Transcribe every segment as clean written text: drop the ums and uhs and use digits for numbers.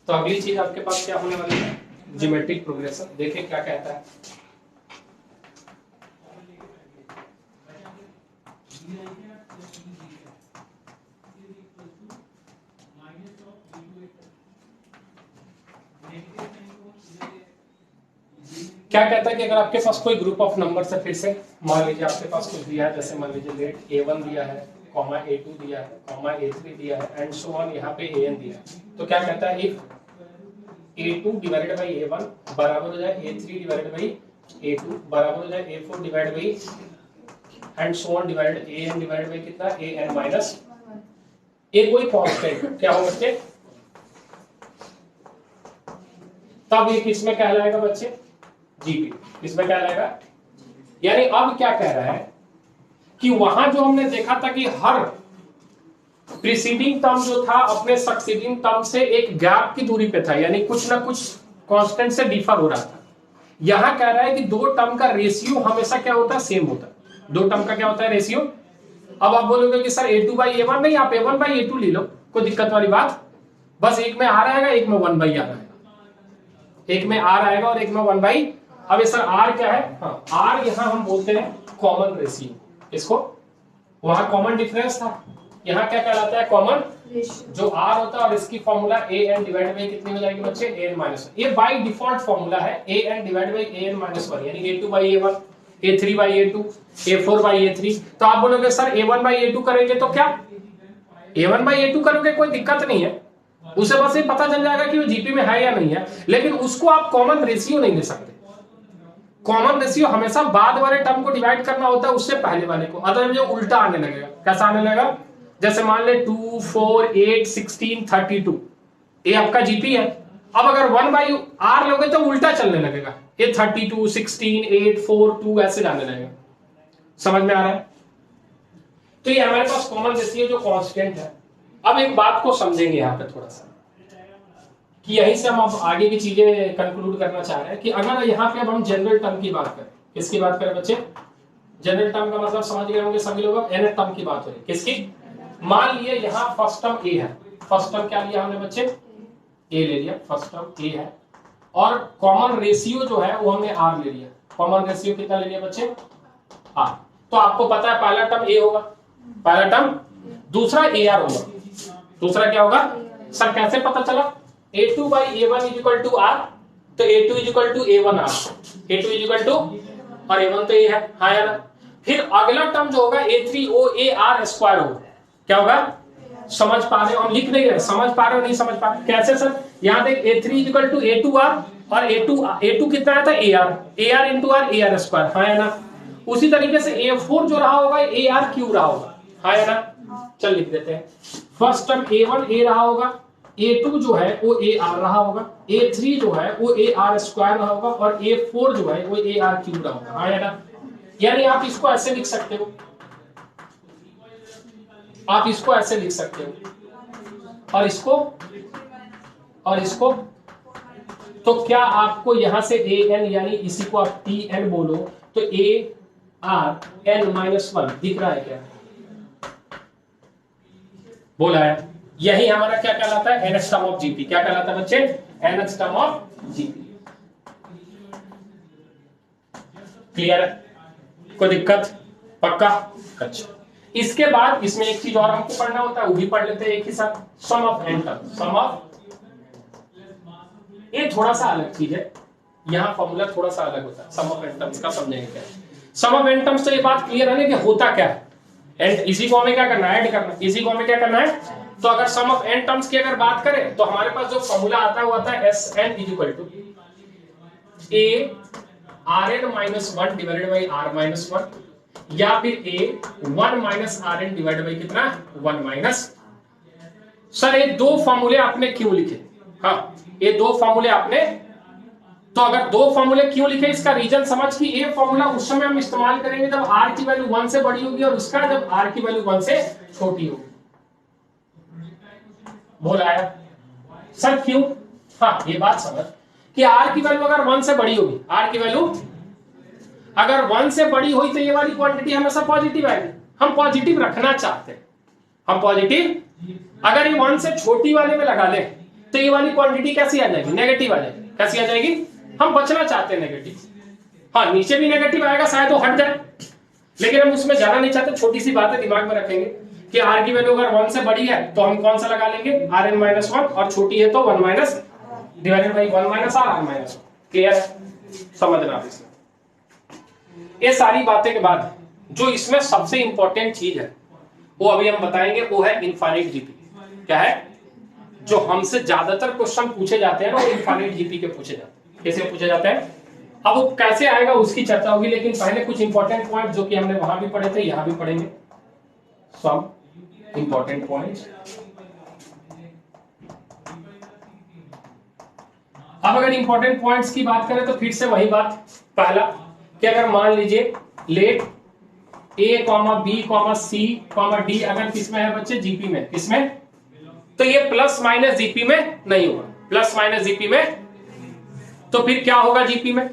तो अगली चीज आपके पास क्या होने वाली है, ज्योमेट्रिक प्रोग्रेशन। देखें क्या कहता है। क्या कहता है कि अगर आपके पास कोई ग्रुप ऑफ नंबर है, फिर से मान लीजिए आपके पास कुछ दिया है, जैसे मान लीजिए लेट a1 दिया है, कॉमा a2 दिया है, कॉमा a3 दिया है एंड सो ऑन, यहाँ पे an दिया है। तो क्या कहता है, if a2 divided by a1 बराबर हो जाए a3 डिवाइडेड बाई a2 बराबर हो जाए a4 divided by and so on divided an divided by कितना an माइनस ए, कोई कांस्टेंट क्या हो बच्चे, तब ये किसमें कहलाएगा बच्चे, जीपी। किसमें कहलाएगा, यानी अब क्या कह रहा है कि वहां जो हमने देखा था कि हर प्रीसीडिंग टर्म जो था अपने सक्सीडिंग टर्म से एक गैप की दूरी पे था, यानी कुछ ना कुछ कांस्टेंट से डिफर हो रहा था। यहां कह रहा है कि दो टर्म का रेशियो हमेशा क्या होता है, सेम होता है। दो टर्म का क्या होता है, रेशियो। अब आप बोलोगे कि सर a2 बाई a1, नहीं, आप a1 बाई a2 ले लो, कोई दिक्कत वाली बात, बस एक में r आएगा, एक में 1 बाई r आएगा, एक में r आएगा और एक में 1 बाई। अब ये सर r क्या है, हाँ r यहां हम बोलते हैं कॉमन रेशियो, इसको, वहां कॉमन डिफरेंस था, यहाँ क्या कहलाता है, कॉमन जो r होता है, और इसकी फॉर्मूला an डिवाइड बाई कितनी हो जाएगी बच्चे, an माइनस। ये बाय डिफॉल्ट फॉर्मूला है an divide by an minus 1, यानी a2 by a1, a3 by a2, a4 by a3। तो आप बोलोगे सर a1 बाई a2 करेंगे तो क्या, a1 बाई a2 करोगे कोई दिक्कत नहीं है, उसे बस ये पता चल जाएगा कि वो जीपी में है या नहीं है, लेकिन उसको आप कॉमन रेशियो नहीं ले सकते। कॉमन रेशियो हमेशा बाद वाले टर्म को डिवाइड करना होता है उससे पहले वाले को, अदरवाइज जो उल्टा आने लगेगा। कैसा आने लगेगा, जैसे मान ले 2, 4, 8, 16, 32, ये आपका जीपी है। अब अगर 1 बाई r लोगे तो उल्टा चलने लगेगा, ये 32, 16, 8, 4, 2 ऐसे जाने लगेगा। समझ में आ रहा है। तो ये हमारे पास कॉमन रेशियो जो कांस्टेंट है। अब एक बात को समझेंगे यहाँ पे थोड़ा सा, कि यहीं से हम अब आगे की चीजें कंक्लूड करना चाह रहे हैं कि अगर यहाँ पे अब हम जनरल टर्म की बात करें, किसकी बात करें बच्चे, जनरल टर्म का मतलब समझ गए होंगे सभी लोग। अब nth टर्म की बात हो रही है, किसकी, मान लिए यहाँ फर्स्ट टर्म a है, फर्स्ट टर्म क्या लिया हमने बच्चे, a ले लिया, फर्स्ट टर्म a है, और कॉमन रेशियो जो है वो हमने r ले लिया। कॉमन रेशियो कितना ले लिया बच्चे, r। तो आपको पता है पहला टर्म a होगा, पहला टर्म, दूसरा ar होगा, दूसरा क्या होगा, सर कैसे पता चला, a2 by a1 is equal to r, तो a2 is equal to a1 r, a2 is equal to, और a1 तो a है, हाँ यार। फिर अगला टर्म जो होगा a3o ar स्क्वायर होगा, क्या होगा, समझ पा रहे हो, हम लिख नहीं रहे, समझ पा रहे हो नहीं समझ पा रहे, कैसे सर, यहाँ देख a3 is equal to a2r, और a2 कितना आया था, ar into r, ar square, हाँ है ना। उसी तरीके से a4 जो रहा होगा ar क्यूब रहा होगा, हाँ है ना। चल लिख देते हैं, फर्स्ट टर्म a1 a रहा होगा, a2 जो है वो ar रहा होगा, a3 जो है वो ar स्क्वायर रहा होगा, और a4 जो है वो ar क्यूब रहा होगा, हाँ है ना। यानी आप इसको ऐसे लिख सकते हो, आप इसको ऐसे लिख सकते हो, और इसको, तो क्या आपको यहां से an, यानी इसी को आप tn बोलो, तो ar n माइनस 1 दिख रहा है क्या, बोला है। यही हमारा क्या कहलाता है, nth टर्म ऑफ जीपी। क्या कहलाता है बच्चे, nth term of GP. Clear है, कोई दिक्कत, पक्का, अच्छा। इसके बाद इसमें एक चीज और हमको पढ़ना होता है, वो भी पढ़ लेते हैं एक ही साथ, sum of n term. Sum of, ये थोड़ा सा अलग चीज है, यहाँ फॉर्मूला थोड़ा सा अलग होता है। सम ऑफ n टर्म्स का समझेंगे क्या, सम ऑफ n टर्म्स, तो ये बात क्लियर है ना कि होता क्या है, एंड इसी को हमें क्या करना है, ऐड करना, इसी को हमें क्या करना है। तो अगर सम ऑफ n टर्म्स की अगर बात करें तो हमारे पास जो फॉर्मूला आता है वो आता है Sn is equal to a rn minus 1 divided by r minus 1, या फिर a 1 minus rn divided by कितना, 1 माइनस। सर ये दो फॉर्मूले आपने क्यों लिखे, हाँ ये दो फॉर्मूले आपने, तो अगर दो फॉर्मूले क्यों लिखे, इसका रीजन समझ कि ये फॉर्मूला उस समय हम इस्तेमाल करेंगे जब r की वैल्यू 1 से बड़ी होगी, और उसका जब r की वैल्यू 1 से छोटी होगी। बोला है सर क्यों, हाँ ये बात समझ कि r की वैल्यू अगर 1 से बड़ी होगी, r की वैल्यू अगर 1 से बड़ी हुई तो ये वाली क्वांटिटी हमेशा पॉजिटिव आएगी, हम पॉजिटिव रखना चाहते हैं, हम पॉजिटिव। अगर ये 1 से छोटी वाले में लगा लें तो ये वाली क्वांटिटी कैसी आ जाएगी, नेगेटिव आ जाएगी। कैसी आ जाएगी, हम बचना चाहते हैं नेगेटिव। हाँ नीचे भी नेगेटिव आएगा शायद वो हट जाए, लेकिन हम उसमें ज्यादा नहीं चाहते। छोटी सी बात है, दिमाग में रखेंगे कि आर की वैल्यू अगर 1 से बड़ी है तो हम कौन सा लगा लेंगे, आर एन माइनस 1, और छोटी है तो 1 minus divided by 1 minus r minus 1। Clear है, समझना आप इसमें। ये सारी बातें के बाद जो इसमें सबसे इंपॉर्टेंट चीज है वो अभी हम बताएंगे, वो है इनफाइनाइट जीपी। क्या है, जो हमसे ज्यादातर क्वेश्चन पूछे जाते हैं ना, वो इनफाइनाइट जीपी के पूछे जाते हैं। कैसे पूछे जाते हैं, अब वो कैसे आएगा उसकी चर्चा होगी, लेकिन पहले कुछ इंपॉर्टेंट पॉइंट जो कि हमने वहां भी पढ़े थे यहां भी पढ़ेंगे, सम इंपॉर्टेंट पॉइंट्स। अब अगर इंपॉर्टेंट पॉइंट्स की बात करें तो फिर से वही बात, पहला कि अगर मान लीजिए लेट ए comma B comma C comma D अगर किसमें है बच्चे, जीपी में, किसमें, तो ये प्लस माइनस जीपी में नहीं होगा। प्लस माइनस जीपी में तो फिर क्या होगा, जीपी में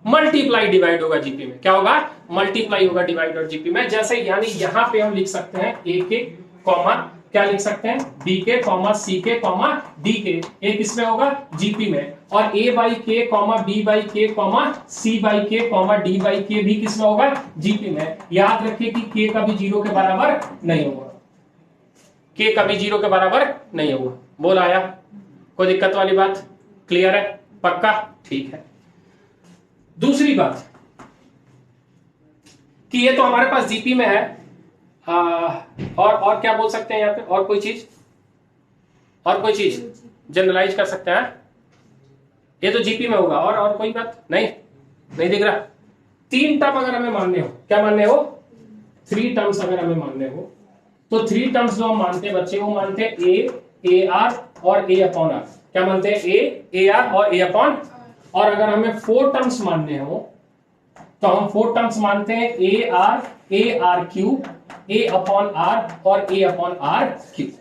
मल्टीप्लाई डिवाइड होगा, जीपी में क्या होगा, मल्टीप्लाई होगा डिवाइड और जीपी में। जैसे यानी यहां पे हम लिख सकते हैं ए के कॉमा क्या लिख सकते हैं, बी के कॉमा सी के कॉमा डी के, ए किसमें होगा, जीपी में, और ए बाई के कॉमा बी बाई के कॉमा सी बाई के कॉमा डी बाई के भी किसमें होगा, जीपी में। याद रखिए कि के कभी 0 के बराबर नहीं होगा, के कभी 0 के बराबर नहीं होगा। बोल आया, कोई दिक्कत वाली बात, क्लियर है, पक्का, ठीक है। दूसरी बात कि ये तो हमारे पास जीपी में है, और क्या बोल सकते हैं यहाँ पे, और कोई चीज, और कोई चीज जनरलाइज कर सकते हैं। ये तो जीपी में होगा, और कोई बात नहीं, नहीं दिख रहा। 3 टर्म अगर हमें मानने हो, क्या मानने हो, 3 टर्म्स अगर हमें मानने हो, तो 3 टर्म्स जो हम मानते हैं बच्चे, वो मानते हैं ए आर और ए अपॉन आर। क्या मानते हैं, ए आर और ए अपॉन। और अगर हमें 4 टर्म्स मानने हो तो हम 4 टर्म्स मानते हैं a r cube, a upon r और a upon r cube.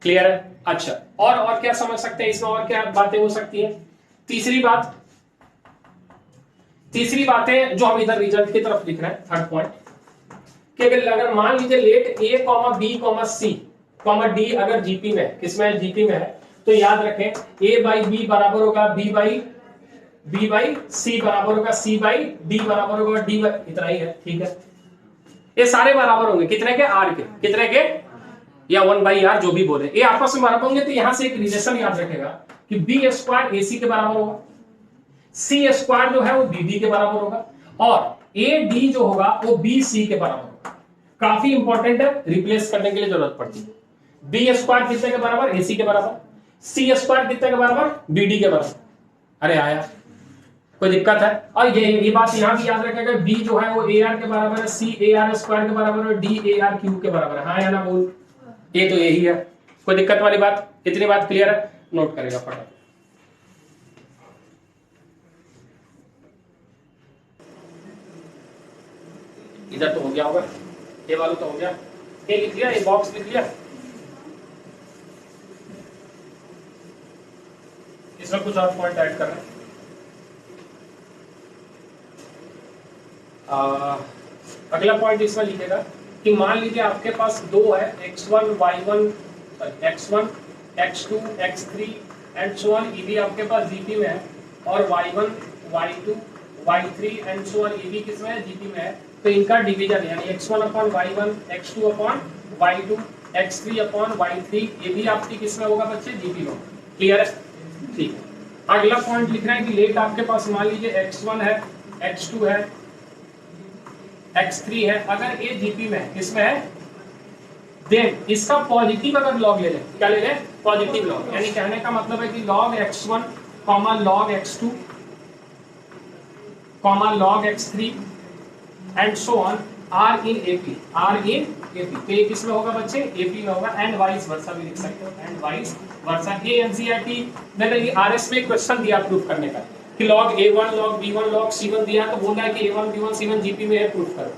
Clear है, अच्छा। और क्या समझ सकते हैं इसमें, और क्या बातें हो सकती है। तीसरी बातें जो हम इधर रिजल्ट की तरफ लिख रहे हैं, थर्ड पॉइंट, कि अगर मान लीजिए लेट ए comma B comma C comma D अगर जीपी में, किसमें, जीपी में है, तो याद रखें ए बाई बी बराबर होगा बी बाई सी बराबर होगा सी बाई डी बराबर होगा डी बाई, इतना ही है, ठीक है। ये सारे बराबर होंगे कितने के, आर के, कितने के, या 1 बाई आर जो भी बोले, ये आपस में बराबर होंगे। तो यहां से एक रिलेशन याद रखेगा कि बी स्क्वायर ए सी के बराबर होगा, सी स्क्वायर जो है वो बी डी के बराबर होगा, और ए डी जो होगा वो बी सी के बराबर होगा। काफी इंपॉर्टेंट है, रिप्लेस करने के लिए जरूरत पड़ती है। बी स्क्वायर कितने के बराबर, ए सी के बराबर, सी स्क्वायर कितने के बराबर, बी डी के बराबर। अरे आया, कोई दिक्कत है। और ये बात यहां भी याद रखेगा, बी जो है वो ए आर के बराबर है, सी ए आर स्क्वायर के बराबर है, डी ए आर क्यूब के बराबर है। हाँ या ना बोल, ये तो यही है, कोई दिक्कत वाली बात, इतनी बात क्लियर है, नोट करेगा फटाफट। इधर तो हो गया होगा, ये वाला तो हो गया, ये लिख लिया, ये बॉक्स लिख लिया, इसमें कुछ और पॉइंट ऐड करना है। अगला पॉइंट इसमें लिखेगा कि मान लीजिए आपके पास 2 है, x1 y1 x1 x2 x3 and so on, ये भी आपके पास जीपी में है, और y1 y2 y3 and so on, ये भी किसमें है, जीपी में है। तो इनका डिवीजन यानी x1 upon y1 x2 upon y2 x3 upon y3, ये भी आपकी किसमें होगा बच्चे, जीपी में। क्लियर है, ठीक है। अगला पॉइंट लिख रहे हैं कि लेट आपके पास मान लीजिए x1 है, x2 है, x3 है, अगर ये जीपी में है, किसमें है, देन इसका पॉजिटिव अगर लॉग ले लें, क्या ले लें, पॉजिटिव लॉग, यानी कहने का मतलब है कि log x1 comma log x2 comma log x3 and so on are in AP, तो ये किसमें होगा बच्चे, एपी में होगा, एंड वाइस वर्सा भी लिख सकते हो, एंड वाइस वर्सा। ये एनसीईआरटी मैंने आरएस में क्वेश्चन दिया प्रूफ करने का कि log a1 log b1 log c1 दिया है, तो बोल रहा है कि a1 b1 c1 जीपी में है, प्रूफ करो।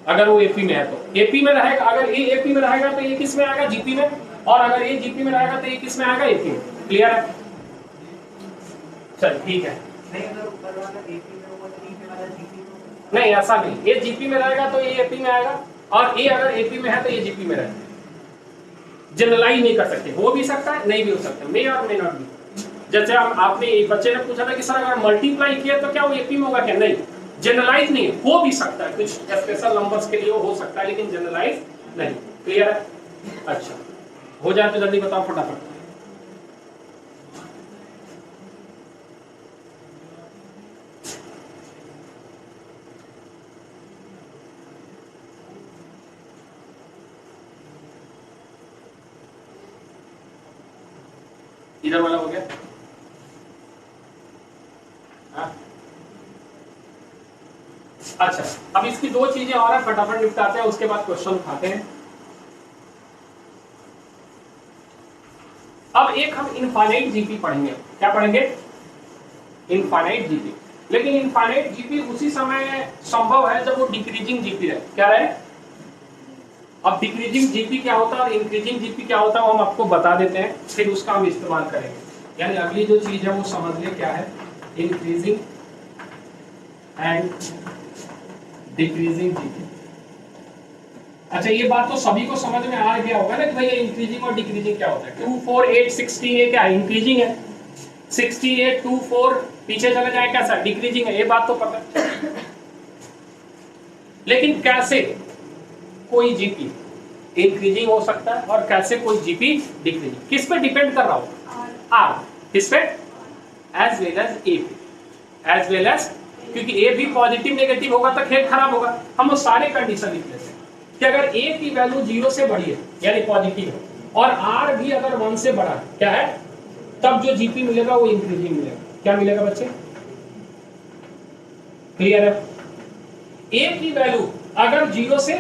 अगर वो एपी में है तो एपी में रहेगा, अगर ये एपी में रहेगा तो ये किस में आएगा, जीपी में, और अगर ये जीपी में रहेगा तो ये किस में आएगा, एपी में। क्लियर है, चल ठीक है। नहीं ऐसा नहीं, ये जीपी में रहेगा तो ये एपी में आएगा, और ये अगर एपी में है तो ये जीपी में रहेगा। जनरलाइज नहीं कर सकते, हो भी सकता है नहीं भी हो सकता, मे और मे नॉट बी। जैसे आपने बच्चे ने पूछा था कि सर अगर मल्टीप्लाई किया तो क्या वो एपी में होगा क्या, नहीं, जनरलाइज नहीं है, हो भी सकता है, कुछ स्पेशल नंबर्स के लिए हो सकता है लेकिन जनरलाइज नहीं। क्लियर है? अच्छा, हो जाए तो जल्दी बताओ फटाफट। इधर वाला हो गया? हाँ? अच्छा, अब इसकी दो चीजें और है, फटाफट निपटाते हैं, उसके बाद क्वेश्चन उठाते हैं। अब एक हम इनफाइनाइट जीपी पढ़ेंगे। क्या पढ़ेंगे? Infinite GP. लेकिन इनफाइनाइट जीपी उसी समय संभव है जब वो डिक्रीजिंग जीपी रहे। क्या रहे? अब डिक्रीजिंग जीपी क्या होता है और इंक्रीजिंग जीपी क्या होता है वो हम आपको बता देते हैं, फिर उसका हम इस्तेमाल करेंगे। यानी अगली जो चीज है वो समझ ले क्या है, इंक्रीजिंग एंड डिक्रीजिंग जीपी। अच्छा, ये बात तो सभी को समझ में आ गया होगा ना कि भैया इंक्रीजिंग और डिक्रीजिंग क्या होता है। 2 4 8 16 ये क्या है? इंक्रीजिंग है। 68 2 4 पीछे चले जाए कैसा? डिक्रीजिंग है, ये बात तो पता है। लेकिन कैसे कोई जीपी इंक्रीजिंग हो सकता है और कैसे कोई जीपी डिक्रीजिंग, किस पे डिपेंड कर रहा हो? आर। किस पे? एज वेल एज ए पे, एज वेल एज, क्योंकि ए भी पॉजिटिव नेगेटिव होगा तो खेल खराब होगा। हम वो सारे कंडीशन लिख लेते हैं कि अगर ए की वैल्यू 0 से बड़ी है यानी पॉजिटिव है और आर भी अगर 1 से बड़ा है, क्या है, तब जो जीपी मिलेगा वो इंक्रीजिंग मिलेगा। क्या मिलेगा बच्चे? क्लियर है? ए की वैल्यू अगर 0 से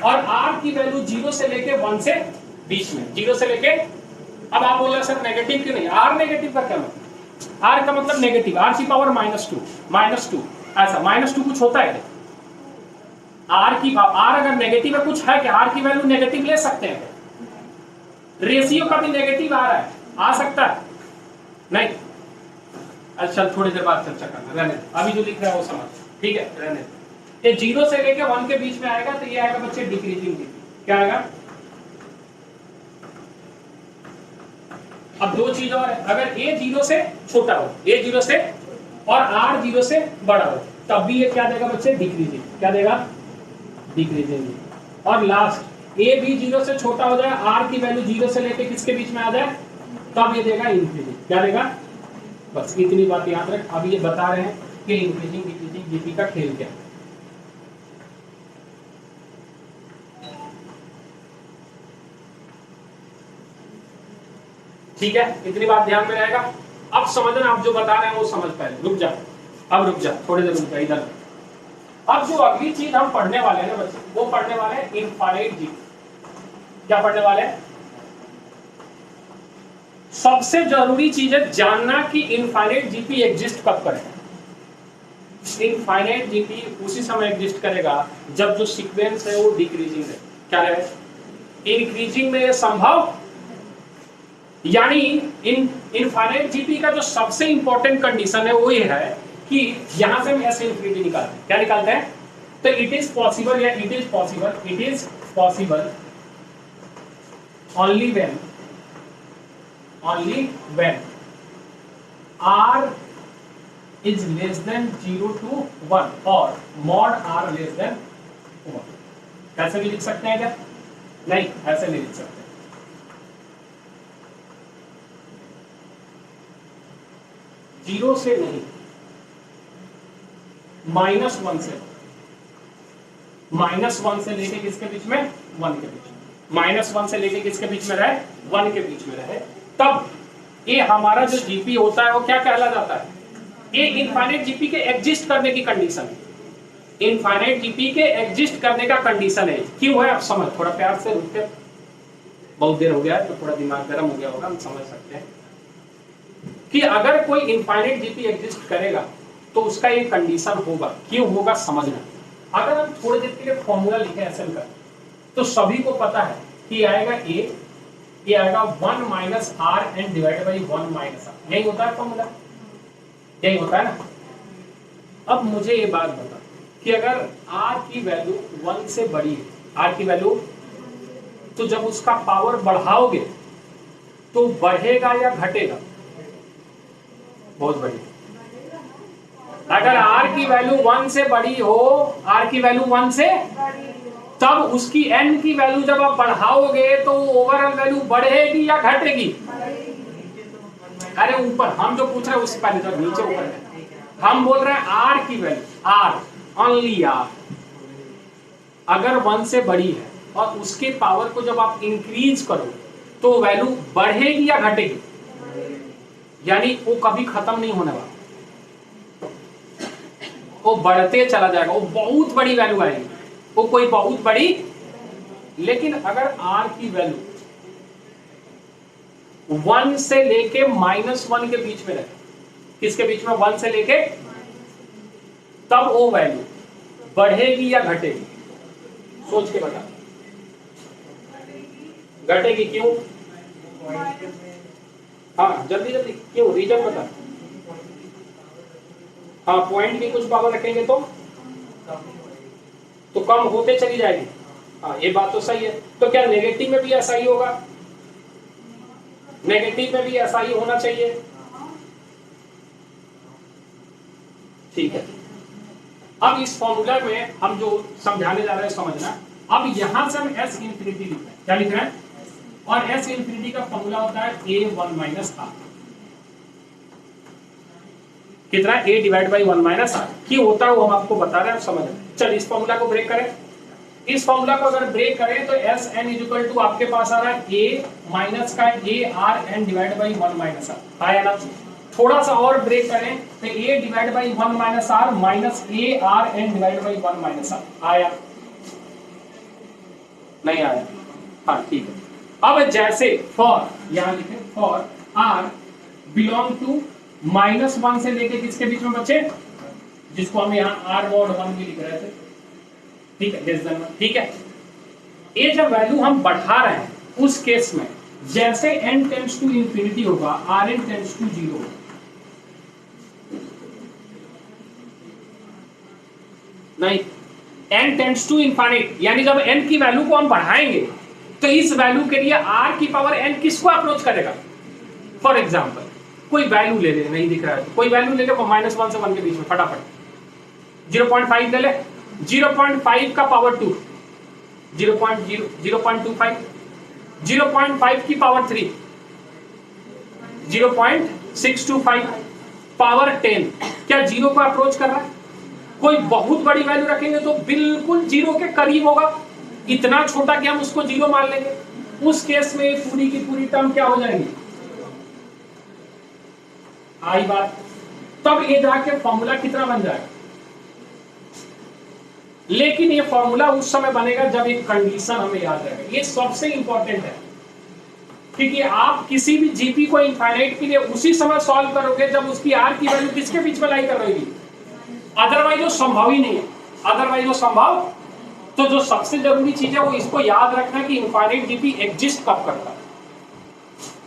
और आर की वैल्यू 0 से लेके 1 से बीच में, 0 से लेके, अब आप बोल रहे सर नेगेटिव क्यों नहीं? आर नेगेटिव का क्या मतलब? आर का मतलब नेगेटिव, आर की पावर -2 ऐसा, -2 कुछ होता है क्या? आर अगर नेगेटिव है कुछ है क्या? आर की वैल्यू नेगेटिव ले सकते हैं? रेशियो का भी नेगेटिव आ रहा है, आ सकता है? नहीं। अच्छा, थोड़ी देर बाद चर्चा करना, रहने अभी जो लिख रहा है वो समझ, ठीक है, रहने। ये 0 से लेके 1 के बीच में आएगा तो ये आएगा बच्चे डिक्रीजिंग जीपी। क्या आएगा? अब दो चीज और है, अगर ए 0 से छोटा हो, ए 0 से और आर 0 से बड़ा हो, तब भी ये क्या देगा बच्चे? डिक्रीजिंग। क्या देगा? डिक्रीजिंग। और लास्ट, ए भी 0 से छोटा हो जाए, आर की वैल्यू 0 से लेके किसके बीच में आ जाए, तब ये देगा इंक्रीजिंग। क्या देगा? बस इतनी बात याद रख। अभी ये बता रहे हैं कि इंक्रीजिंग डिक्रीजिंग जीपी का खेल क्या है। ठीक है, इतनी बात ध्यान में रहेगा। अब समझना, आप जो बता रहे हैं वो समझ पाए। रुक जा, अब रुक जा, थोड़ी देर रुक जा इधर। अब जो अगली चीज हम पढ़ने वाले हैं ना बच्चे, वो पढ़ने वाले हैं इनफाइनाइट जीपी। क्या पढ़ने वाले हैं? सबसे जरूरी चीज है जानना कि इनफाइनाइट जीपी एग्जिस्ट कब करेगा। इनफाइनाइट जीपी उसी समय एग्जिस्ट करेगा जब जो सीक्वेंस है वो डिक्रीजिंग है। क्या है? इंक्रीजिंग में संभव, यानी इनफाइनाइट जीपी का जो सबसे इंपॉर्टेंट कंडीशन है वो ये है कि यहां से हम एस इंफिनिटी निकालते हैं। क्या निकालते हैं? तो इट इज पॉसिबल, या it is possible only when r is less than 0 to 1 और mod r less than 1। ऐसे भी लिख सकते हैं क्या? नहीं, ऐसे नहीं लिख सकते। जीरो से नहीं, -1 से, -1 से लेके किसके बीच में? 1 के बीच में। -1 से लेके किसके बीच में रहे? 1 के बीच में रहे, तब ये हमारा जो जीपी होता है वो क्या कहला जाता है? ये इनफाइनाइट जीपी के एग्जिस्ट करने की कंडीशन है। इनफाइनाइट जीपी के एग्जिस्ट करने का कंडीशन है। क्यों है? अब समझ, थोड़ा प्यार से रुक के, बहुत देर हो गया है तो थोड़ा दिमाग गर्म हो गया होगा, हम समझ सकते हैं कि अगर कोई इनफाइनाइट जीपी एग्जिस्ट करेगा तो उसका ये कंडीशन होगा। क्यों होगा समझना। अगर हम थोड़ी देर के लिए फॉर्मूला लिखे एसएल का, तो सभी को पता है कि आएगा ये आएगा 1 minus r and divided by 1 minus r। यही होता है फॉर्मूला, यही होता है ना। अब मुझे ये बात बता कि अगर r की वैल्यू 1 से बड़ी है, r की वैल्यू तो जब उसका पावर बढ़ाओगे तो बढ़ेगा या घटेगा? बहुत बढ़िया। अगर r की वैल्यू 1 से बड़ी हो, r की वैल्यू 1 से, तब उसकी n की वैल्यू जब आप बढ़ाओगे तो ओवरऑल वैल्यू बढ़ेगी या घटेगी? अरे ऊपर हम जो पूछ रहे हैं उससे पहले तो नीचे ऊपर है। हम बोल रहे हैं r की वैल्यू, r ओनली r अगर 1 से बड़ी है और उसके पावर को जब आप इंक्रीज करो तो वैल्यू बढ़ेगी या घटेगी? यानी वो कभी खत्म नहीं होने वाला, वो बढ़ते चला जाएगा, वो बहुत बड़ी वैल्यू आएगी, वो कोई बहुत बड़ी। लेकिन अगर r की वैल्यू 1 से लेके -1 के बीच में रहे, किसके बीच में? 1 से लेके, तब वो वैल्यू बढ़ेगी या घटेगी? सोच के बता। घटेगी। क्यों? हाँ जल्दी जल्दी, क्यों? रीजन बता। हाँ पॉइंट की कुछ पावर रखेंगे तो कम होते चली जाएगी। हाँ ये बात तो सही है। तो क्या नेगेटिव में भी ऐसा ही होगा? नेगेटिव में भी ऐसा ही होना चाहिए। ठीक है। अब इस फॉर्मूला में हम जो समझाने जा रहे हैं समझना। अब यहां से हम s इंफिनिटी लिख रहे हैं। क्या लिख रहे हैं? और s इंफिनिटी का फॉर्मूला होता है a1 - r। कितना? a divide by 1 - r। क्यों होता है वो हम आपको बता रहे हैं, आप समझ। चलिए इस फॉर्मूला को ब्रेक करें। इस फॉर्मूला को अगर ब्रेक करें तो एस एन इक्वल टू आपके पास आ रहा है a माइनस का a r n divide by 1 - r। आया ना? थोड़ा सा और ब्रेक करें तो a divide by 1 - r minus a r n divide by 1 - r। आया? नहीं आया? हाँ ठीक है। अब जैसे फॉर, यहां लिखे फॉर r बिलोंग टू -1 से लेके किसके बीच में बच्चे? जिसको हम यहाँ r mod 1 भी लिख रहे थे। ठीक है, लेस देन 1। ठीक है। ये जब वैल्यू हम बढ़ा रहे हैं उस केस में जैसे n टेंड्स टू इंफिनिटी होगा Rn टेंड्स टू 0 होगा। नहीं, n टेंड्स टू इनफाइनाइट, यानी जब n की वैल्यू को हम बढ़ाएंगे तो इस वैल्यू के लिए r की पावर n किसको अप्रोच करेगा? फॉर एग्जांपल कोई वैल्यू ले ले, नहीं दिख रहा है तो कोई वैल्यू ले ले -1 से 1 के बीच में, फटाफट 0.5 ले ले। 0.5 का पावर 2 0.25, 0.5 की पावर 3 0.625, पावर 10। क्या 0 को अप्रोच कर रहा है? कोई बहुत बड़ी वैल्यू रखेंगे तो बिल्कुल 0 के करीब होगा, इतना छोटा कि हम उसको 0 मान लेंगे। उस केस में पूरी की पूरी टर्म क्या हो जाएगी? आई बात? तब ये जाके फॉर्मूला कितना बन जाएगा। लेकिन ये फॉर्मूला उस समय बनेगा जब एक कंडीशन हमें याद रहेगा। ये सबसे इंपॉर्टेंट है क्योंकि आप किसी भी जीपी को इनफाइनाइट के लिए उसी समय सॉल्व करोगे जब उसकी आर की वैल्यू किसके बीच में लाई कर रहेगी। अदरवाइज वो संभव ही नहीं है। अदरवाइज वो संभव। तो जो सबसे जरूरी चीज है वो इसको याद रखना कि इनफाइनाइट जीपी एग्जिस्ट कब करता है।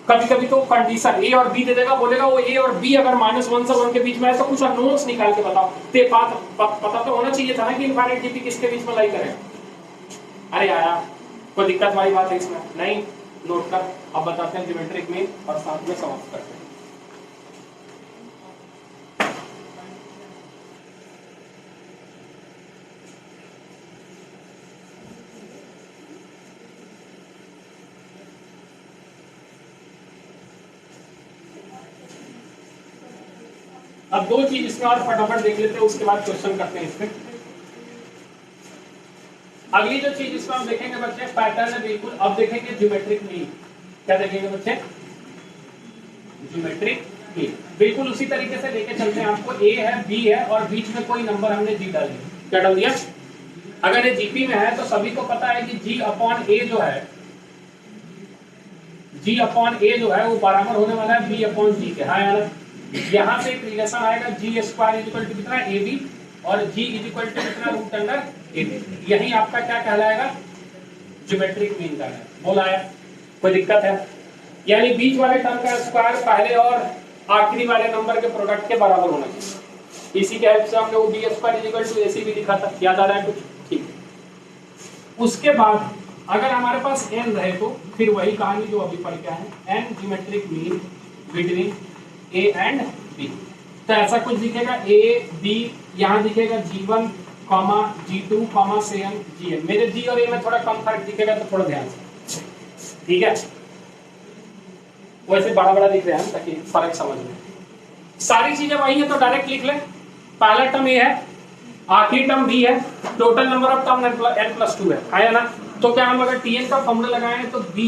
कभी कभी तो कंडीशन ए और बी दे देगा, बोलेगा वो ए और बी अगर -1 से 1 के बीच में है तो कुछ नोट्स निकाल के बताओ। तो पता तो होना चाहिए था ना कि इनफाइनाइट जीपी किसके बीच में लाई करे। अरे आया कोई दिक्कत वाली बात है इसमें? नहीं, नोट कर। अब बताते हैं ज्योमेट्रिक मीन और साथ में समाप्त करते हैं। अब दो चीज इसमें और फटाफट देख लेते हैं, उसके बाद क्वेश्चन करते हैं इसमें। अगली जो चीज इसमें हम देखेंगे बच्चे, पैटर्न है बिल्कुल। अब देखेंगे ज्योमेट्रिक मीन। क्या देखेंगे बच्चे? Geometric mean. बिल्कुल उसी तरीके से लेके चलते हैं आपको। ए है, बी है और बीच में कोई नंबर हमने जी डाल दिया। क्या डाल दिया? अगर ये जीपी में है तो सभी को पता है कि जी अपॉन ए जो है, जी अपॉन ए जो है वो बराबर होने वाला है बी अपॉन जी के। हाँ यार, यहां से एक रिलेशन आएगा जी स्क्वायर इक्वल टू कितना? ए बी, और जी इक्वल टू कितना? रूट अंडर ए बी। यही आपका क्या कहलाएगा? ज्योमेट्रिक मीन कहलाएगा। बोला है? कोई दिक्कत है? यानी बीच वाले टर्म का स्क्वायर पहले और आखिरी वाले नंबर के प्रोडक्ट के बराबर होना चाहिए। इसी के हेल्प से हमने वो बी स्क्वायर इक्वल टू ए सी भी लिखा था। याद आ रहा है कुछ? ठीक है। उसके बाद अगर हमारे पास n रहे तो फिर वही कहानी जो अभी पढ़ के आए हैं, n geometric mean between a and b। तो ऐसा कुछ दिखेगा a b, यहाँ दिखेगा g1 comma g2 comma cn gn। मेरे g और a में थोड़ा कम फर्क दिखेगा तो थोड़ा ध्यान से, ठीक है। वैसे बड़ा बड़ा दिख रहा है ताकि फर्क समझ में। सारी चीजें वही है तो डायरेक्ट लिख ले। पहला टर्म ए है, आखिरी टर्म बी है, total number of term n+2 है ना। तो क्या हम अगर tn का फॉर्मूला लगाएं तो b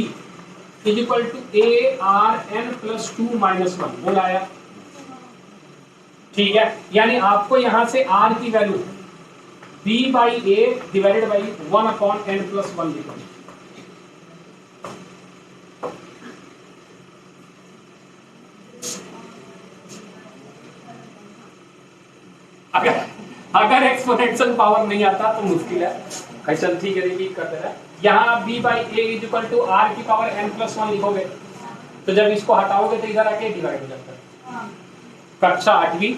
is equal to a r n+2 -1 बोला आया, ठीक है। यानी आपको यहां से r की value b by a divided by 1/n+1 लिखो। अगर एक्सपोनेंशियल पावर नहीं आता तो मुश्किल है। चल ठीक है, रिपीट कर दे रहा है। यहाँ b by a is equal to r की पावर n+1 लिखोगे तो जब इसको हटाओगे तो इधर आके डिवाइड हो जाता है। कक्षा 8वीं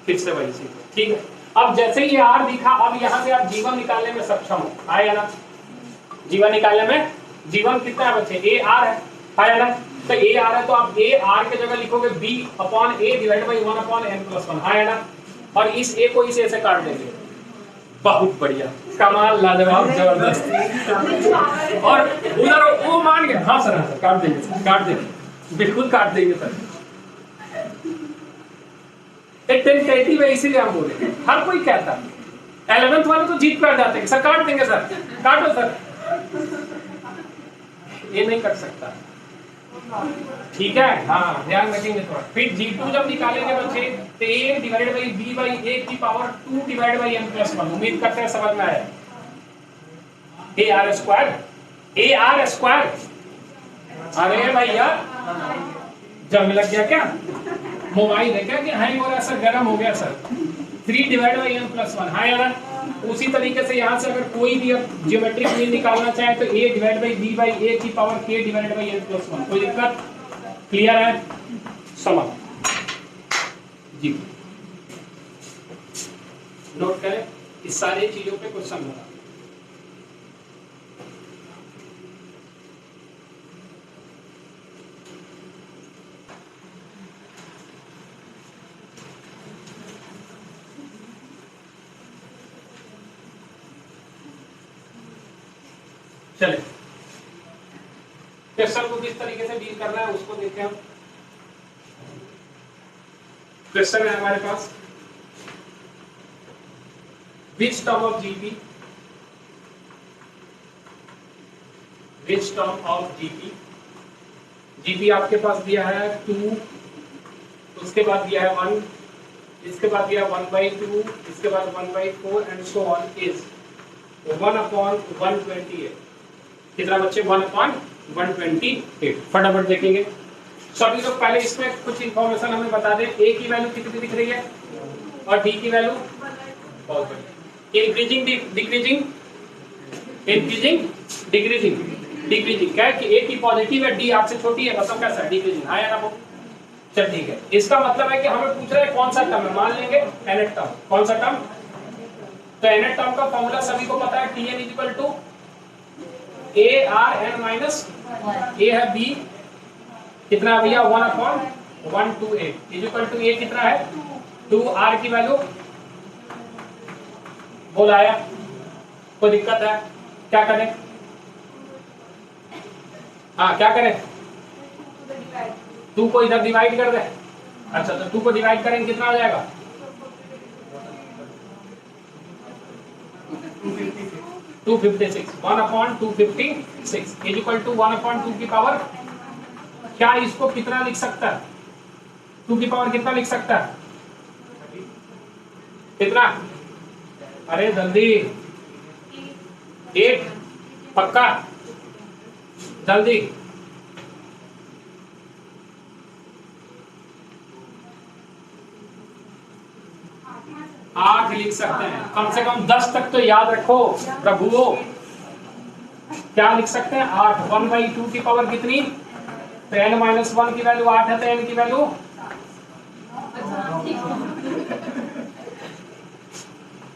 फिर से वही चीज, ठीक है। अब जैसे ही r दिखा, अब यहाँ से आप जीवन निकालने में सक्षम हो, आया ना। जीवन निकालने में, जीवन कितना है बच्चे, a r है, आया ना। तो a r है तो आप a r के जगह लिखोगे b upon a divide by 1/n+1, आया ना। और इस a को इस a से काट देंगे। बहुत बढ़िया, कमाल, लाजवाब, जबरदस्त। और उधर वो मान गए, हाँ सर, हाँ सर, काट देंगे सर, काट देंगे, बिल्कुल काट देंगे सर। एक टेंटेटिव है इसीलिए हम बोले, हर कोई कहता है। 11th वाले तो जीत कर जाते हैं, सर काट देंगे सर, काटो सर। ये नहीं कर सकता, ठीक है। हाँ, ध्यान रखेंगे थोड़ा। फिर G2 जब निकालेंगे बच्चे तो a divide by b by a की पावर 2 डिवाइड बाई n+1। उम्मीद करते हैं समझ में आया। ar स्क्वायर, अरे भैया जंग लग गया क्या, मोबाइल है क्या कि हैंग हो रहा है सर, गर्म हो गया सर। 3 डिवाइड बाई n+1, हाँ यार। उसी तरीके से यहाँ से अगर कोई भी ज्योमेट्रिक मीन निकालना चाहे तो a divide by b by a की power k divide by n+1। कोई दिक्कत, क्लियर है, समझ जी। नोट करें इस सारी चीजों पे क्वेश्चन होगा। चले, क्वेश्चन को किस तरीके से डील करना है उसको देखें हम। क्वेश्चन है हमारे पास, which term of GP, which term of GP, GP आपके पास दिया है 2, उसके बाद दिया है 1, इसके बाद दिया 1/2, इसके बाद 1/4 एंड सो ऑन इज 1/128। कितना बच्चे, 1/128। फटाफट देखेंगे सभी लोग। पहले इसमें कुछ इंफॉर्मेशन हमें बता दें। ए की वैल्यू कितनी दिख रही है और डी की वैल्यू, बहुत बढ़िया, increasing decreasing, increasing decreasing, decreasing. क्या है कि ए की पॉजिटिव है, डी आपसे छोटी है, मतलब कैसा डिक्रीजिंग, आया ना वो। चल ठीक है, इसका मतलब है कि हमें पूछ रहे हैं कौन सा टर्म है। मान लेंगे nth टर्म, कौन सा टर्म, तो nth टर्म का फॉर्मूला सभी को पता है, Tn is equal to ARn minus A है B, कितना भैया 1/128 इज इक्वल टू A कितना है 2, R की वैल्यू बोला आया। कोई दिक्कत है, क्या करें, हाँ क्या करें, 2 को इधर डिवाइड कर दे। अच्छा तो 2 को डिवाइड करेंगे कितना आ जाएगा, 256, 1/256 इज इक्वल टू 1/2 की पावर, क्या इसको कितना लिख सकता है, 2 की पावर कितना लिख सकता है, कितना, अरे जल्दी 8, पक्का जल्दी, आठ लिख सकते हैं, कम से कम 10 तक तो याद रखो प्रभुओं। क्या लिख सकते हैं 8, 1/2 की पावर कितनी, तो n-1 की वैल्यू 8 है, तो n की वैल्यू,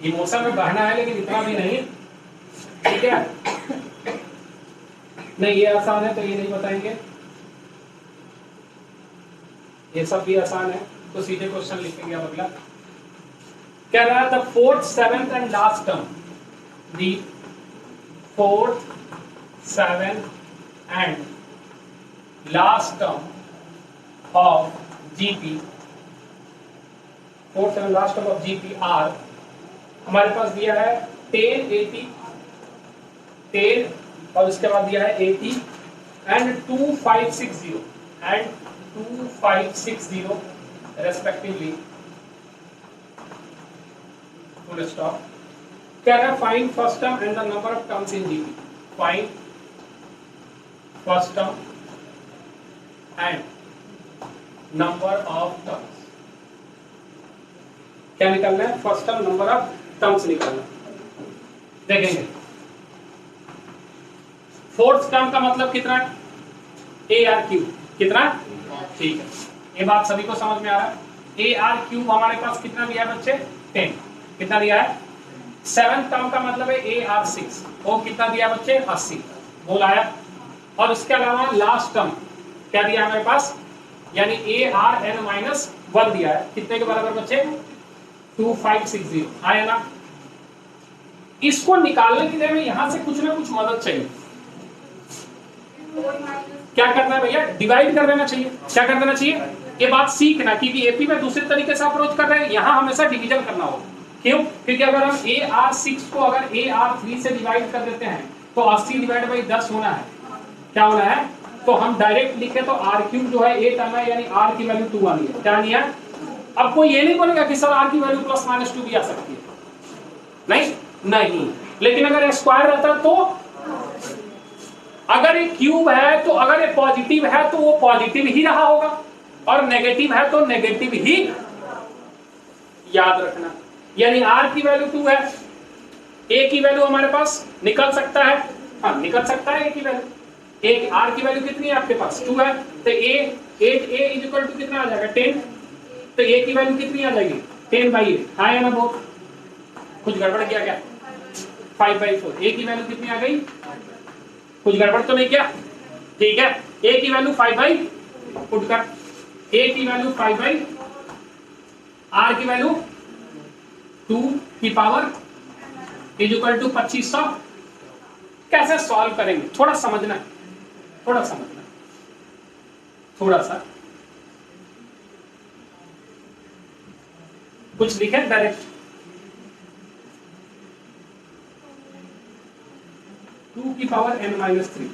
इमोशन में बहना है लेकिन इतना भी नहीं, ठीक है। नहीं ये आसान है तो ये नहीं बताएंगे, ये सब भी आसान है तो सीधे क्वेश्चन लिखेंगे। अब अगला कह रहा है the fourth seventh and last term, the fourth seventh and last term of GP, fourth and last term of GP are, हमारे पास दिया है 10 80 10 और उसके बाद दिया है 80 and 2560 and 2560 respectively, full stop. कह रहा है find first term and the number of terms in GP, find first term and number of terms, क्या निकालना है? First term number of terms निकालना। देखेंगे फोर्थ टर्म का मतलब कितना है? ए आर क्यूब, कितना? ठीक है, ये बात सभी को समझ में आ रहा है। ए आर क्यूब हमारे पास कितना दिया है बच्चे? 10, कितना दिया है? सेवेंथ टर्म का मतलब है ए आर 6, वो कितना दिया बच्चे? 80, बोल आया। और इसके अलावा लास्ट टर्म क्या दिया है हमारे पास? यानी ए आर एन माइनस 1 दिया है, कितने के बराबर बच्चे? 2560, आया ना? इसको निकालने के लिए हमें यहां से कुछ ना कुछ मदद चाहिए। क्या करना है भैया? डिवाइड कर देना चाहिए। क्या कर देना चाहिए? ये बात सीखना, क्योंकि एपी में दूसरे तरीके से अप्रोच कर रहे हैं, यहां हमेशा डिवीजन करना होगा। क्यों? क्योंकि अगर हम ए आर 6 को अगर ए आर 3 से डिवाइड कर देते हैं तो 80 डिवाइड बाई 10 होना है, क्या होना है? तो हम डायरेक्ट लिखे तो आर क्यूब जो है 8 आना है, यानी आर की वैल्यू 2 आनी है, क्या नहीं है? अब कोई ये नहीं बोलेगा कि सर आर की वैल्यू प्लस माइनस 2 भी आ सकती है, नहीं। लेकिन अगर स्क्वायर रहता तो, अगर ये क्यूब है तो अगर ये पॉजिटिव है तो वो पॉजिटिव ही रहा होगा, और नेगेटिव है तो नेगेटिव ही, याद रखना। यानी आर की वैल्यू 2 है, ए की वैल्यू हमारे पास निकल सकता है, हाँ निकल सकता है ए की वैल्यू। ए आर की वैल्यू कितनी है आपके पास? 2 है, तो ए 8a इज इक्वल टू कितना आ जाएगा? 10। तो ए की वैल्यू कितनी आ जाएगी? 10/8, हाँ या ना? बहुत कुछ गड़बड़ किया क्या? 5/4, ए की वैल्यू कितनी आ गई? कुछ गड़बड़ तो नहीं किया? ठीक है, ए की वैल्यू 5 पुट कर, ए की वैल्यू 5 आर की वैल्यू 2 की पावर इज इक्वल टू 2500। कैसे सॉल्व करेंगे? थोड़ा समझना, थोड़ा सा कुछ लिखे डायरेक्ट। 2 की power n-3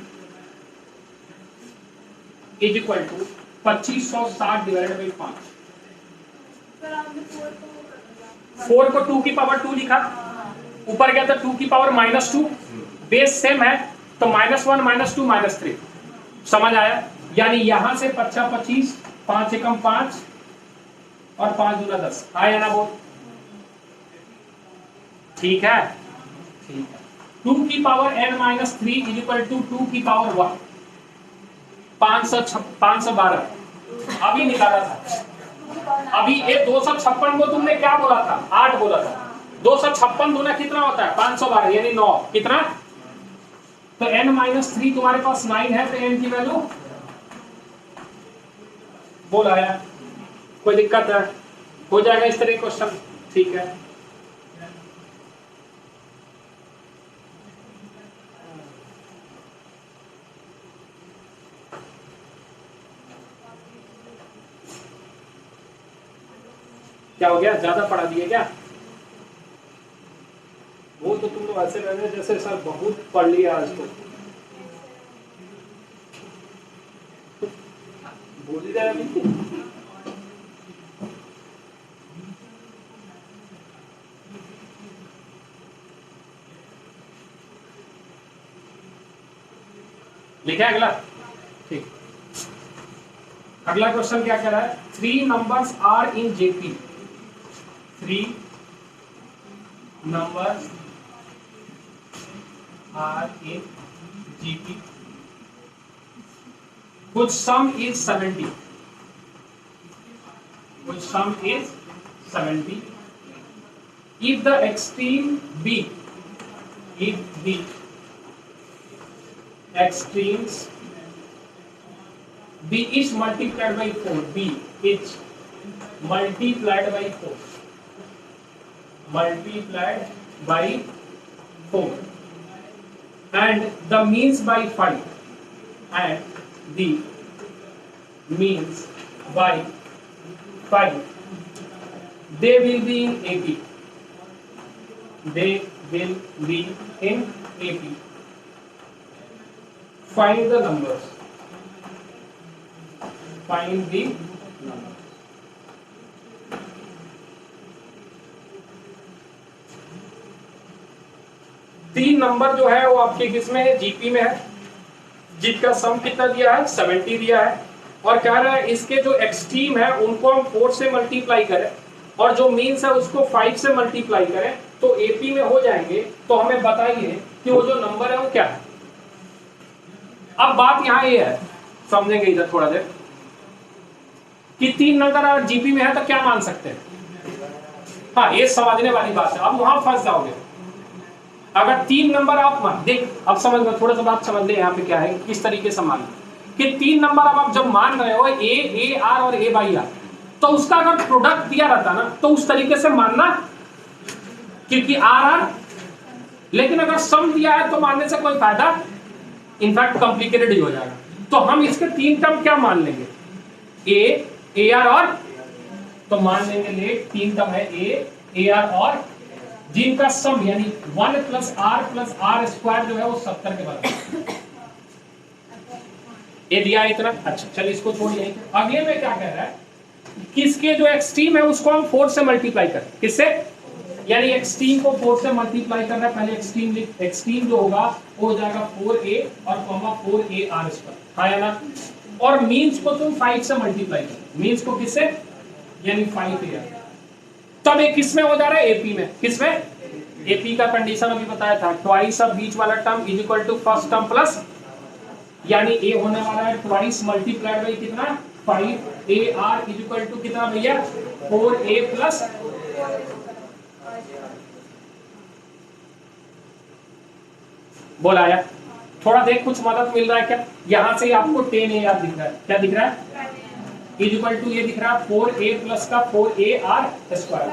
is equal to 2560 divided by 5। 4 को 2 की पावर 2 लिखा, ऊपर गया था 2 की पावर -2, बेस सेम है तो -1 -2 -3, समझ आया? यानी यहां से 25 5 एकम 5 और 5 दूना 10, आया ना? वो ठीक है, ठीक है। 2 की power n-3 is equal to 2 की पावर 1, 512 अभी निकाला था। अभी ये 256 को तुमने क्या बोला था? 8 बोला था। 256 दूना कितना होता है? 512 यानी 9, कितना? तो n-3 तुम्हारे पास 9 है, तो n की वैल्यू बोल आया। कोई दिक्कत है? हो जाएगा इस तरह क्वेश्चन, ठीक है। क्या हो गया? ज्यादा पढ़ा दिए क्या? वो तो तुम लोग ऐसे लग रहे जैसे सर बहुत पढ़ लिया आज तो। बोल ही रहा है लिखा है अगला, ठीक। अगला क्वेश्चन क्या कह रहा है? 3 numbers are in JP, 3 numbers are in GP, which sum is 70, which sum is 70 if the extreme B, if the extremes b each multiplied by 4, b each multiplied by 4, multiplied by 4, and the means by 5, and the means by 5, they will be in AP. They will be in AP. Find the numbers. Find the numbers. तीन number जो है वो आपके किस में है? GP में है, जिसका सम कितना दिया है? 70 दिया है, और कह रहा है इसके जो एक्सट्रीम है उनको हम 4 से मल्टीप्लाई करें और जो मीन्स है उसको 5 से मल्टीप्लाई करें तो एपी में हो जाएंगे। तो हमें बताइए कि वो जो नंबर है वो क्या है। अब बात यहां ये है, समझेंगे इधर थोड़ा देर, कि तीन नंबर अगर जीपी में है तो क्या मान सकते हैं? हाँ, ये समझने वाली बात है। अब वहां फंस जाओगे अगर तीन नंबर आप मान देख। अब समझ लो, थोड़ा सा बात समझ ले यहाँ पे क्या है, किस तरीके से मान कि तीन नंबर अब आप जब मान रहे हो ए आर और ए बाई आर, तो उसका अगर प्रोडक्ट दिया रहता ना तो उस तरीके से मानना, क्योंकि आर आर, लेकिन अगर सम दिया है तो मानने से कोई फायदा, इनफैक्ट कॉम्प्लिकेटेड ही हो जाएगा। तो हम इसके तीन टर्म क्या मान लेंगे? ए आर और, तो मान लेंगे ले तीन टर्म है ए आर और, जिनका सम यानी 1 प्लस आर स्क्वायर जो है वो 70 के बराबर। ये दिया इतना, अच्छा चल इसको छोड़िए। अगले में क्या कह रहा है, किसके जो एक्सट्रीम है उसको हम 4 से मल्टीप्लाई करें। किससे? यानी एक्सट्रीम को 4 से मल्टीप्लाई कर रहा है। पहले एक्सट्रीम लिख, एक्सट्रीम जो होगा वो हो जाएगा 4a और कॉमा 4a आर स्क्वायर, हाँ या ना। और मीन्स को तुम 5 से मल्टीप्लाई करो, मीन्स को किससे? यानी 5a। तब ये किस में हो जा रहा है? एपी में। किस में? एपी का कंडीशन अभी बताया था, ट्वाइस ऑफ बीच वाला term is equal to first term plus, यानी ए होने वाला है ट्वाइस मल्टीप्लाइड बाई कितना? 5a R is equal to कितना भैया? 4a प्लस, बोला आया। थोड़ा देख कुछ मदद मिल रहा है क्या? यहां से आपको 10a आर दिख रहा है, क्या दिख रहा है? इज इक्वल टू ये दिख रहा है 4a प्लस का 4a आर स्क्वायर।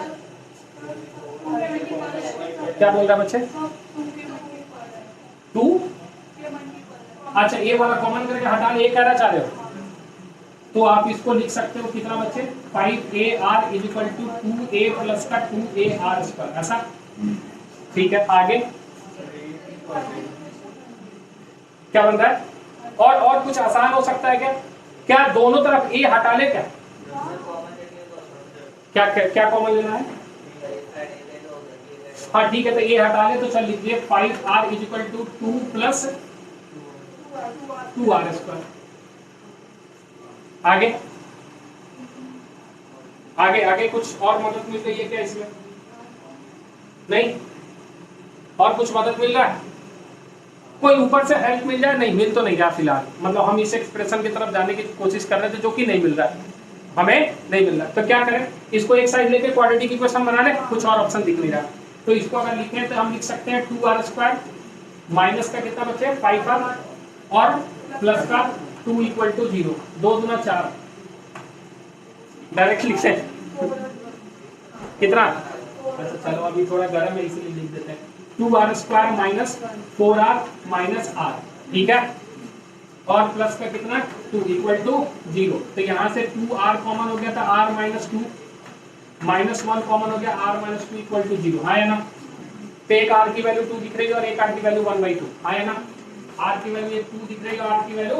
क्या बोल रहा है बच्चे? 2, अच्छा ए वाला कॉमन करके हटा ले, ये कहना चाह रहे हो तो आप इसको लिख सकते हो कितना बच्चे? 5a R is equal to 2a plus का 2a आर स्क्वायर, ऐसा ठीक है। आगे क्या बन रहा है? और कुछ आसान हो सकता है क्या? क्या दोनों तरफ ए हटा ले? क्या कॉमन लेना है? हाँ ठीक है, तो ए हटा ले तो चल लीजिए 5r is equal to 2 plus 2r square. आगे आगे आगे कुछ और मदद मिल रही है क्या इसमें? नहीं, और कुछ मदद मिल रहा है? कोई ऊपर से हेल्प मिल जाए? नहीं, मिल तो नहीं रहा फिलहाल। मतलब हम इस एक्सप्रेशन की तरफ जाने की कोशिश कर रहे थे जो कि नहीं मिल रहा है, हमें नहीं मिल रहा। तो क्या करें, इसको एक साइड लेके क्वाड्रेटिक इक्वेशन बना ले, कुछ और ऑप्शन दिख नहीं रहा। तो इसको अगर लिखें तो हम लिख सकते हैं 2r स्क्वायर माइनस का कितना बचे? 5r और प्लस का 2 इक्वल टू 0, 2 दूना 4, डायरेक्ट लिखते हैं कितना? अच्छा चलो अभी थोड़ा गर्म है इसलिए लिख देते हैं 2r square minus 4r minus r, ठीक है। और प्लस का कितना? 2 इक्वल टू 0। तो यहाँ से 2r कॉमन हो गया था, r माइनस 2 माइनस 1 कॉमन हो गया, r माइनस 2 इक्वल टू 0, हाँ या ना। तो एक r की वैल्यू 2 दिख रही है और एक r की वैल्यू 1/2, हाँ या ना। r की वैल्यू 2 दिख रही है और r की वैल्यू,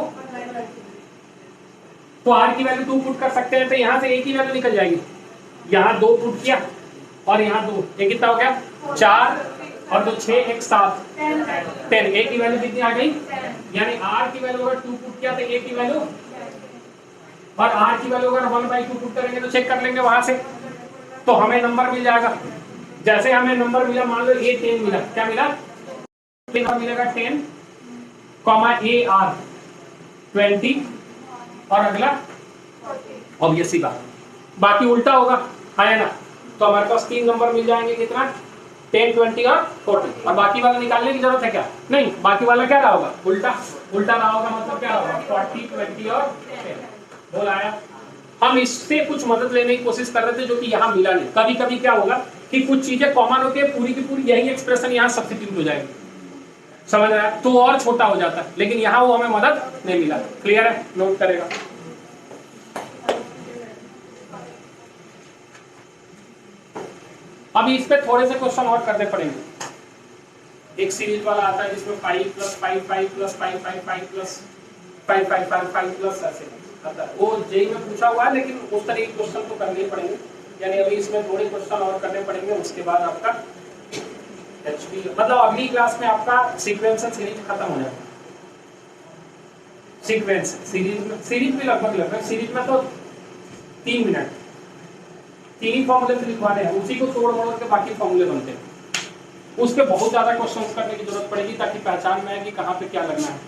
तो r की वैल्यू 2 पुट कर सकते हैं तो यहाँ से a की वैल्यू निकल जाएगी। यहाँ 2 पुट किया और यहाँ 2, ये कितना हो गया? 4 और 2 6, 1 7, 10। a की वैल्यू कितनी आ गई? यानी r की वैल्यू अगर 2 पुट किया तो a की वैल्यू, और r की वैल्यू अगर 1/2 पुट करेंगे तो चेक कर लेंगे वहां से, तो हमें नंबर मिल जाएगा। जैसे हमें नंबर मिला, मान लो a 10 मिला, क्या मिला? मिलेगा 10 कॉमा a r 20 और अगला ऑब्वियस सी बात, बाकी उल्टा होगा, है ना। तो हमारे पास 3 नंबर मिल जाएंगे, कितना? 10, 20 और 40, और बाकी वाला निकालने की जरूरत है क्या? नहीं, बाकी वाला क्या रहा होगा? उल्टा उल्टा रहा होगा, मतलब क्या होगा? 40, 20 और 10। बोल आया। हम इससे कुछ मदद लेने की कोशिश कर रहे थे जो कि यहाँ मिला नहीं। कभी कभी क्या होगा कि कुछ चीजें कॉमन होती है, पूरी की पूरी यही एक्सप्रेशन यहाँ सब्स्टिट्यूट हो जाएगी, समझ रहा है, तो और छोटा हो जाता है, लेकिन यहाँ वो हमें मदद नहीं मिला। क्लियर है? नोट करेगा। अभी इस पे थोड़े से क्वेश्चन और करने पड़ेंगे। एक सीरीज वाला आता है जिसमें 5 + 5 5 + 5 5 5 + 5 5 5 5 प्लस ऐसे आता है, वो जेई में पूछा हुआ है, लेकिन उस तरह के क्वेश्चन तो करने ही पड़ेंगे। यानी अभी इसमें थोड़े क्वेश्चन और करने पड़ेंगे, उसके बाद आपका एचपी, मतलब अगली क्लास में आपका सीक्वेंस सीरीज खत्म हो जाएगा। सीक्वेंस सीरीज भी लगभग सीरीज में तो 3 मिनट 3 ही फॉर्मूले लिखवाने हैं, उसी को तोड़ मोड़ के बाकी फॉर्मूले बनते हैं। उसके बहुत ज्यादा क्वेश्चन करने की जरूरत पड़ेगी ताकि पहचान में आए कि कहाँ पे क्या लगना है।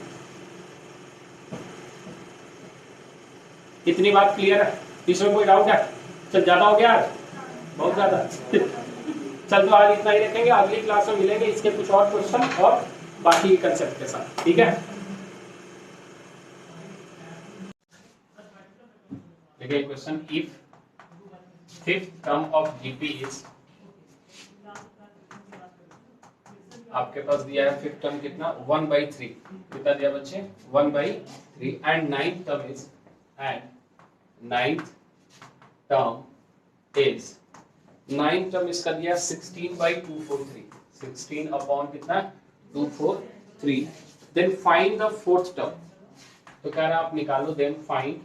इतनी बात क्लियर है? इसमें कोई डाउट है? चल ज्यादा हो गया, बहुत ज्यादा। चल तो आज इतना ही रखेंगे, अगली क्लास में मिलेंगे इसके कुछ और क्वेश्चन और बाकी कंसेप्ट के साथ, ठीक है? देखिए question, if fifth term of GP is, आपके पास दिया है फिफ्थ टर्म कितना? 1/3। कितना दिया बच्चे? 1/3। And ninth term is, ninth term इसका दिया 16/243। 16 अपॉन कितना? 243। Then find the fourth term. तो कह रहा है आप निकालो, देन फाइंड,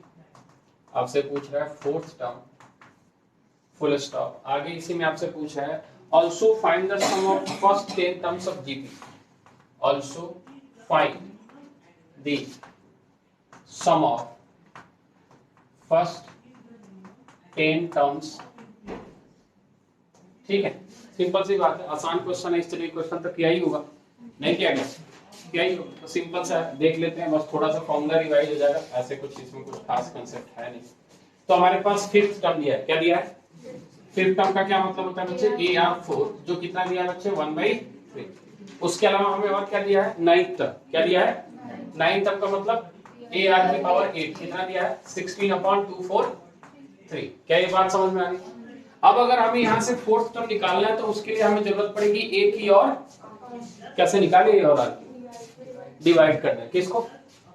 आपसे पूछ रहा है फोर्थ टर्म, फुल स्टॉप। आगे इसी में आपसे पूछ रहा है also find the sum of first 10 terms of GP. Also find the sum of first 10 terms. ठीक है, सिंपल सी बात है, आसान क्वेश्चन है, इस तरह क्वेश्चन तो किया ही होगा, नहीं किया गया? किया ही होगा, तो सिंपल सा देख लेते हैं, बस थोड़ा सा फॉर्मूला रिवाइज हो जाएगा, ऐसे कुछ इसमें कुछ खास कंसेप्ट है नहीं। तो हमारे पास फिफ्थ टर्म दिया है, क्या दिया है? फिफ्थ टर्म का क्या मतलब होता है बच्चे? AR4, जो कितना दिया है बच्चे? 1/3। उसके अलावा हमें और क्या दिया है? Ninth term. क्या दिया है? नाइन्थ टर्म का मतलब AR⁸ कितना दिया है? 16/243। क्या ये बात समझ में आ रही? अब अगर हमें यहाँ से फोर्थ टर्म निकालना है तो उसके लिए हमें जरूरत पड़ेगी ए की, और कैसे निकाले? ए और आर की डिवाइड करना है। किसको?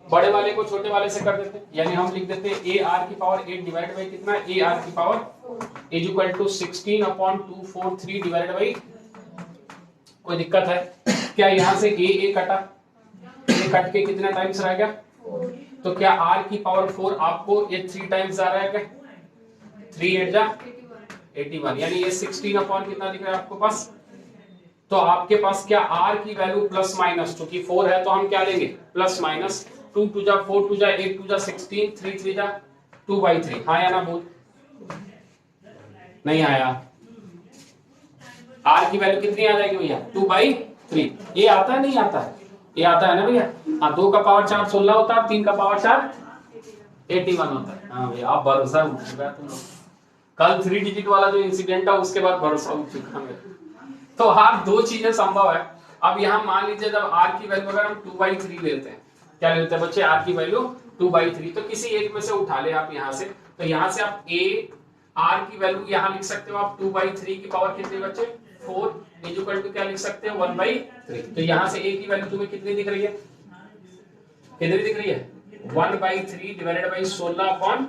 बड़े वाले को छोटे वाले से कर देते हैं, यानी हम लिख देते हैं AR⁸ डिवाइड बाई कितना? AR⁸ is equal to 16/243 divide by, कोई दिक्कत है क्या? यहाँ से ए कटा, ए कट के कितने टाइम्स रह गया? तो क्या R⁴ आपको ये 3 टाइम्स आ रहा है क्या? 3 8 जा 81, यानी ये 16 अपॉन कितना दिख रहा है आपको पास? तो आपके पास क्या R की वैल्यू प्लस माइनस, चूंकि 4 है तो हम क्या लेंगे? प्लस माइनस 2 2 जा 4 2 जा 8 2 जा 16 3 3 जा 2/3। हाँ या ना बोल? नहीं आया? R की वैल्यू कितनी आ जाएगी भैया? 2/3। ये आता है नहीं आता है? ये आता है ना भैया? हाँ, 2 का पावर 4 16 होता है, 3 का पावर 4 81 होता है। हाँ भैया, आप भरोसा उठ चुका है तुम लोग। कल 3 डिजिट वाला जो इंसिडेंट है उसके बाद भरोसा उठ चुका है। तो आप दो चीजें संभव है। अब यहाँ मान लीजिए जब R की वैल्यू अगर हम 2/3 लेते हैं, क्या लेते हैं बच्चे? R की वैल्यू 2/3, तो किसी एक में से उठा ले आप यहाँ से, तो यहाँ से आप R की वैल्यू यहाँ लिख सकते हो आप 2/3 की पावर कितनी बच्चे? 4 इज इक्वल टू क्या लिख सकते हो? 1/3। तो यहाँ से A की वैल्यू तुम्हें कितनी दिख रही है? कितनी दिख रही है? 1/3 डिवाइडेड बाई 16 अपॉन,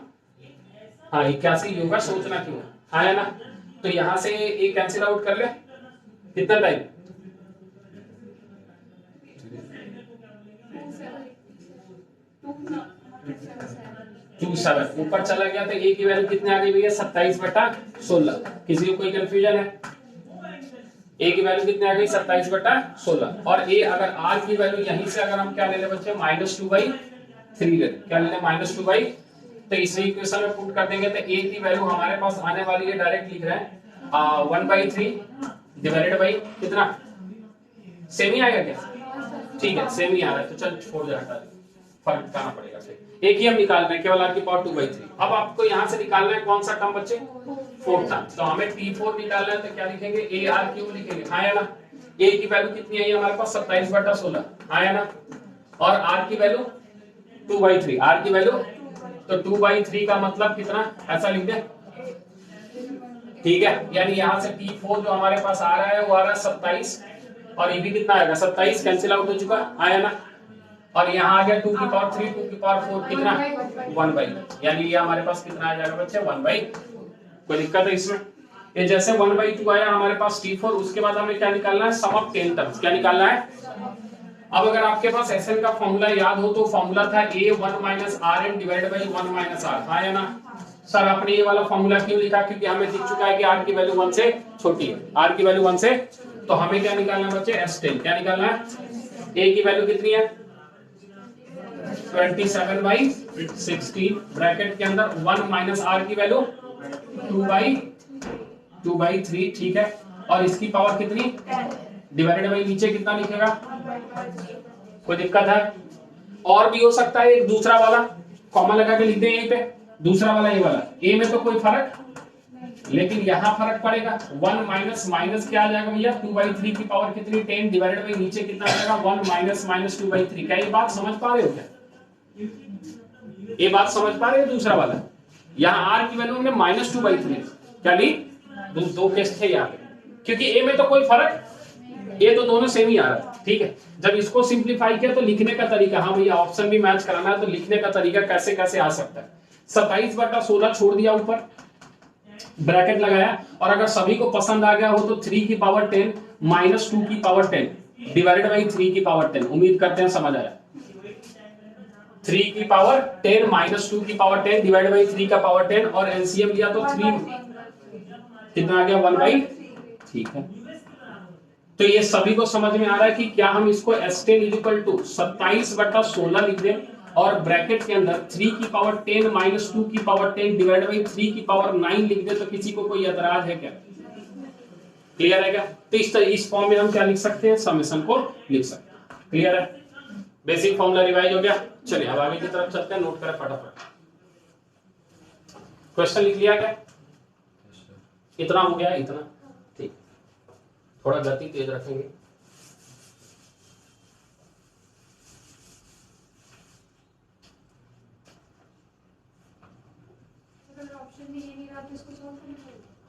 हाँ 81 होगा, सोचना क्यों है? हाँ है ना? तो यहाँ से A कैंसिल आउट कर ले, कितना टाइम? 27 ऊपर चला गया तो A की वैल्यू कितने आ गई भैया? 27/16। किसी को कोई कंफ्यूजन है? A की वैल्यू कितने आ गई? 27/16। और A अगर R की वैल्यू यहीं से अगर हम क्या ले ले बच्चे? -2/3 ले, क्या ले ले? -2/, तो इसे इक्वेशन में पुट कर देंगे तो A की वैल्यू हमारे पास आने वाली है, डायरेक्ट लिख रहे हैं 1/3 डिवाइडेड बाई कितना? सेम ही आएगा क्या? ठीक है, सेम ही आ रहा है, तो चल छोड़ दे, हटा दे, फर्क बताना पड़ेगा। फिर एक ही हम निकाल रहे हैं, केवल R की पावर 2/3। अब आपको यहाँ से निकालना है कौन सा टर्म बच्चे? 4 टाइम्स। तो हमें T4 निकालना है तो क्या लिखेंगे, AR क्यूब लिखेंगे, हाँ या ना। A की वैल्यू कितनी है हमारे पास 27/16, हाँ या ना। और R की वैल्यू 2/3, R की वैल्यू तो 2/3 का मतलब कितना, ऐसा लिख दे, ठीक है। यानी यहाँ से T4 जो हमारे पास आ रहा है वो आ रहा है 27, और ये भी कितना आएगा 27, कैंसिल आउट हो चुका, आया ना। और यहाँ आ गया 2 की पावर 3, 2 की पावर 4 कितना 1/, यानी ये हमारे पास कितना आ जाएगा बच्चे 1/। कोई दिक्कत है इसमें? ये जैसे 1/2 आया हमारे पास T4, उसके बाद हमें क्या निकालना है, सम ऑफ 10 टर्म्स। क्या निकालना है? अब अगर आपके पास SN का फॉर्मूला याद हो तो फॉर्मूला था A1 - Rn divided by 1 - R, हाँ या ना। सर आपने ये वाला फॉर्मूला क्यों लिखा? क्योंकि हमें दिख चुका है कि R की वैल्यू 1 से छोटी है, R की वैल्यू 1 से, तो हमें क्या निकालना है बच्चे, S10। क्या निकालना है? A की वैल्यू कितनी है 27/16, ब्रैकेट के अंदर 1 - R की वैल्यू 2/3, ठीक है। और इसकी पावर कितनी, डिवाइडेड बाई नीचे कितना लिखेगा, कोई दिक्कत है? और भी हो सकता है एक दूसरा वाला, कॉमा लगा के लिख दें यहीं पे, दूसरा वाला ये वाला। ए में तो कोई फर्क, लेकिन यहाँ फर्क पड़ेगा। 1 माइनस क्या आ जाएगा भैया, 2/3 की पावर कितनी 10 डिवाइडेड बाई नीचे कितना आ जाएगा 1 - 2/3। क्या ये बात समझ पा रहे हो क्या? ये बात समझ पा रहे हो? दूसरा वाला यहाँ R की वैल्यू हमने -2/3 क्या ली, दो केस थे यहाँ पे, क्योंकि ए में तो कोई फर्क, ये तो दोनों सेम ही आ रहा है, ठीक है। जब इसको सिंप्लीफाई किया तो लिखने का तरीका, हाँ भैया ऑप्शन भी मैच कराना है तो लिखने का तरीका कैसे कैसे आ सकता है। 27/16 छोड़ दिया ऊपर, ब्रैकेट लगाया, और अगर सभी को पसंद आ गया हो तो 3 की पावर 10 - 2 की पावर 10 डिवाइडेड बाई 3 की पावर 10। उम्मीद करते हैं समझ आया। 3 की पावर 10 - 2 की पावर 10 डिवाइडेड बाई 3 का पावर 10, और एलसीएम लिया तो 3 कितना आ गया 1/, ठीक है। तो ये सभी को समझ में आ रहा है कि क्या हम इसको S10 = 27/16 लिख दें, और ब्रैकेट के अंदर 3 की पावर 10 - 2 की पावर 10 डिवाइडेड बाई 3 की पावर 9 लिख दें, तो किसी को कोई एतराज है क्या? क्लियर है क्या? तो इस फॉर्म में हम क्या लिख सकते हैं, समेशन को लिख सकते हैं। क्लियर है? बेसिक फॉर्मूला रिवाइज हो गया। चलिए अब आगे की तरफ चलते हैं, नोट करें फटाफट। क्वेश्चन लिख लिया क्या? इतना हो गया, इतना ठीक, थोड़ा गति तेज रखेंगे।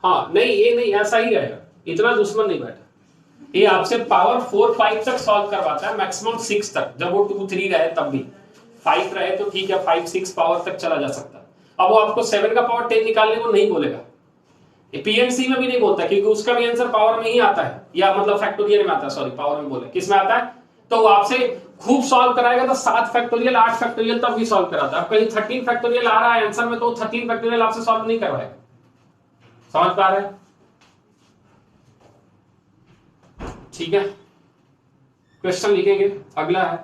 हाँ नहीं, ये नहीं, ऐसा ही रहेगा, इतना दुश्मन नहीं बैठा। ये आपसे पावर 4 5 तक सॉल्व करवाता है, मैक्सिमम 6 तक। जब वो 2 3 रहे तब भी, 5 रहे तो ठीक है, 5 6 पावर तक चला जा सकता है। अब वो आपको 7 का पावर 10 निकालने को नहीं बोलेगा, पीएमसी में भी नहीं बोलता, क्योंकि उसका भी आंसर पावर में ही आता है, या मतलब फैक्टोरियल में आता है, सॉरी पावर में बोले, किस में आता है? तो वो आपसे खूब सॉल्व कराएगा तो 7 फैक्टोरियल 8 फैक्टोरियल तब भी सॉल्व कराता है। अब कहीं 13 फैक्टोरियल आ रहा है आंसर में, तो 13 फैक्टोरियल आपसे सॉल्व नहीं करवाएगा। समझ पा रहे हैं? ठीक है, क्वेश्चन लिखेंगे। अगला है,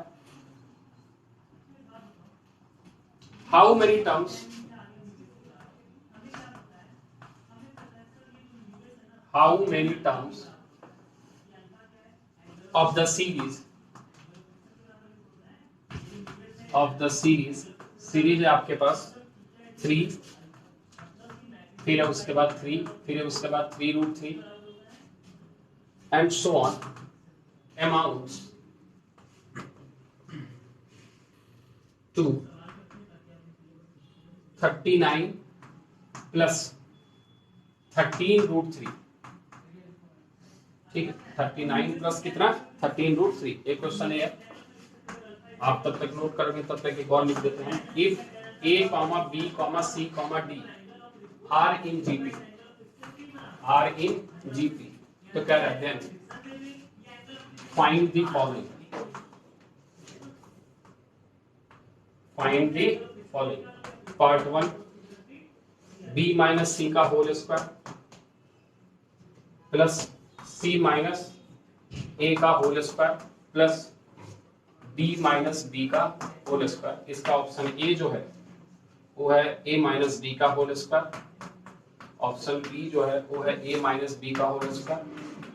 how many terms of the series है आपके पास 3, फिर है उसके बाद 3, फिर है उसके बाद 3√3 and so on amounts to 39 plus 13√3, ठीक है। 39 प्लस कितना 13√3। एक क्वेश्चन है, आप तब तक नोट करोगे, तब तक एक और लिख देते हैं। If A, B, C, D are in GP, तो क्या रहते हैं, find the following. Part 1 B - C का whole square plus C - A का whole square plus B - B का होल स्क्वायर। इसका ऑप्शन ए जो है वो है A - B का होल स्क्वायर, ऑप्शन बी जो है वो है A - B का होल स्क्वायर,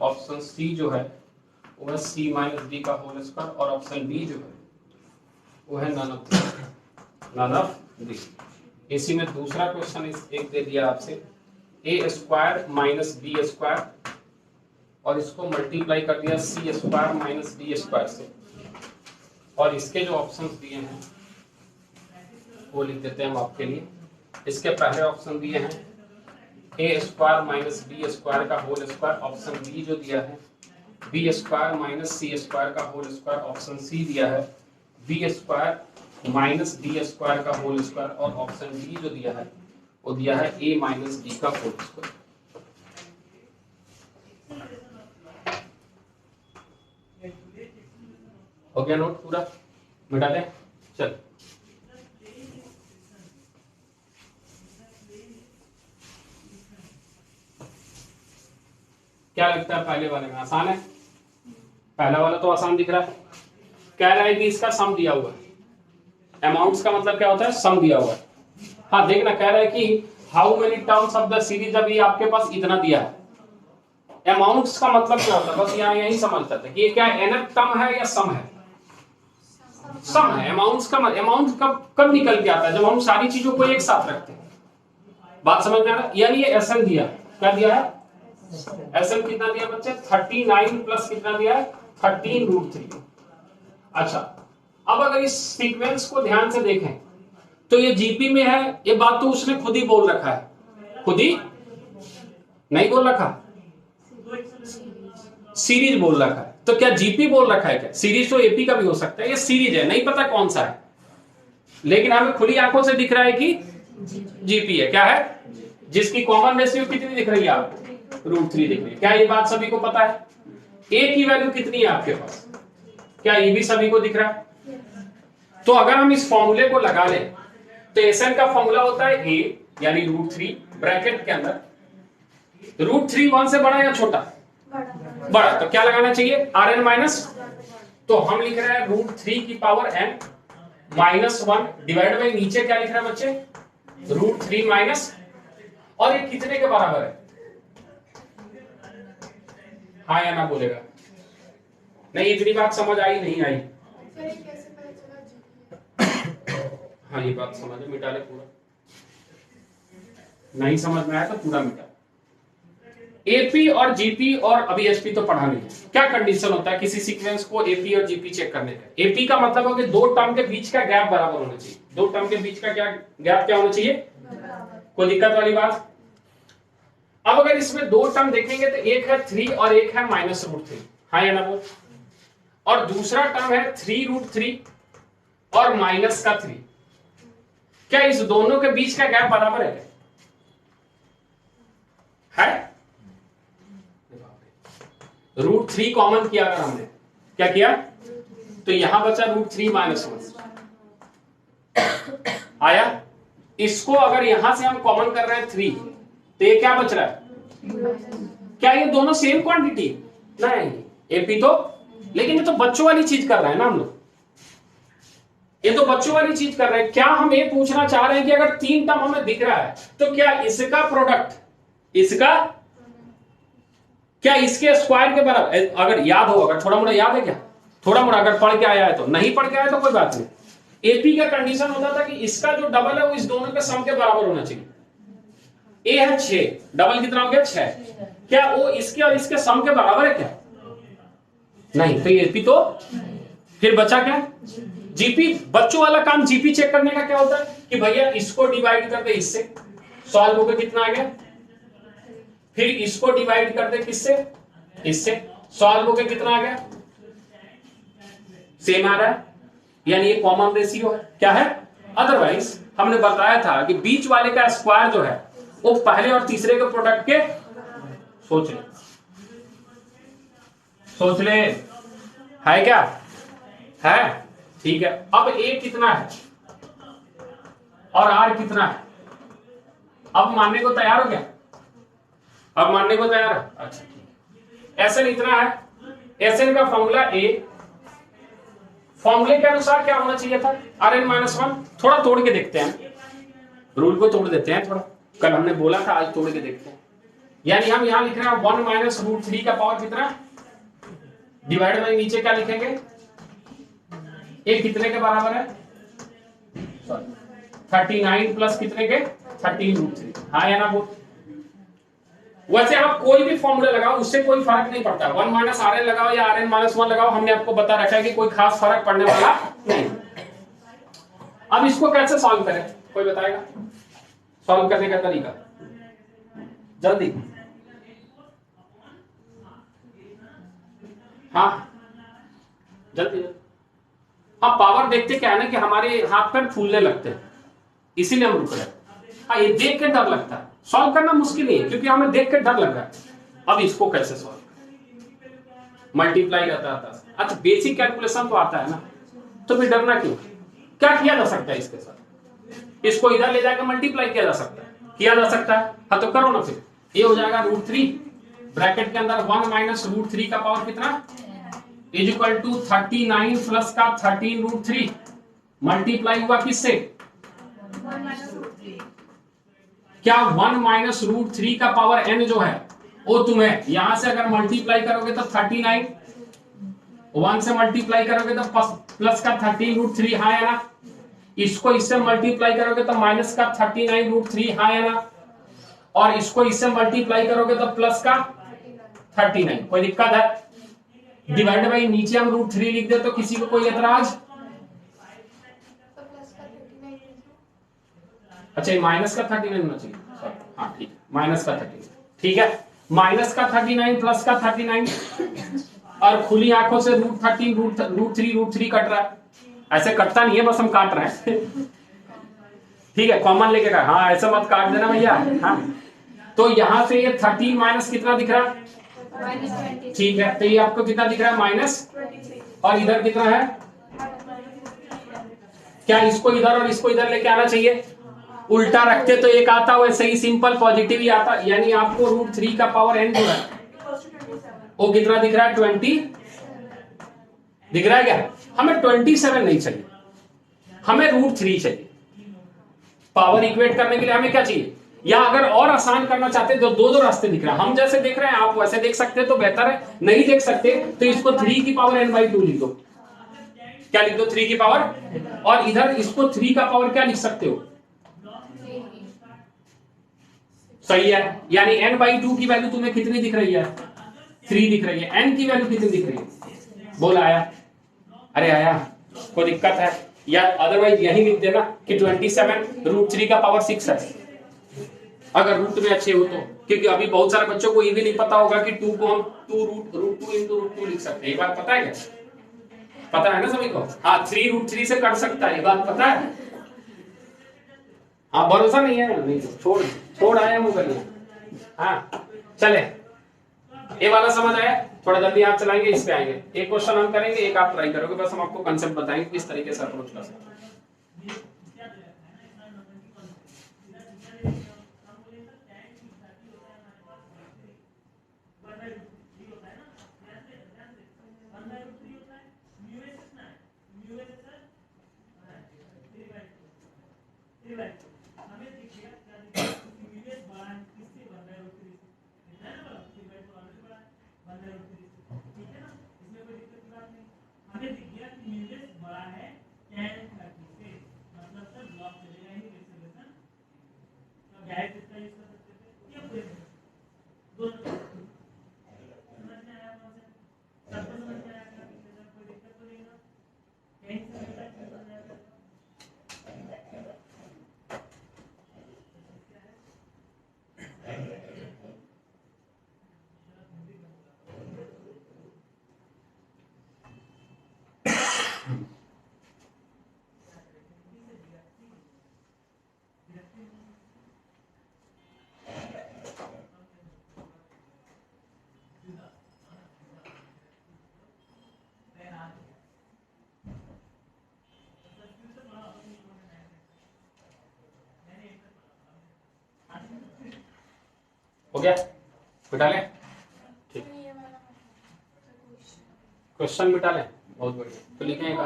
ऑप्शन सी जो है वो है C - D का होल स्क्वायर, और ऑप्शन डी जो है वो है नन ऑफ दी। इसी में दूसरा क्वेश्चन एक दे दिया आपसे, ए स्क्वायर माइनस बी स्क्वायर और इसको मल्टीप्लाई कर दिया सी स्क्वायर माइनस डी स्क्वायर से, और इसके जो ऑप्शंस दिए हैं वो लिख देते हैं हम आपके लिए। इसके पहले ऑप्शन दिए हैं A square minus B square का होल स्क्वायर, ऑप्शन बी जो दिया है B square minus C square का होल स्क्वायर, ऑप्शन सी दिया है B square minus D square का होल स्क्वायर, और ऑप्शन डी जो दिया है वो दिया है ए माइनस डी का होल स्क्वायर। हो गया नोट पूरा, मिटा दें। चल क्या लगता है पहले वाले में आसान है? पहला वाला तो आसान दिख रहा है। कह रहा है कि इसका सम दिया हुआ है। अमाउंट्स का मतलब क्या होता है? सम दिया हुआ है। हाँ देखना, कह रहा है कि how many terms of the series, अभी आपके पास इतना दिया है। अमाउंट्स का मतलब क्या होता है? बस यहाँ यही समझ सकते हैं कि ये क्या nth टर्म है या सम है? सम है। अमाउंट्स का अमाउंट कब निकल के आता है? जब हम सारी चीजों को एक साथ रखते हैं। बात समझ में आ रहा है? यानी ये SN दिया, क्या दिया है? SN कितना दिया बच्चे? 39 प्लस कितना दिया है? 13√3। अच्छा, अब अगर इस सीक्वेंस को ध्यान से देखें तो ये जीपी में है, ये बात तो उसने खुद ही बोल रखा है। खुद ही नहीं बोल रखा, सीरीज बोल रखा है। तो क्या जीपी बोल रखा है क्या? सीरीज तो एपी का भी हो सकता है, ये सीरीज है, नहीं पता कौन सा है, लेकिन हमें खुली आंखों से दिख रहा है कि जीपी है। क्या है? जिसकी कॉमन रेशियो कितनी दिख रही है आपको? √3 दिख रही है। क्या ये बात सभी को पता है? ए की वैल्यू कितनी है आपके पास? क्या ये भी सभी को दिख रहा है? तो अगर हम इस फॉर्मूले को लगा लें तो एसएन का फॉर्मूला होता है ए यानी √3 ब्रैकेट के अंदर। √3 1 से बड़ा या छोटा? बड़ा। तो क्या लगाना चाहिए? Rn minus. तो हम लिख रहे हैं √3 की पावर n -1 डिवाइड बाई नीचे क्या लिख रहा है बच्चे? √3 माइनस, और ये कितने के बराबर है? हाँ या ना बोलेगा? नहीं, इतनी बात समझ आई नहीं आई? हाँ ये बात समझ में, मिटा ले पूरा। नहीं समझ में आया तो पूरा मिटा। एपी और जीपी और अभी एसपी तो पढ़ा नहीं। क्या कंडीशन होता है किसी सीक्वेंस को एपी और जीपी चेक करने का? एपी का मतलब हो कि दो टर्म के बीच का गैप बराबर होना चाहिए। दो टर्म के बीच का क्या गैप क्या होना चाहिए? कोई दिक्कत वाली बात? अब अगर इसमें दो टर्म देखेंगे तो एक है 3 और एक है -√3। हाँ या ना बोल? और दूसरा टर्म है 3√3 और -3। क्या इस दोनों के बीच का गैप बराबर है? √3 कॉमन किया अगर हमने, क्या किया? तो यहां बचा √3 -1 आया। इसको अगर यहां से हम कॉमन कर रहे हैं 3, तो ये क्या बच रहा है? क्या ये दोनों सेम क्वांटिटी? नहीं, एपी तो, लेकिन ये तो बच्चों वाली चीज कर रहे हैं ना हम लोग। ये तो बच्चों वाली चीज कर रहे हैं। क्या हम ये पूछना चाह रहे हैं कि अगर 3 टर्म हमें दिख रहा है तो क्या इसका प्रोडक्ट इसका क्या इसके स्क्वायर के बराबर? अगर याद हो, अगर थोड़ा मोड़ा याद है क्या? थोड़ा मोड़ा अगर पढ़ के आया है तो, नहीं पढ़ के आया तो कोई बात नहीं। एपी का कंडीशन होता था कि इसका जो डबल है वो इस दोनों के सम के बराबर होना चाहिए। ए है 6, डबल कितना हो गया? 6। क्या वो इसके और इसके सम के बराबर है क्या? नहीं, तो एपी तो फिर बचा क्या? जीपी। बच्चों वाला काम जीपी चेक करने का क्या होता है कि भैया इसको डिवाइड कर दे इससे, सॉल्व होकर कितना आ गया? फिर इसको डिवाइड कर दे किससे? इससे, सॉल्व होकर कितना आ गया? सेम आ रहा है, यानी ये कॉमन रेशियो है। क्या है? अदरवाइज हमने बताया था कि बीच वाले का स्क्वायर जो है वो पहले और तीसरे के प्रोडक्ट के, सोच ले सोच ले, है क्या? है, ठीक है। अब ए कितना है और आर कितना है? अब मानने को तैयार हो गया? अब मानने को तैयार है? अच्छा ठीक है। एसएन इतना है। एसएन का फॉर्मूला ए, फॉर्मूले के अनुसार क्या होना चाहिए था? Rn -1। थोड़ा तोड़ के देखते हैं, रूल को तोड़ देते हैं थोड़ा। कल हमने बोला था, आज तोड़ के देखते हैं। यानी हम यहां लिख रहे हैं 1 -√3 का पावर कितना डिवाइड बाई नीचे क्या लिखेंगे? ए कितने के बराबर है? 39 प्लस कितने के? 13√3। हाँ या ना बोल? वैसे आप कोई भी फॉर्मूला लगाओ उससे कोई फर्क नहीं पड़ता, 1 माइनस आर एन लगाओ या आर एन माइनस 1 लगाओ, हमने आपको बता रखा है कि कोई खास फर्क पड़ने वाला नहीं। अब इसको कैसे सॉल्व करें, कोई बताएगा सॉल्व करने का तरीका जल्दी? हाँ जल्दी। हाँ पावर देखते क्या है ना कि हमारे हाथ पैर फूलने लगते हैं, इसीलिए हम रुक रहे हैं। हाँ ये देख के डर लगता है, सॉल्व करना मुश्किल नहीं है क्योंकि हमें देख के डर लग रहा है। अब इसको कैसे सॉल्व करें, मल्टीप्लाई आता था, अच्छा बेसिक कैलकुलेशन तो आता है ना, तो फिर डरना क्यों? क्या किया जा सकता है इसके साथ, इसको इधर ले जाकर मल्टीप्लाई किया जा सकता है, किया जा सकता है। हाँ तो करो ना, फिर ये हो जाएगा √3 ब्रैकेट के अंदर 1 माइनस √3 का पावर कितना इज इक्वल टू 39 प्लस का 13√3 मल्टीप्लाई हुआ किससे, क्या 1 माइनस √3 का पावर n जो है वो तुम्हें यहां से अगर मल्टीप्लाई करोगे तो 39, 1 से मल्टीप्लाई करोगे तो प्लस का 13√3 हाँ है ना, इसको इससे मल्टीप्लाई करोगे तो माइनस का 39√3 हाँ है ना, और इसको इससे मल्टीप्लाई करोगे तो प्लस का 39। कोई दिक्कत है? डिवाइड बाई नीचे हम √3 लिख दे तो किसी को कोई एतराज? अच्छा माइनस का 39 होना चाहिए, हाँ ठीक है माइनस का 39, ठीक है माइनस का 39 प्लस का 39, और खुली आंखों से √13 √3 कट रहा है, ऐसे कटता नहीं है बस हम काट रहे हैं ठीक है कॉमन लेके का, हाँ ऐसा मत काट देना भैया। हाँ तो यहां से ये 13 माइनस कितना दिख रहा है, ठीक है तो ये आपको कितना दिख रहा है माइनस, और इधर कितना है, क्या इसको इधर और इसको इधर लेके आना चाहिए, उल्टा रखते तो एक आता वैसे ही सिंपल पॉजिटिव ही आता, यानी आपको √3 का पावर n जो है वो कितना दिख रहा है 20 दिख रहा है क्या? हमें 27 नहीं चाहिए, हमें √3 चाहिए। पावर इक्वेट करने के लिए हमें क्या चाहिए, या अगर और आसान करना चाहते हैं तो दो रास्ते दिख रहे हैं, हम जैसे देख रहे हैं आप वैसे देख सकते हैं तो बेहतर है, नहीं देख सकते तो इसको 3 की पावर n/2 लिख दो, क्या लिख दो 3 की पावर, और इधर इसको 3 का पावर क्या लिख सकते हो, सही है, यानी n/2 की वैल्यू तुम्हें कितनी दिख रही है 3 दिख रही है, n की वैल्यू कितनी दिख रही है, बोल आया, अरे आया, कोई दिक्कत है? या अदरवाइज यही लिख देना कि 27 √3 का पावर 6 है, अगर रूट में अच्छे हो तो, क्योंकि अभी बहुत सारे बच्चों को ये भी नहीं पता होगा कि 2 को हम 2 √2 × √2 लिख सकते हैं, ये बात पता है क्या? पता है ना सभी को? हाँ 3 √3 से कट सकता है, ये बात पता है? हाँ भरोसा नहीं है, नहीं छोड़ आया मुंह करिए। हाँ चले, ये वाला समझ आया, थोड़ा जल्दी आप चलाएंगे, इस पे आएंगे, एक क्वेश्चन हम करेंगे एक आप ट्राई करोगे, बस हम आपको कंसेप्ट बताएंगे किस तरीके से अप्रोच कर सकते हैं। हो गया, बिठा लें, ठीक, क्वेश्चन बिठा लें, बहुत बढ़िया, तो लिखें एक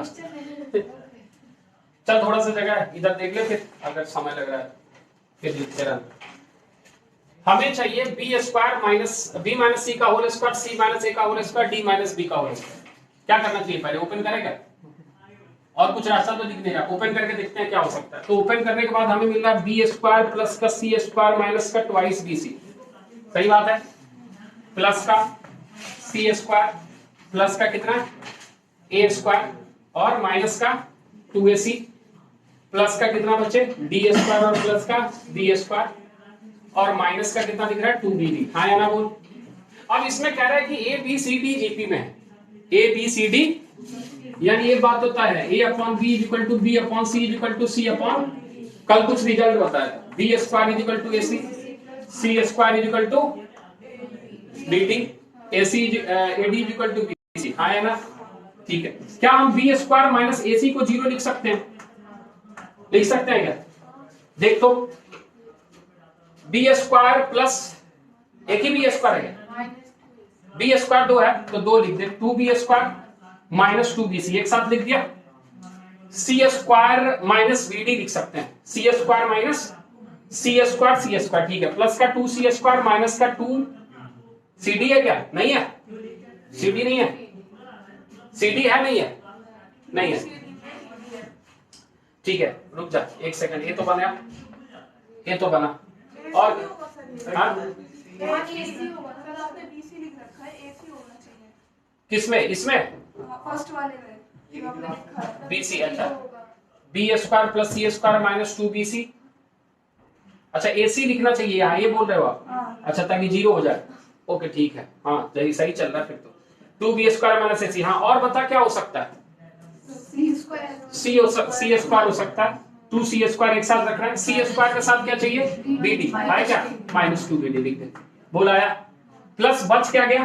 चल थोड़ा सा जगह इधर देख ले, फिर अगर समय लग रहा है फिर लिखते रहना। हमें चाहिए b² minus b minus C का whole square, c minus a का whole square, d minus b का होल स्क्वायर। क्या करना चाहिए, पहले ओपन करेगा और कुछ रास्ता तो दिख नहीं रहा, ओपन करके देखते हैं क्या हो सकता है। तो ओपन करने के बाद हमें मिल रहा है b² प्लस का c² माइनस का ट्वाइस bc, सही बात है। प्लस का सी स्क्वायर प्लस का कितना ए स्क्वायर और माइनस का 2ac प्लस का कितना बचे डी स्क्वायर और प्लस का बी स्क्वायर और माइनस का कितना दिख रहा है 2bd। हाँ या ना बोल। अब इसमें कह रहा है कि A B C D GP में है, ए बी सी डी यानी ये बात होता है a upon B equal to B upon C equal to C upon कल कुछ रिजल्ट बताया B square equal to ac C square equal to dt ac ad equal to bc। हाँ है ना, ठीक है। क्या हम बी स्क्वायर माइनस ac को 0 लिख सकते हैं? लिख सकते हैं क्या? देख तो बी स्क्वायर प्लस एक ही बी स्क्वायर है, बी स्क्वायर 2 है तो 2 लिख दे, 2b स्क्वायर माइनस 2bc एक साथ लिख दिया। सी स्क्वायर माइनस bd लिख सकते हैं, सी स्क्वायर माइनस सी स्क्वायर ठीक है, प्लस का 2c स्क्वायर माइनस का 2cd है क्या? नहीं है, cd नहीं है, cd है नहीं है, नहीं है, ठीक है। रुक जा एक सेकंड, ये तो बना, ये तो बना और हाँ किसमें? इसमें फर्स्ट वाले में बीसी। अच्छा बी स्क्वायर प्लस सी स्क्वायर माइनस 2bc। अच्छा ac लिखना चाहिए यहाँ, ये बोल रहे हो आप? अच्छा ताकि 0 हो जाए। ओके ठीक है, हाँ सही चल रहा है फिर तो 2b स्क्वायर माइनस ac। हाँ और बता क्या हो सकता है? सी स्क्वायर हो सकता है, 2c स्क्वायर एक साथ रखना है, सी स्क्वायर के साथ क्या चाहिए bd आया क्या माइनस 2bd लिख दे। बोल आया। प्लस बच क्या गया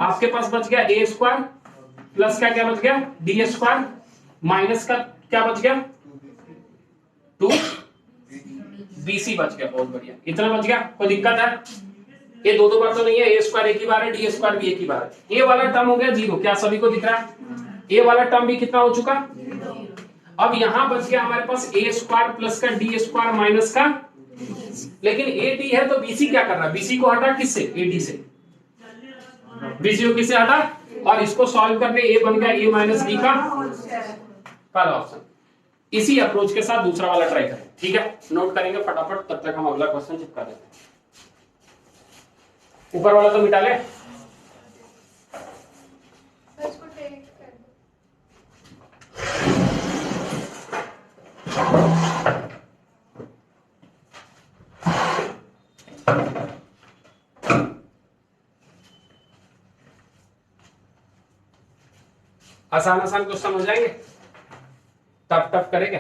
आपके पास? बच गया ए स्क्वायर प्लस का क्या बच गया डी स्क्वायर माइनस का क्या बच गया 2bc बच गया। बहुत बढ़िया, इतना बच गया। कोई दिक्कत है? ये दो बार तो नहीं है, ए स्क्वायर एक ही बार है, डी स्क्वायर भी एक ही बार है। ए वाला टर्म हो गया 0, क्या सभी को दिख रहा है? ए वाला टर्म भी कितना हो चुका? अब यहां बच गया हमारे पास ए स्क्वायर प्लस का डी स्क्वायर माइनस का, लेकिन ए डी है तो बीसी क्या कर रहा है? बीसी को हटा किससे? ए डी से। बीसी को किससे हटा? और इसको सॉल्व करने ए बन गया ए माइनस डी का पहला ऑप्शन। इसी अप्रोच के साथ दूसरा वाला ट्राई करें, ठीक है? नोट करेंगे फटाफट, तब तक हम अगला क्वेश्चन चिपका देते हैं। ऊपर वाला तो मिटा ले। आसान क्वेश्चन हो जाएंगे, टफ करेंगे।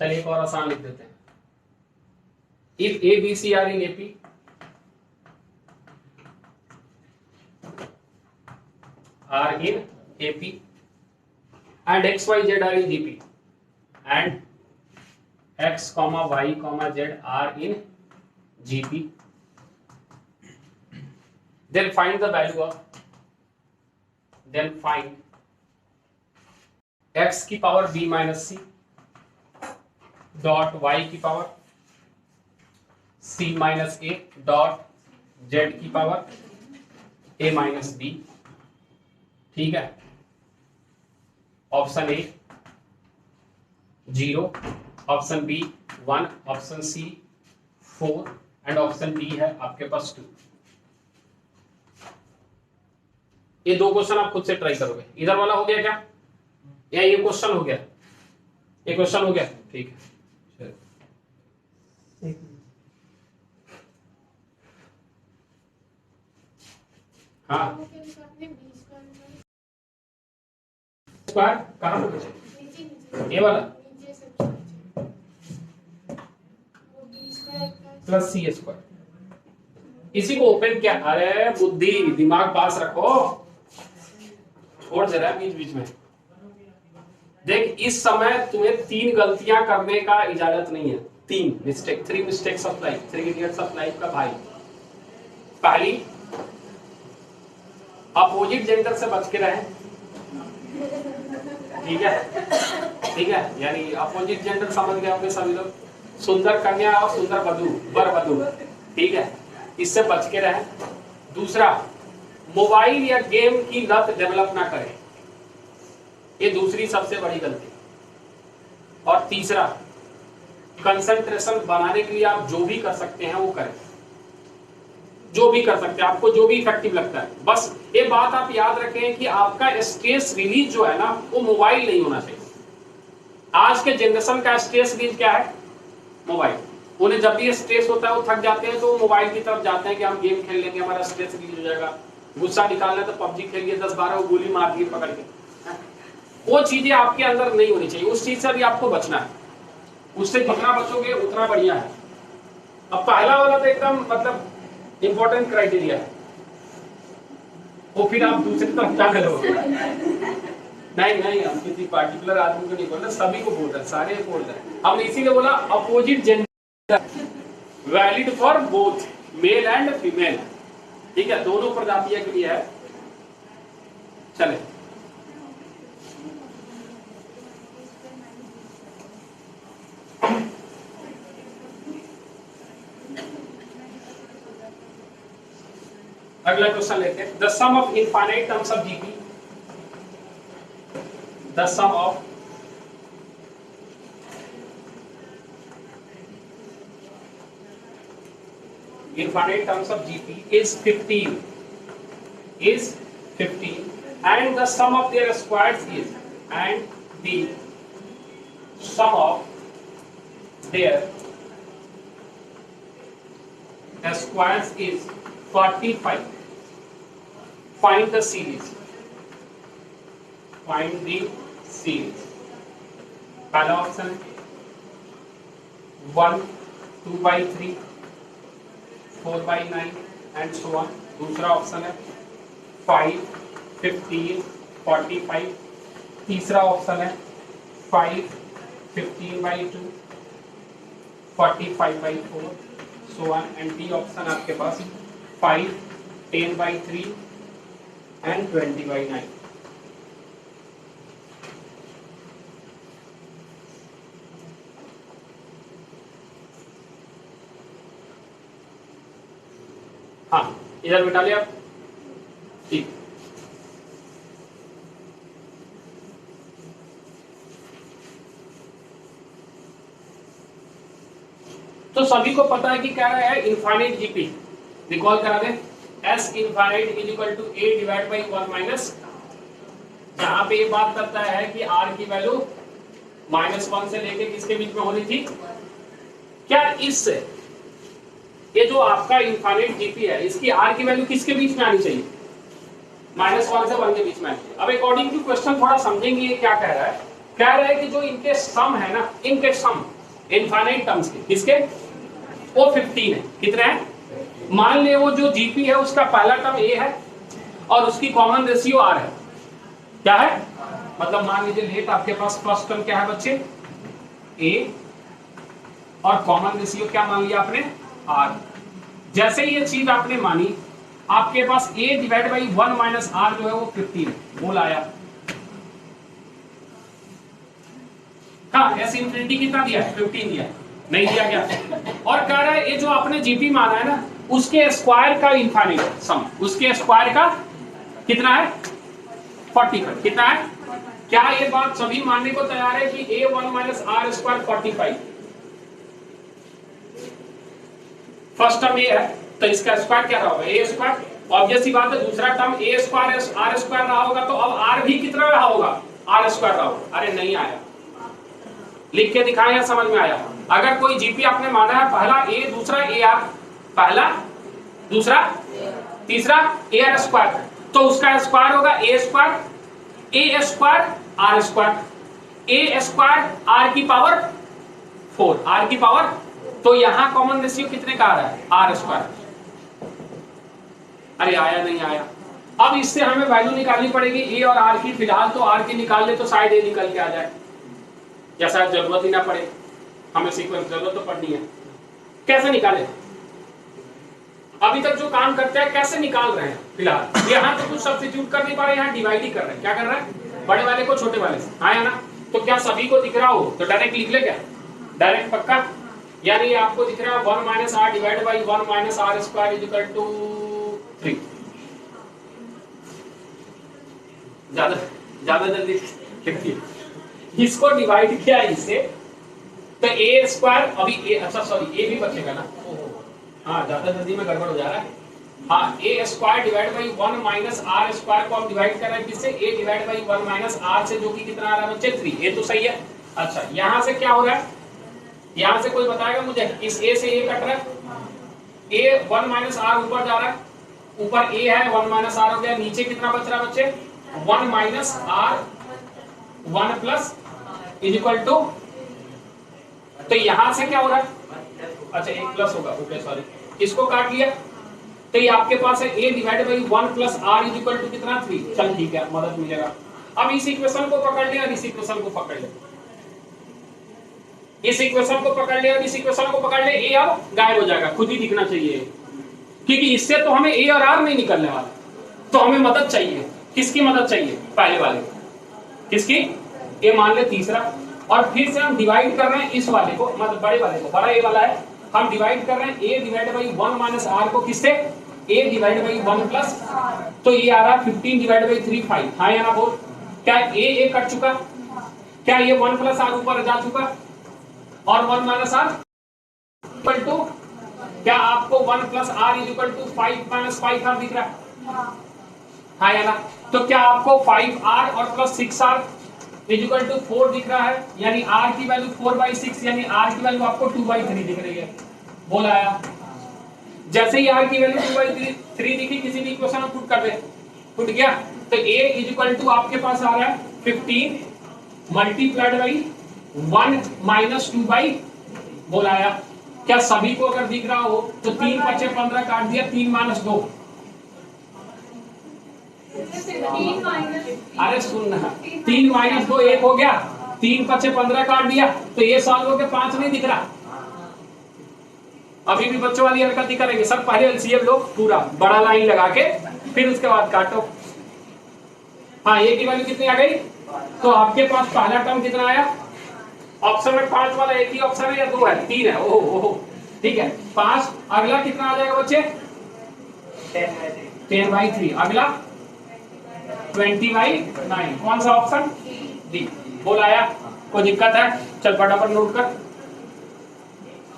चलिए एक और आसान लिख देते हैं। If A B C are in AP and x y z are in gp and x y z are in gp, then find the value of x की power b minus C dot y की power c minus a dot z की power a minus b। ठीक है, option A 0, option B 1, option C 4 and option D है आपके पास 2। ये दो question आप खुद से ट्राई करोगे। इधर वाला हो गया क्या, या ये क्वेश्चन हो गया? ये क्वेश्चन हो गया, ठीक है। हाँ स्क्वायर कहां पे? ये वाला प्लस सी स्क्वायर। इसी को ओपन क्या? अरे बुद्धि दिमाग पास रखो, छोड़ दे रहा है बीच बीच में। देख इस समय तुम्हें 3 गलतियां करने का इजाजत नहीं है। 3 mistakes of life, 3 idiots of life का भाई। पहली, अपोजिट जेंडर से बच के रहे, ठीक है, यानी अपोजिट जेंडर समझ गए होंगे सभी लोग। सुंदर कन्या और सुंदर वर वधू, ठीक है, इससे बच के रहें। दूसरा, मोबाइल या गेम की लत डेवलप ना करें, ये दूसरी सबसे बड़ी गलती। और तीसरा, कंसंट्रेशन बनाने के लिए आप जो भी कर सकते हैं वो करें। जो भी कर सकते हैं, आपको जो भी इफेक्टिव लगता है। बस ये बात आप याद रखें कि आपका स्ट्रेस रिलीज जो है ना वो मोबाइल नहीं होना चाहिए। आज के जनरेशन का स्ट्रेस रिलीज क्या है? मोबाइल। उन्हें जब भी स्ट्रेस होता है वो थक जाते हैं तो मोबाइल की तरफ जाते हैं कि हम गेम खेल लेंगे, हमारा स्ट्रेस रिलीज हो जाएगा। गुस्सा निकालना है तो पबजी खेलिए, 10-12 गोली मार दिए पकड़ के। वो चीजें आपके अंदर नहीं होनी चाहिए, उस चीज से भी आपको बचना है। उससे जितना बचोगे उतना बढ़िया है। अब पहला वाला तो एकदम मतलब इंपॉर्टेंट क्राइटेरिया है, वो फिर आप दूसरी तरफ क्या करोगे? नहीं, हम किसी पार्टिकुलर आदमी को नहीं बोल रहे, सभी को बोल रहे, सारे बोल रहे। हमने इसीलिए बोला opposite gender valid for both male and female. ठीक है, दोनों प्रजातियों के लिए है। चले अगला क्वेश्चन लेते हैं। The sum of infinite terms of GP, the sum of infinite terms of GP is 15 and the sum of their squares is, and the sum of their squares is 45. Find the series. Find the series. पहला option 1 2/3 4/9 and so on. दूसरा option है 5 15 45। तीसरा option है 5 15/2 45/4 so on. And D option आपके पास 5 10/3 and 20/9। हाँ, इधर बिठा लिया आप। ठीक, तो सभी को पता है कि क्या रहा है इनफाइनाइट जीपी। रिकॉल करा दें, S infinite is equal to A divide by 1 minus, जहां पे ये बात करता है कि आर की वैल्यू -1 से लेके किसके बीच में होनी थी? क्या इससे ये जो आपका इनफाइनाइट जीपी है इसकी आर की वैल्यू किसके बीच में आनी चाहिए? -1 से 1 के बीच में आनी चाहिए। अब अकॉर्डिंग टू क्वेश्चन थोड़ा समझेंगे ये क्या कह रहा है। कह रहा है कि जो इनके सम है ना, इनके सम इनफाइनाइट टर्म्स के किसके, वो 15 है। कितने हैं? मान ले वो जो जीपी है उसका पहला टर्म ए है और उसकी कॉमन रेशियो आर है। क्या है? मतलब मान लीजिए लेट आपके पास फर्स्ट टर्म क्या है बच्चे? ए, और कॉमन रेशियो क्या मान लिया आपने? आर। जैसे ये चीज आपने मानी, आपके पास a divide by 1 minus R जो है वो 15 बोल आया। हाँ, एस इंफिनिटी कितना दिया है? 15 दिया है, नहीं दिया गया। और कह रहा है ये जो आपने जीपी माना है ना उसके स्क्वायर का इनफाइनाइट सम, उसके स्क्वायर का कितना है? 45। कितना है? क्या ये बात सभी मानने को तैयार है कि a1 minus R square 45? First term A है तो इसका स्क्वायर क्या रहा होगा? A square. ऑब्वियस सी बात है, दूसरा term A square R square रहा होगा तो अब आर भी कितना रहा होगा? आर स्क्वायर रहा होगा। अरे नहीं आया, लिख के दिखाएं या समझ में आया? अगर कोई जीपी आपने माना है पहला ए दूसरा ए आर, पहला दूसरा तीसरा ए आर स्क्वायर, तो उसका स्क्वायर होगा A square R square, A square R की पावर 4, आर की पावर। तो यहां कॉमन रेशियो कितने का आ रहा है? R square. अरे आया नहीं आया। अब इससे हमें वैल्यू निकालनी पड़ेगी ए और आर की। फिलहाल तो आर की निकाल ले तो शायद ए निकल के आ जाए, या शायद जरूरत ही ना पड़े, हमें सीक्वेंस जरूरत तो पड़नी है। कैसे निकाले? अभी तक जो काम करते हैं कैसे निकाल रहे हैं? फिलहाल यहाँ तो कुछ सब्स्टिट्यूट कर नहीं पा रहे, यहाँ डिवाइड ही कर रहे हैं। क्या कर रहे हैं? बड़े वाले को छोटे वाले से। आया ना? तो क्या सभी को दिख रहा हो तो डायरेक्ट लिख ले? क्या डायरेक्ट पक्का? यानी आपको दिख रहा है 1 minus R divide by 1 minus R square is equal to 3। ज्यादा जल्दी लिखिए। इसको डिवाइड किया इससे तो ए स्क्वायर, अभी ए, अच्छा सॉरी ए भी बचेगा ना। हाँ, ज्यादा जल्दी में गड़बड़ हो जा रहा है। हाँ A square divide by 1 minus R square को हम डिवाइड कर रहे हैं किससे, A divide by 1 minus R से, जो कि कितना आ रहा है बच्चे 3। ये तो सही है। अच्छा यहाँ से क्या हो रहा है, यहाँ से कोई बताएगा मुझे, इस ए से ए कट रहा है, ए 1 माइनस आर ऊपर जा रहा है, ऊपर ए है 1 माइनस आर हो गया, नीचे कितना बच रहा है बच्चे 1 minus R 1 plus is equal to, तो यहां से क्या हो रहा है, अच्छा एक प्लस होगा, ओके सॉरी, इसको काट लिया, तो ये आपके पास है a divide by 1 plus R is equal to कितना 3। चल ठीक है, मदद मिलेगा। अब इस इक्वेशन को पकड़ ले और इस इक्वेशन को पकड़ ले, इस इक्वेशन को पकड़ ले और इस इक्वेशन को पकड़ ले, a अब गायब हो जाएगा, खुद ही दिखना चाहिए, क्योंकि इससे तो हमें a और r नहीं निकलने वाला, तो हमें मदद चाहिए। किसकी मदद चाहिए, पहले वाले, किसकी, a मान ले तीसरा, और फिर से हम डिवाइड कर रहे हैं इस वाले को, मतलब बड़े वाले को, बड़ा a वाला है, हम डिवाइड कर रहे हैं a divide by 1 minus r को किससे, a डिवाइड बाई 1 प्लस, तो ये आ रहा है 15 डिवाइड बाई 3 5, हाँ या ना बोल, क्या a कट चुका, क्या ये 1 प्लस r ऊपर जा चुका, और 1 माइनस r इक्वल टू, क्या आपको 1 plus r is equal to 5 minus 5r दिख रहा है, हाँ या ना, तो क्या आपको 5r और plus 6r is equal to 4 दिख रहा है, यानी r की वैल्यू 4/6, यानी r की वैल्यू आपको 2/3 दिख रही है, बोल आया। जैसे ही r की वैल्यू 2/3 दिखी, किसी भी इक्वेशन में पुट कर दे, पुट गया, तो a इज इक्वल टू आपके पास आ रहा है 15 मल्टीप्लाइड बाई 1 माइनस 2 बाई, बोल आया। क्या सभी को अगर दिख रहा हो तो 3 बचे 15 काट दिया, 3 माइनस 2, अरे सुन ना, 3 माइनस 2 1 हो गया, 3 बचे 15 काट दिया, तो ये सॉल्व हो गया, 5 नहीं दिख रहा। अभी भी बच्चों वाली हरकत करेंगे सब, पहले एलसीएम लो पूरा बड़ा लाइन लगा के, फिर उसके बाद काटो। हाँ ए की वैल्यू कितनी आ गई, तो आपके पास पहला टर्म कितना आया, ऑप्शन में 5 वाला एक ही ऑप्शन है या 2 है, 3 है, ओहो ठीक है 5, अगला कितना आ जाएगा बच्चे 10/3, अगला 20/9, कौन सा ऑप्शन डी, बोल आया। कोई दिक्कत है, चल फटाफट नोट कर,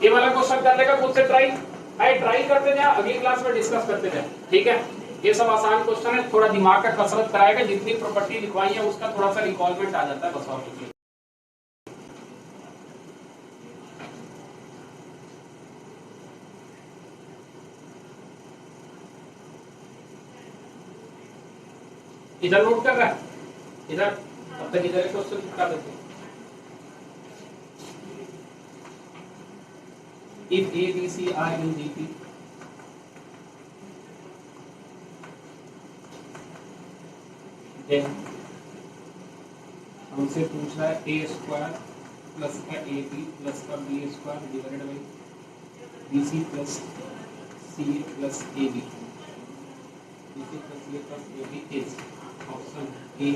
ये वाला क्वेश्चन करने का खुद से ट्राई करते जा, अगली क्लास में डिस्कस करते जा, ठीक है। ये सब आसान क्वेश्चन है, थोड़ा दिमाग का कसरत कराएगा, जितनी प्रॉपर्टी लिखवाई है उसका थोड़ा सा रिकॉलमेंट आ जाता है, बस और कुछ नहीं। इधर नोट कर रहा है, इधर अब तक इधर क्वेश्चन कर देते हैं। If A, B, C are in GP, then हमसे पूछ रहा है a स्क्वायर प्लस का ab प्लस का b square divided by bc plus ca plus ab, bc plus ca plus ab is option a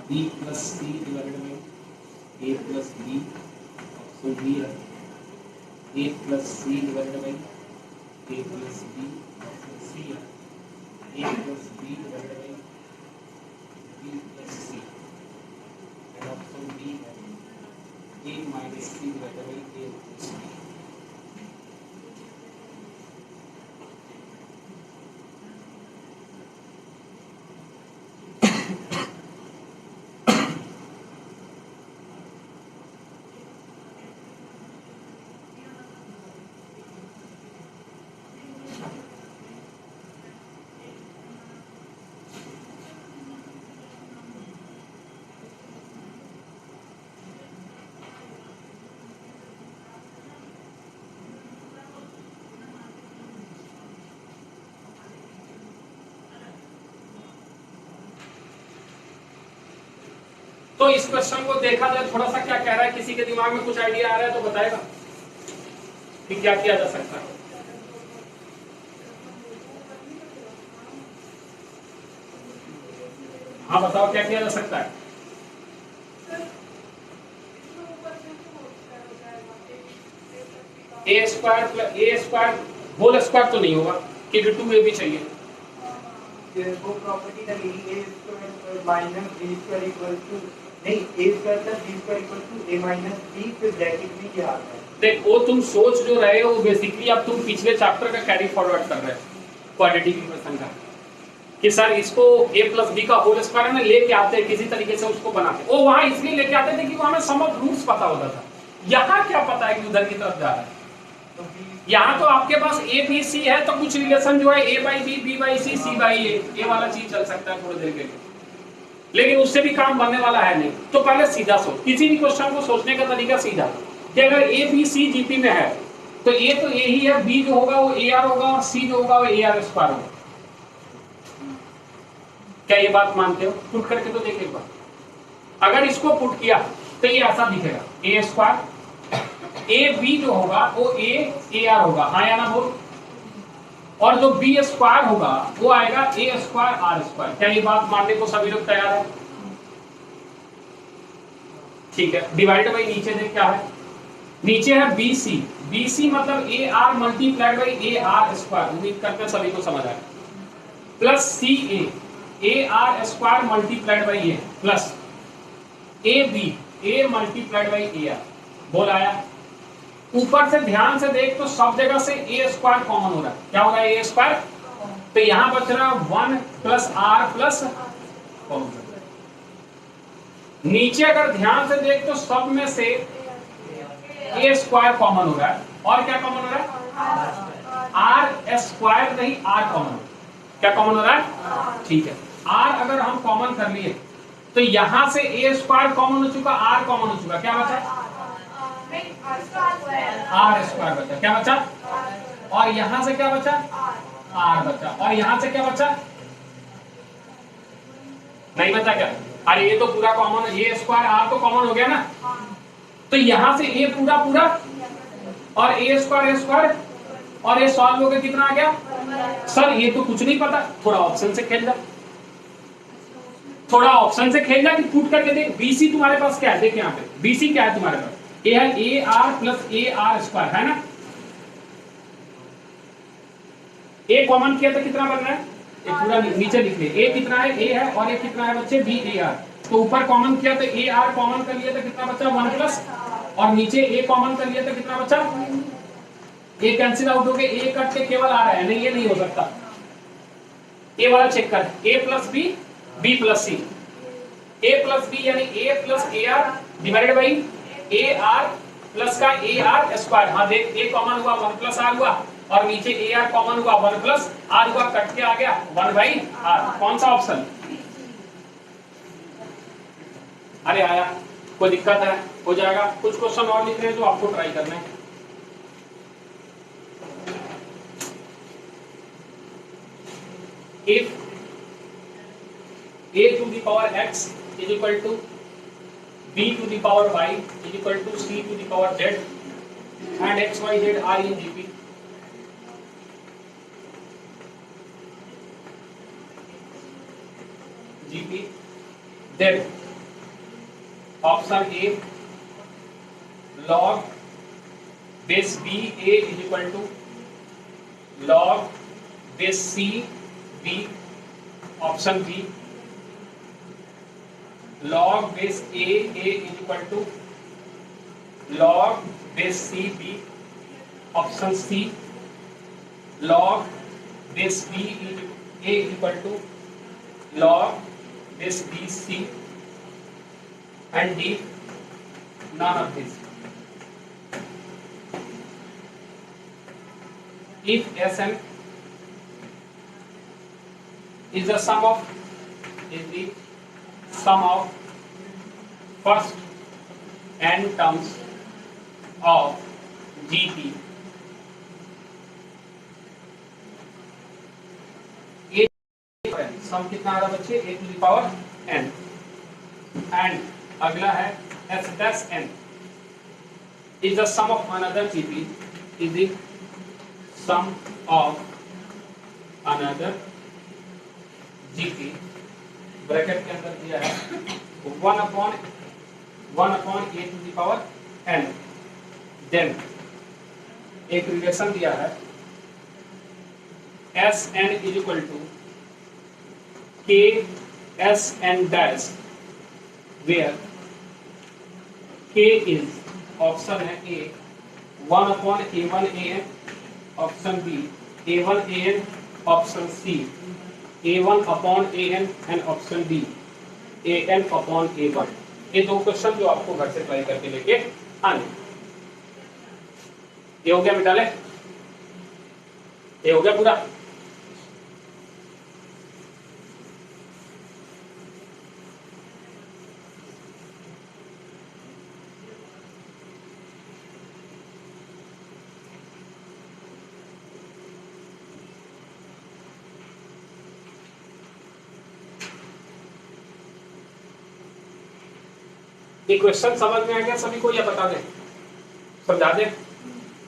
b plus c divided by a plus b, option b है a plus c divided by a plus b, option c है a plus b divided by b plus c, और option d है a minus c divided by a plus b। तो इस question को देखा जाए थोड़ा सा क्या कह रहा है, किसी के दिमाग में कुछ आइडिया आ रहा है तो बताएगा कि क्या किया जा सकता है। हाँ बताओ क्या किया जा सकता है। ए स्क्वायर होल स्क्वायर तो नहीं होगा, क्योंकि 2a भी चाहिए। वो प्रॉपर्टी लगेगी a square minus b square equal to, नहीं a square plus b square equal to a minus b, फिर ब्रैकेट में क्या आता है। देख वो तुम सोच जो रहे हो वो बेसिकली अब तुम पिछले चैप्टर का कैरी फॉरवर्ड कर रहे हो, क्वाड्रेटिक इक्वेशन का कि सर इसको a प्लस बी का होल स्क्वायर है ना लेके आते हैं किसी तरीके से उसको बनाते हैं। वो वहां इसलिए लेके आते थे कि वहां हमें सम ऑफ रूट्स पता होता था। यहाँ क्या पता है कि उधर की तरफ जा रहा है। यहाँ तो आपके पास ए बी सी है तो कुछ रिलेशन जो है a by B, B by C, C by A, ये वाला चीज चल सकता है थोड़ी देर के लिए, लेकिन उससे भी काम बनने वाला है नहीं। तो पहले सीधा सोच, किसी भी क्वेश्चन को सोचने का तरीका सीधा कि अगर ए बी सी जीपी में है तो ए तो ए ही है, बी जो होगा वो ए आर होगा और सी जो होगा वो ए आर स्क्वायर होगा। क्या ये बात मानते हो? पुट करके तो देखिए एक बार। अगर इसको पुट किया तो ये ऐसा दिखेगा ए स्क्वायर, ए बी जो होगा वो ए आर होगा, हाँ या ना बोल, और जो बी स्क्वायर होगा वो आएगा ए स्क्वायर आर स्क्वायर। क्या ये बात मानने को सभी लोग तैयार है? ठीक है, डिवाइड बाई नीचे देख क्या है, नीचे है बी सी, बी सी मतलब A R multiplied by A R square, उम्मीद करते हैं सभी को समझ आया, plus C A R square multiplied by A, plus A B A multiplied by A R. बोल आया? ऊपर से ध्यान से देख तो सब जगह से ए स्क्वायर कॉमन हो रहा है। क्या हो रहा है? ए स्क्वायर। तो यहां बच रहा है 1 प्लस आर प्लस, नीचे अगर ध्यान से देख तो सब में से ए स्क्वायर कॉमन हो रहा है, और क्या कॉमन हो रहा है? आर स्क्वायर नहीं, आर कॉमन। क्या कॉमन हो रहा है? ठीक है, आर अगर हम कॉमन कर लिए तो यहां से ए स्क्वायर कॉमन हो चुका, आर कॉमन हो चुका, क्या बचा? आर स्क्वायर बचा। क्या बचा? और यहां से क्या बचा? आर बचा। और यहां से क्या बचा? नहीं बचा क्या? अरे ये तो पूरा कॉमन है, ए स्क्वायर आर तो कॉमन हो गया ना, तो यहां से ए पूरा पूरा और ए स्क्वायर और ये सॉल्व होकर कितना आ गया? सर ये तो कुछ नहीं पता, थोड़ा ऑप्शन से खेल जा, थोड़ा ऑप्शन से खेल जा कि पुट करके देख। बीसी तुम्हारे पास क्या है? देख यहाँ पे बीसी क्या है तुम्हारे पास? ए है ए R plus A R square, है ना? ए कॉमन किया तो कितना बन रहा है? ये पूरा नीचे लिख ले, ए कितना है? ए है, और ये कितना है बच्चे? B A R. तो ऊपर कॉमन किया तो ए आर कॉमन कर लिया तो कितना बचा? 1 प्लस, और नीचे ए कॉमन कर लिया तो कितना बचा? ए कैंसिल आउट हो गए, ए कट के केवल आ रहा है, नहीं ये नहीं हो सकता। ए वाला चेक कर, A plus B, B plus C, A plus B यानी A plus A R divided by A R plus का ए आर स्क्वायर। हाँ देख, ए कॉमन हुआ 1 प्लस आर हुआ, और नीचे ए आर कॉमन हुआ 1 प्लस आर हुआ, कट के आ गया 1 बाई आर। कौन सा ऑप्शन? अरे आया, कोई दिक्कत है? हो जाएगा। कुछ क्वेश्चन और लिख रहे हैं जो आपको ट्राई करना है। If a to the power x is equal to b to the power y is equal to c to the power z and x, y, z are in GP, then option A log base b a is equal to log base c b, option B log base a is equal to log base c b, option C log base b a is equal to log base b c, and D none of this. If Sn is the sum of first n terms of GP, सम कितना आ रहा बच्चे? a to the power n, and अगला है s dash n is the sum of another GP, is the sum of another GP, bracket के अंदर दिया है 1 upon a to the power n, then एक रिलेशन दिया है Sn is equal to K Sn dash, where K is option है A 1 upon A1 AN, option B A1 AN option C A1 upon AN and option D AN upon A1। ये दो question जो आपको घर से try करके लेके आने। ये हो गया मिटा ले, ये हो गया पूरा। ये क्वेश्चन समझ में आ गया सभी को, या बता दें, समझा दें?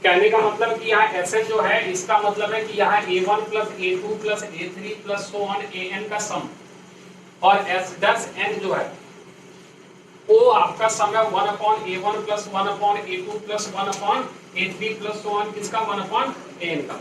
कहने का मतलब कि यहाँ Sn जो है इसका मतलब है कि यहाँ A1 plus A2 plus A3 plus so on AN का सम, और S10n जो है वो आपका सम है 1 upon A1 plus 1 upon A2 plus 1 upon A3 plus so on किसका 1 अपॉन AN का।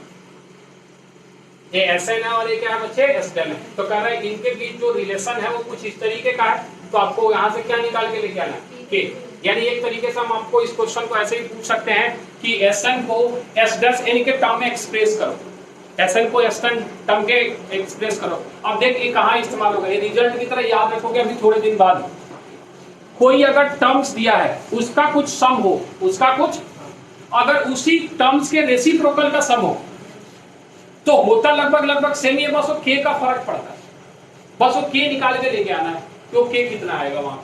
ये Sn है और ये क्या है बच्चे S10 है। तो कह रहा है इनके बीच जो रिलेशन है वो कुछ इस तरीके का है, तो आपको यहाँ से क्या निकाल के लेके आना है के। यानी एक तरीके से हम आपको इस क्वेश्चन को ऐसे ही पूछ सकते हैं कि Sn को S10n के टर्म में एक्सप्रेस करो, Sn को S10 टर्म के एक्सप्रेस करो। अब देख ये कहाँ इस्तेमाल होगा, ये रिजल्ट की तरह याद रखोगे अभी थोड़े दिन बाद। कोई अगर टर्म्स दिया है उसका कुछ सम हो, उसका कुछ अगर उसी टर्म्स के रेसिप्रोकल का सम हो तो होता लगभग सेम ही है, बस वो k का फर्क पड़ता है, बस वो k निकाल के लेके आना है तो k कितना आएगा वहां।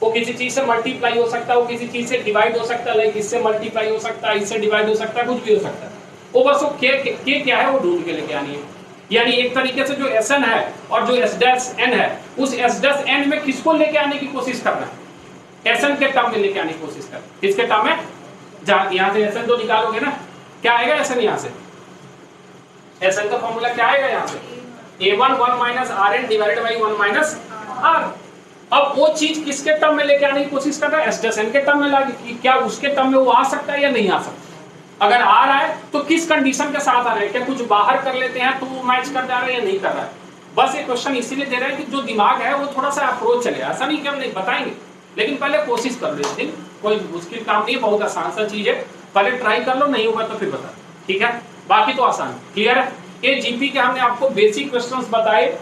वो किसी चीज से मल्टीप्लाई हो सकता है, वो किसी चीज से डिवाइड हो सकता है, लाइक इससे मल्टीप्लाई हो सकता है, इससे डिवाइड हो सकता है, कुछ भी हो सकता है। वो बस वो k क्या है वो ढूंढ के लेके आनी है। यानी एक तरीके से जो Sn है और जो S-n है उस S-n में किसको लेके आने की कोशिश करना है, Sn के टर्म में लेके आने की कोशिश करना है। किसके टर्म में, जहां यहाँ से Sn तो निकालोगे ना, क्या आएगा Sn, यहाँ से Sn का फॉर्मूला क्या आएगा यहाँ से A1 1 minus Rn divided by 1 minus R। अब वो चीज किसके टर्म में लेके आने की कोशिश कर रहा है, S-n के टर्म में लागे कि क्या उसके टर्म में वो आ सकता है या नहीं आ सकता। अगर आ रहा है तो किस कंडीशन के साथ आ रहा है, क्या कुछ बाहर कर लेते हैं तो वो मैच कर जा रहा है या नहीं कर रहा है। बस ये क्वेश्चन इसीलिए दे रहा है कि जो दिमाग है वो थोड़ा सा अप्रोच चले, ऐसा नहीं कि हम नहीं बताएंगे, लेकिन पहले कोशिश कर लो। इस दिन कोई मुश्किल काम नहीं है, बहुत आसान सा चीज है, पहले ट्राई कर लो, नहीं होगा तो फिर बता, ठीक है। बाकी तो आसान, क्लियर है। ये जीपी के हमने आपको बेसिक क्वेश्चंस बताए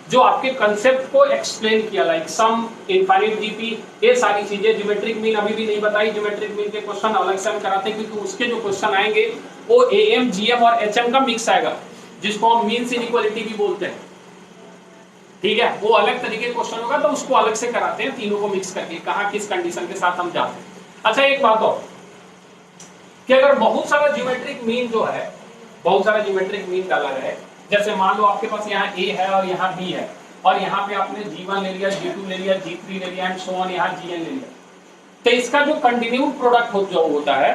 जो आपके कंसेप्ट को एक्सप्लेन किया, लाइक सम, इनफाइनाइट जीपी, ये सारी चीजें। ज्योमेट्रिक मीन अभी भी नहीं बताई, ज्योमेट्रिक मीन के क्वेश्चन अलग से हम कराते हैं क्योंकि उसके जो क्वेश्चन आएंगे वो AM, GM और HM का मिक्स आएगा, जिसको हम मीन्स इनइक्वालिटी भी बोलते हैं, ठीक है। वो अलग तरीके क्वेश्चन होगा तो उसको अलग से कराते हैं, तीनों को मिक्स करके कहाँ किस कंडीशन के साथ हम जाते हैं। अच्छा एक बात और कि अगर बहुत सारा ज्योमेट्रिक मीन जो है, बहुत सारा ज्योमेट्रिक मीन डाला है, जैसे मान लो आपके पास यहाँ A है और यहाँ B है और यहाँ पे आपने G1 ले लिया, G2 ले लिया, G3 ले लिया एंड सो ऑन, यहाँ Gn ले लिया, तो इसका जो कंटिन्यूड प्रोडक्ट जो होता है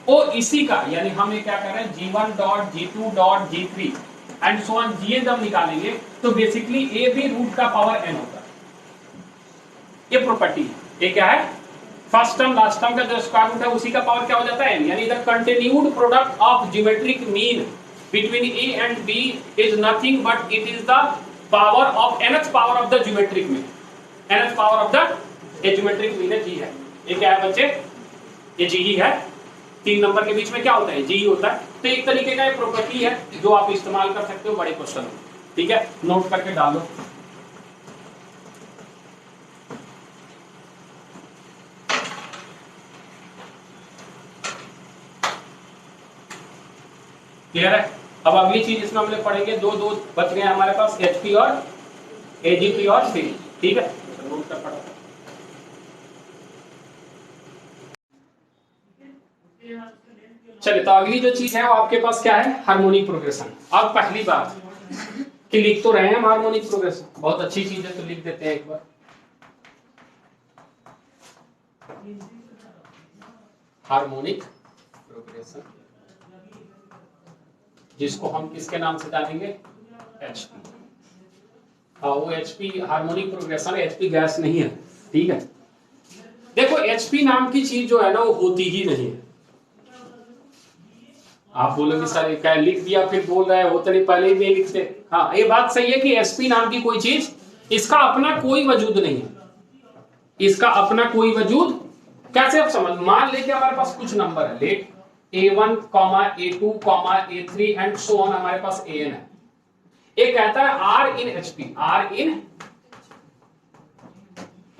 वो इसी का, यानी हम ये क्या कर रहे हैं G1 dot G2 dot G3 and so on Gn जब निकालेंगे तो बेसिकली A भी रूट का पावर n होता है। ये प्रॉपर्टी, ये क्या है, फर्स्ट टर्म लास्ट टर्म का जो स्क्वायर रूट है उसी का पावर क्या हो जाता है n, यानी the continued product of geometric mean between A and B is nothing but it is the power of nth power of the geometric mean, nth power of the geometric mean है G है। ये क्या है बच्चे, ये G ही है, 3 number के बीच में क्या होता है G ही होता है। तो एक तरीके का एक प्रॉपर्टी है जो आप इस्तेमाल कर सकते हो बड़े क्वेश्चन में, ठीक है, नोट करके डाल दो। क्लियर है। अब अगली चीज इसमें हम लोग पढ़ेंगे, दो बच गए हमारे पास, HP और AGP और C, ठीक है। नोट कर पड़ा। चलिए तो अगली जो चीज है वो आपके पास क्या है, हार्मोनिक प्रोग्रेशन। अब पहली बात कि लिख तो रहे हैं हम हार्मोनिक प्रोग्रेशन, बहुत अच्छी चीज है तो लिख देते हैं एक बार। हार्मोनिक प्रोग्रेशन जिसको हम किसके नाम से जानेंगे, HP। हाँ वो HP हार्मोनिक प्रोग्रेशन है, HP गैस नहीं है, ठीक है। देखो HP नाम की चीज जो है ना वो होती ही नहीं है। आप बोलोगे सर क्या लिख दिया फिर बोल रहे हो, तो नहीं पहले ही नहीं लिखते। हाँ ये बात सही है कि SP नाम की कोई चीज, इसका अपना कोई वजूद नहीं है, इसका अपना कोई वजूद कैसे आप समझ, मान लेके हमारे पास कुछ नंबर है, late A1, A2, A3 and so on हमारे पास AN है। एक कहता है are in HP, are in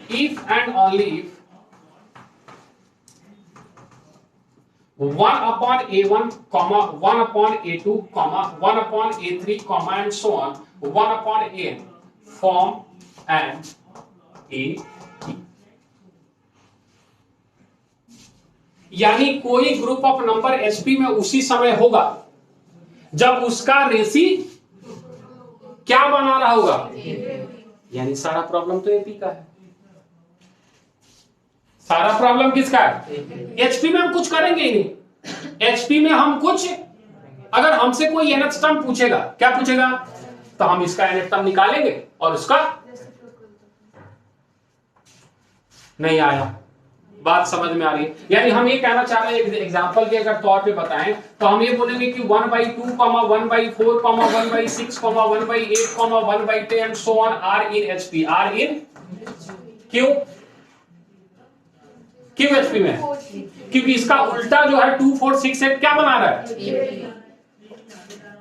if and only if 1 upon A1, 1 upon A2, 1 upon A3, and so on, 1 upon AN form an AP. यानी कोई group of number HP में उसी समय होगा जब उसका रेसी क्या बना रहा होगा, यानी सारा प्रॉब्लम तो एपी का है। सारा प्रॉब्लम किसका है? एचपी में हम कुछ करेंगे ही नहीं। एचपी में हम कुछ, अगर हमसे कोई एनएच टर्म पूछेगा, क्या पूछेगा, तो हम इसका एनएच टर्म निकालेंगे और उसका नहीं आया। बात समझ में आ रही है? यानी हम ये कहना चाह रहे हैं, एग्जांपल के अगर तौर पे बताएं तो हम ये बोलेंगे कि 1/2, 1/4, 1/6, 1/8, 1/10 and so on are in HP, are in क्यों एचपी में? क्योंकि इसका उल्टा जो है 2, 4, 6, 8 क्या बना रहा है?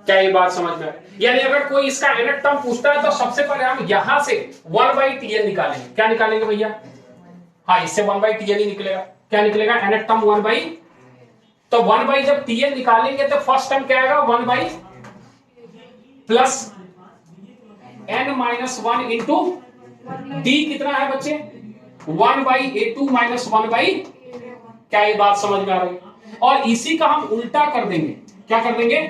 क्या ये बात समझ में? यानी अगर कोई इसका एनएच टर्म पूछता है तो सबसे पहले हम यहां से 1/tn निकालेंगे। क्या निकालेंगे भैया? हाँ, इससे 1/tn ही निकलेगा। क्या निकलेगा? एनएच टर्म 1/, तो 1/ जब tn निकालेंगे तो फर्स्ट टर्म क्या आएगा? 1/ प्लस n-1 इंटू d कितना है बच्चे? 1/A2 माइनस 1/, क्या ये बात समझ में आ रही है? और इसी का हम उल्टा कर देंगे। क्या कर देंगे?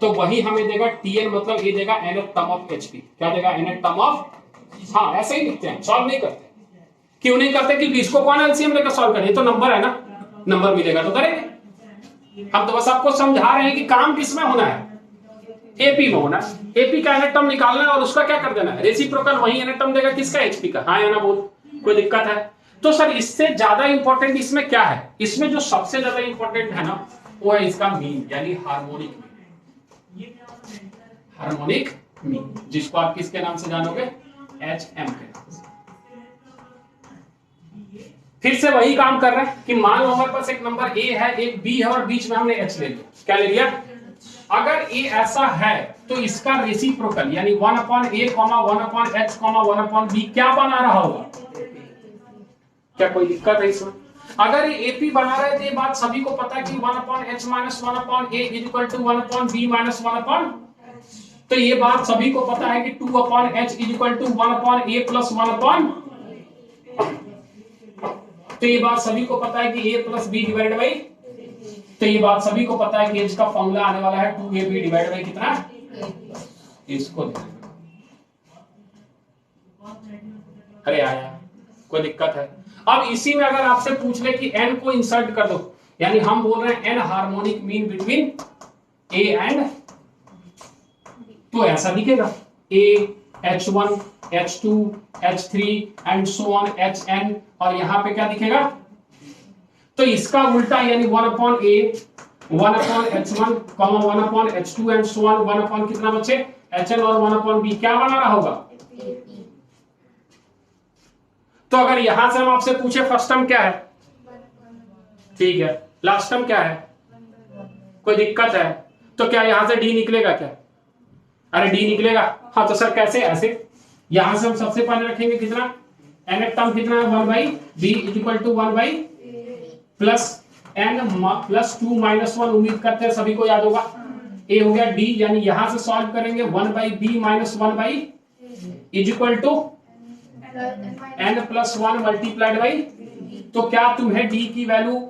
तो वही हमें देगा tn, मतलब ये देगा nth टर्म ऑफ hp। क्या देगा? nth टर्म ऑफ, हाँ ऐसे ही लिखते हैं, सॉल्व नहीं करते। क्यों नहीं करते? क्योंकि इसको कौन एलसीएम लेकर सॉल्व करें? तो नंबर है ना, नंबर मिलेगा तो करेंगे। हम तो बस आपको समझा रहे हैं कि काम किसमें होना है, एपी में होना है। एपी का एनएच टर्म निकालना है और उसका क्या कर देना है, रेसिप्रोकल वही एनएच टर्म देगा किसका? एचपी का। हाँ या ना बोल, कोई दिक्कत है? तो सर इससे ज्यादा इंपॉर्टेंट इसमें क्या है? इसमें जो सबसे ज्यादा इंपॉर्टेंट है ना, वो है इसका मीन, यानी हार्मोनिक मीन। हार्मोनिक मीन, जिसको आप किसके नाम से जानोगे? एचएम के नाम से। फिर से वही काम कर रहे हैं कि मान लो हमारे पास एक नंबर ए है, एक बी है और बीच में हमने एच ले लिया। क्या ले लिया? अगर ए ऐसा है तो इसका रेसिप्रोकल यानी 1/a, 1/h, 1/b क्या बना रहा होगा? क्या कोई दिक्कत है इसमें? अगर ये एपी बना रहे तो ये बात सभी को पता है कि 1/h minus 1/a equal to 1/b minus 1/, तो ये बात सभी को पता है कि 2/h equal to 1/a plus 1/, तो ये बात सभी को पता है कि a plus b divide by, तो ये बात सभी को पता है कि h का फॉर्मूला आने वाला है 2ab डिवाइड बाई कितना? इसको अरे आया, कोई दिक्कत है? अब इसी में अगर आपसे पूछ ले कि n को इंसर्ट कर दो, यानी हम बोल रहे हैं n harmonic mean between a and, तो ऐसा दिखेगा a, h1, h2, h3 and so on hn, और यहां पे क्या दिखेगा? तो इसका उल्टा यानी 1/a, 1/h1, 1/h2 and so on 1/ कितना बचे? hn और 1/b क्या बना रहा होगा? तो अगर यहां से हम आपसे पूछे फर्स्ट टर्म क्या है, ठीक है, लास्ट टर्म क्या है, कोई दिक्कत है? तो क्या यहां से डी निकलेगा क्या? अरे डी निकलेगा। हाँ तो सर कैसे? ऐसे यहां से हम सबसे पहले रखेंगे कितना, nth टर्म कितना है? 1/b equal to 1/ plus n plus 2 minus 1, उम्मीद करते हैं सभी को याद होगा। a हो गया d, यानी यहां से सॉल्व करेंगे 1/b minus 1/ is equal to n plus 1 multiplied by, तो क्या तुम्हें d की value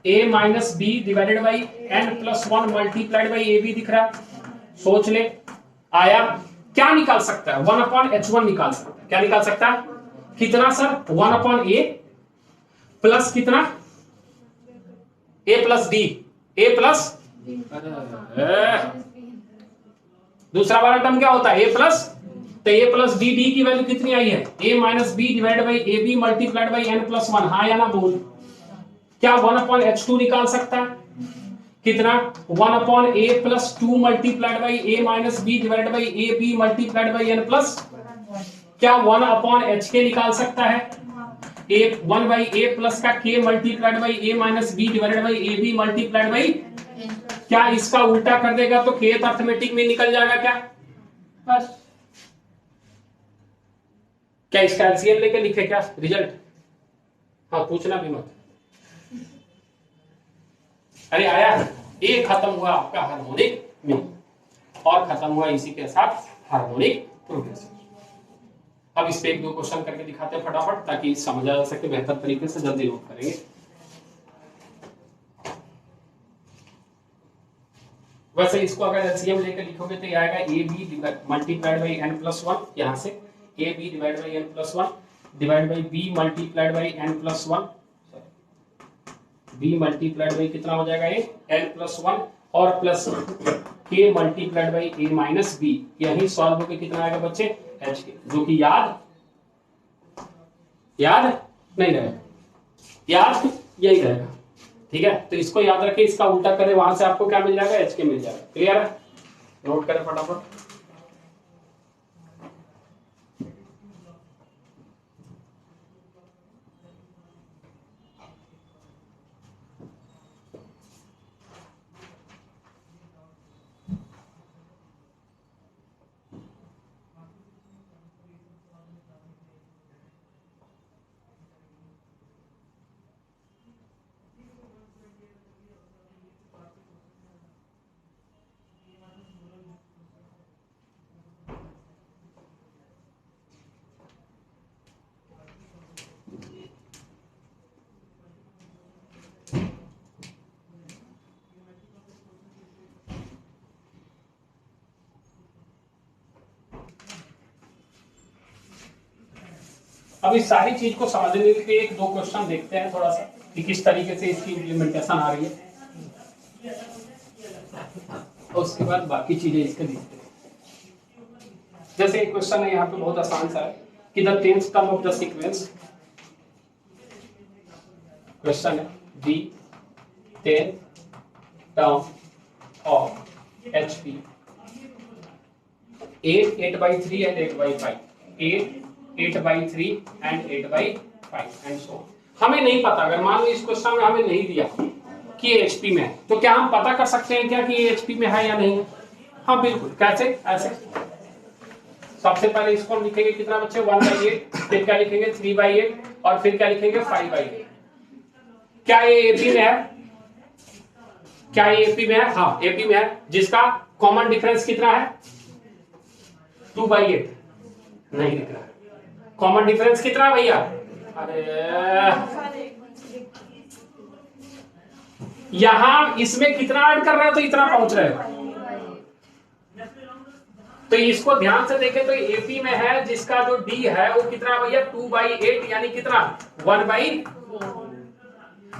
a minus b divided by n plus 1 multiplied by ab दिख रहा है? सोच ले, आया? क्या निकाल सकता है? 1/h1 निकाल सकता है। क्या निकाल सकता है? कितना सर? 1/a प्लस कितना? a plus d, a plus, दूसरा वाला टर्म क्या होता है? a प्लस, तो a प्लस d, d की वैल्यू कितनी आई है? a minus b divide by ab multiplied by n plus 1। हाँ या ना बोल? क्या 1/h2 निकाल सकता है? कितना? 1/a plus 2 multiplied by a minus b divide by ab multiplied by n plus, क्या 1/h निकाल सकता है? 1/a प्लस का k multiplied by a minus b divided by ab multiplied by, क्या इसका उल्टा कर देगा तो kth अर्थमेटिक में निकल जाएगा क्या? बस। क्या इसका एलसीएम लेके लिखे क्या रिजल्ट? हाँ पूछना भी मत। अरे आया, ए खत्म हुआ आपका हार्मोनिक मीन और खत्म हुआ इसी के साथ हार्मोनिक प्रोग्रेसिव। अब इस पे एक दो क्वेश्चन करके दिखाते हैं फटाफट ताकि समझा जा सके बेहतर तरीके से, जल्दी नोट करेंगे। वैसे इसको अगर एलसीएम लेकर लिखोगे तो ये आएगा A B multiplied by N plus one, यहाँ से A B divide by N plus one divide by B multiplied by N plus one, B multiplied by कितना हो जाएगा ये एन प्लस वन और plus K multiplied by A minus B, यही solve होकर कितना आएगा बच्चे एच के, जो कि याद नहीं रहेगा, याद यही रहेगा। ठीक है, तो इसको याद रखें, इसका उल्टा करें वहां से आपको क्या मिल जाएगा एच के मिल जाएगा। क्लियर है? नोट करें फटाफट। अब इस सारी चीज को समझने के लिए एक दो क्वेश्चन देखते हैं थोड़ा सा कि किस तरीके से इसकी इम्प्लीमेंटेशन आ रही है, और उसके बाद बाकी चीजें इसके देखते हैं। जैसे एक क्वेश्चन है यहाँ पे बहुत आसान सा है कि the 10th term of the sequence, question है दी 10th term of HP 8, 8/3 and 8/5, 8/3 and 8/5 and so on। हमें नहीं पता, अगर मान लो इस क्वेश्चन में हमें नहीं दिया कि ये HP में है, तो क्या हम पता कर सकते हैं क्या कि ये HP में है या नहीं? हाँ बिल्कुल। कैसे? ऐसे सबसे पहले इसको लिखेंगे कितना बच्चे 1/8, फिर क्या लिखेंगे 3/8 और फिर क्या लिखेंगे 5/8। क्या ये AP में है? क्या ये AP में है? हाँ AP में है, जिसका कॉमन डिफरेंस कितना है 2/8 नहीं दिख रहा है। कॉमन डिफरेंस कितना है भैया? अरे यहां इसमें कितना ऐड कर रहा है तो इतना पहुंच रहे हो, तो इसको ध्यान से देखें तो एपी में है जिसका जो डी है वो कितना भैया 2/8 यानी कितना 1/,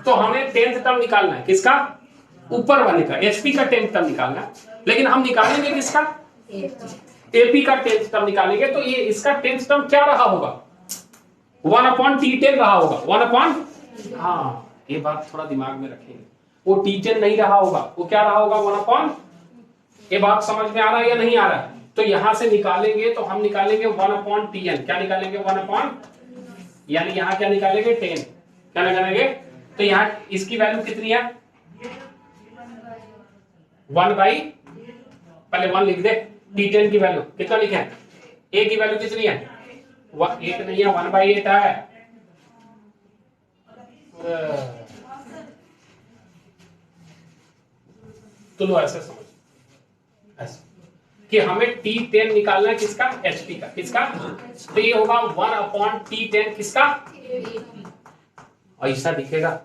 तो हमें 10th टर्म निकालना है किसका? ऊपर वाले का, एचपी का 10th टर्म निकालना है, लेकिन हम निकालेंगे किसका? एपी का 10th टर्म निकालेंगे, तो ये इसका 10th टर्म क्या रहा होगा 1/T10 रहा होगा 1/, हाँ ये बात थोड़ा दिमाग में रखेंगे, वो T10 नहीं रहा होगा, वो क्या रहा होगा 1/, ये बात समझ में आ रहा है या नहीं आ रहा है? तो यहां से निकालेंगे तो हम निकालेंगे 1/Tn, क्या निकालेंगे 1/, यानी यहां क्या निकालेंगे 10, क्या निकालेंगे? तो यहां इसकी वैल्यू कितनी है 1/, पहले 1 लिख दे, T10 की वैल्यू कितना लिखे? ए की वैल्यू कितनी है 8 नहीं है 1/8 है। तो लो ऐसे समझ, ऐसे कि हमें T10 निकालना है किसका? HP का, किसका? तो ये होगा 1/T10 किसका? ऐसा दिखेगा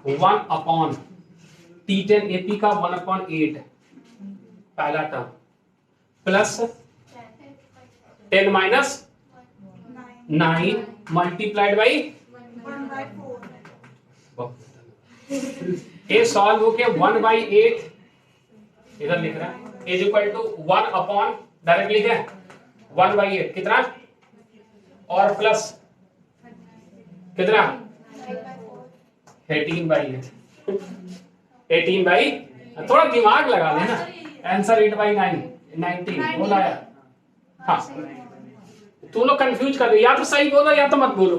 1/T10 AP का 1/8 पहला term plus 10 minus 9 multiplied by 1/4। ये सॉल्व होके 1/8 इधर लिख रहा है इज इक्वल टू 1/, डायरेक्ट लिखे 1/8 कितना और प्लस कितना 18/8, 18/, थोड़ा दिमाग लगा लेना, आंसर 8/9 19 बोला यार। हाँ तुम लोग कंफ्यूज कर दो, या तो सही बोलो या तो मत बोलो,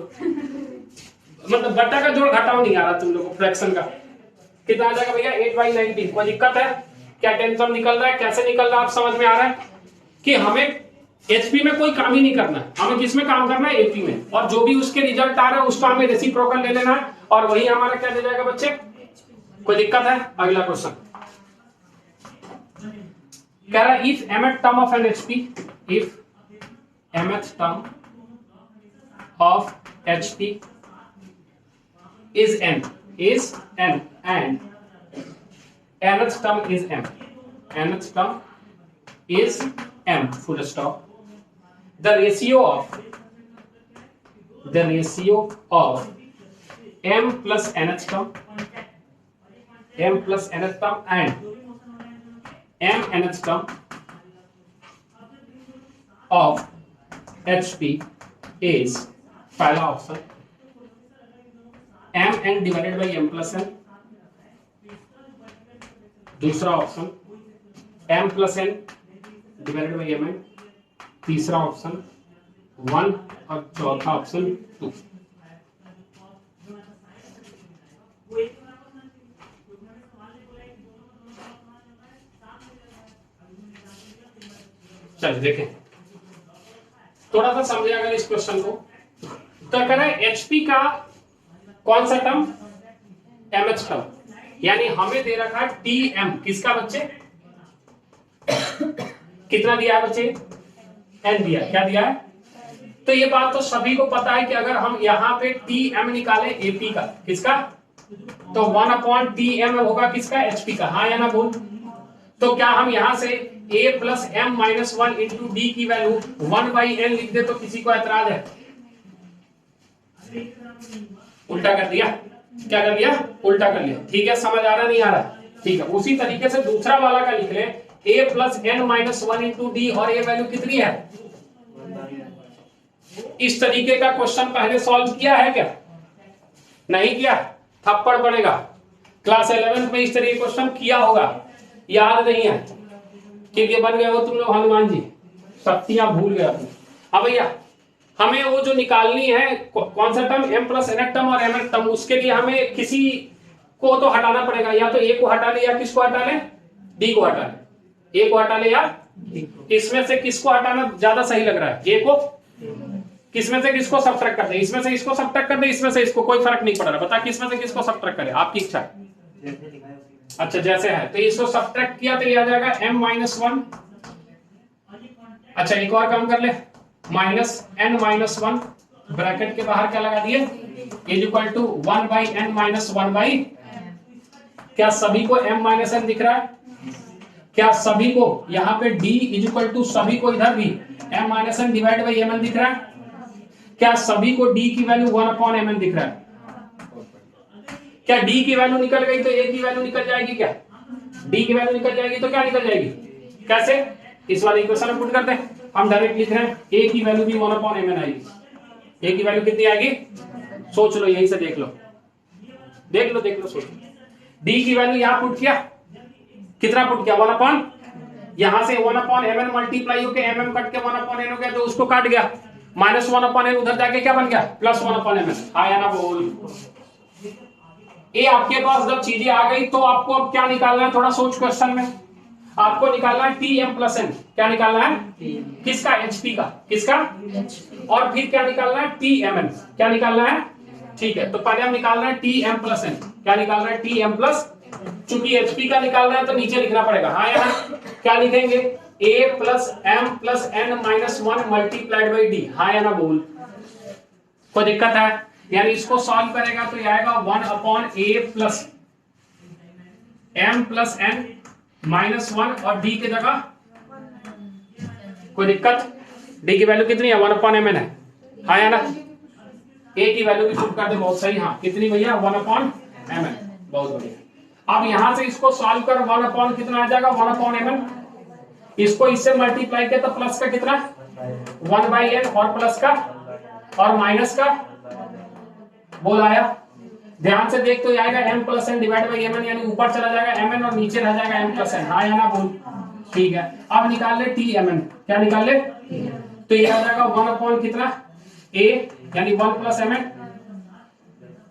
मतलब बट्टा का जोड़ घटाओ नहीं आ रहा तुम लोग को फ्रैक्शन का, कितना आ जाएगा भैया 8/19। कोई दिक्कत है क्या? टेंशन निकल रहा है? कैसे निकल रहा है आप समझ में आ रहा है कि हमें एचपी में कोई काम ही नहीं करना है, हमें किसमें काम करना है? एपी में। और जो भी उसके रिजल्ट आ रहा है उसका हमें रेसिप्रोकल ले लेना है और वही हमारा क्या दे जाएगा बच्चे? कोई दिक्कत है? अगला क्वेश्चन कह रहा है if mth term of an HP, if mth term of HP is n and nth term is m, nth term is m, full stop. The ratio of m plus nth term and m nth term of HP is पहला option m n divided by m plus n, दूसरा option m plus n divided by m n, तीसरा option 1 और चौथा option 2। चलिए देखें थोड़ा सा समझे अगर इस क्वेश्चन को। तो कह रहा है एचपी का कौन सा टर्म? mth टर्म, यानी हमें दे रखा है tm, किसका बच्चे? कितना दिया है बच्चे? n दिया। क्या दिया है? तो ये बात तो सभी को पता है कि अगर हम यहाँ पे tm निकालें एपी का, किसका? तो 1/tm होगा किसका? एचपी का। हाँ या ना बोल? तो क्या हम यहां से a plus m minus 1 into D की वैल्यू 1/n लिख दे तो किसी को ऐतराज है? उल्टा कर दिया। क्या कर दिया? उल्टा कर लिया। ठीक है, समझ आ रहा नहीं आ रहा? ठीक है, उसी तरीके से दूसरा वाला का लिख ले a plus n minus 1 into D, और ये वैल्यू कितनी है? इस तरीके का क्वेश्चन पहले सॉल्व किया है क्या? नहीं किया? थप्पड़ पड़ेगा। क्लास 11th में इस तरीके क्वेश्चन किया होगा, याद नहीं है क्योंकि बन गए हो तुम लोग हनुमान जी, शक्तियां भूल गए अपनी। अब भैया हमें वो जो निकालनी है कौन सा term? m plus n term और m टर्म, उसके लिए हमें किसी को तो हटाना पड़ेगा। या तो a को हटा ले या किसको हटा ले? d को हटा ले। a को हटा ले या इसमें से किसको हटाना ज्यादा सही लग रहा है? a को। किसमें से किसको सब्ट्रैक्ट कर दे? इसमें से इसको सब्ट्रैक्ट कर दे, इसमें से इसको, कोई फर्क नहीं पड़ रहा। बता किसमें से किसको सब्ट्रैक्ट करे, आपकी इच्छा। अच्छा जैसे है, तो इसको सब्ट्रैक्ट किया तो ये आ जाएगा m माइनस 1। अच्छा एक और काम कर ले, माइनस n माइनस 1 ब्रैकेट के बाहर क्या लगा दिए? Is equal to 1/n minus 1/। क्या सभी को m माइनस n दिख रहा है? क्या सभी को यहाँ पे d इज इक्वल टू, सभी को इधर भी m minus n divide by mn दिख रहा है? क्या सभी को d की वैल्यू 1/mn दिख रहा है? क्या d की वैल्यू निकल गई तो a की वैल्यू निकल जाएगी? क्या d की वैल्यू निकल जाएगी तो क्या निकल जाएगी? कैसे? इस वाले इक्वेशन में पुट करते हैं। हम डायरेक्ट लिख रहे हैं a की वैल्यू भी 1/mn आएगी। a की वैल्यू कितनी आएगी? सोच लो, यहीं से देख लो, देख लो सोच लो। d की वैल्यू यहां पुट किया, कितना पुट किया? 1/, यहां से 1/mn मल्टीप्लाई होके mm कट के 1/n हो गया, तो उसको काट गया। माइनस 1/n उधर जाके क्या बन गया? Plus 1/mn। आया ना बोल? ये आपके पास जब चीजें आ गई तो आपको अब क्या निकालना है? थोड़ा सोच क्वेश्चन में। आपको निकालना है tm प्लस n। क्या निकालना है? किसका? एचपी का। किसका? और फिर क्या निकालना है? tmn। क्या निकालना है? ठीक है, तो पहले हम निकालना है tm प्लस n। क्या निकालना है? tm प्लस, चूंकि एचपी का निकालना है तो नीचे लिखना पड़ेगा। हाँ यहाँ क्या लिखेंगे? a plus m plus n minus 1 multiplied by D. हाँ या ना बोल? कोई दिक्कत है? यानी इसको सॉल्व करेगा तो ये आएगा 1/a plus m plus n minus 1 और d की जगह कोई दिक्कत? d की वैल्यू कितनी है? 1/mn है। हाँ या ना? a की वैल्यू भी पुट कर दे, बहुत सही। हाँ कितनी भैया? 1/mn। बहुत बढ़िया। अब यहां से इसको सॉल्व कर 1/ कितना आ जाएगा? 1/mn। इसको इससे मल्टीप्लाई किया तो प्लस का कितना? 1/n और प्लस का और माइनस का, बोल आया? ध्यान से देख तो आएगा m plus n divide by mn, यानी ऊपर चला जाएगा mn और नीचे रह जाएगा m प्लस n। हाँ या ना बोल? ठीक है, अब निकाल ले tmn। क्या निकाल ले? तो ये आ जाएगा 1/ कितना? a, यानी 1 प्लस mn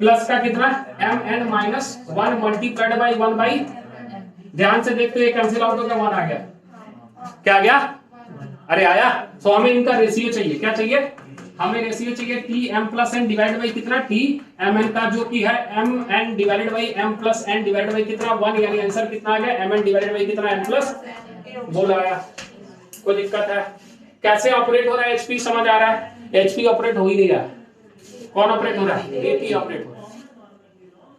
प्लस का कितना mn minus 1 multiplied by 1 by, ध्यान से देखते ये कैंसिल आउट होकर 1 आ गया, क्या आ गया, अरे आया। तो हमें इनका रेशियो चाहिए, क्या चाहिए, हमें रेशियो चाहिए T M plus N divide by कितना, टी एम एन का जो कि है M N divide by M plus N divide by कितना 1, यानी आंसर कितना आ गया एम एन डिवाइड बाई कितना एम प्लस, बोला आया। कोई दिक्कत है, कैसे ऑपरेट हो रहा है एचपी समझ आ रहा है, एचपी ऑपरेट हो ही नहीं रहा, कौन ऑपरेट हो रहा है, एपी ऑपरेट हो रहा है,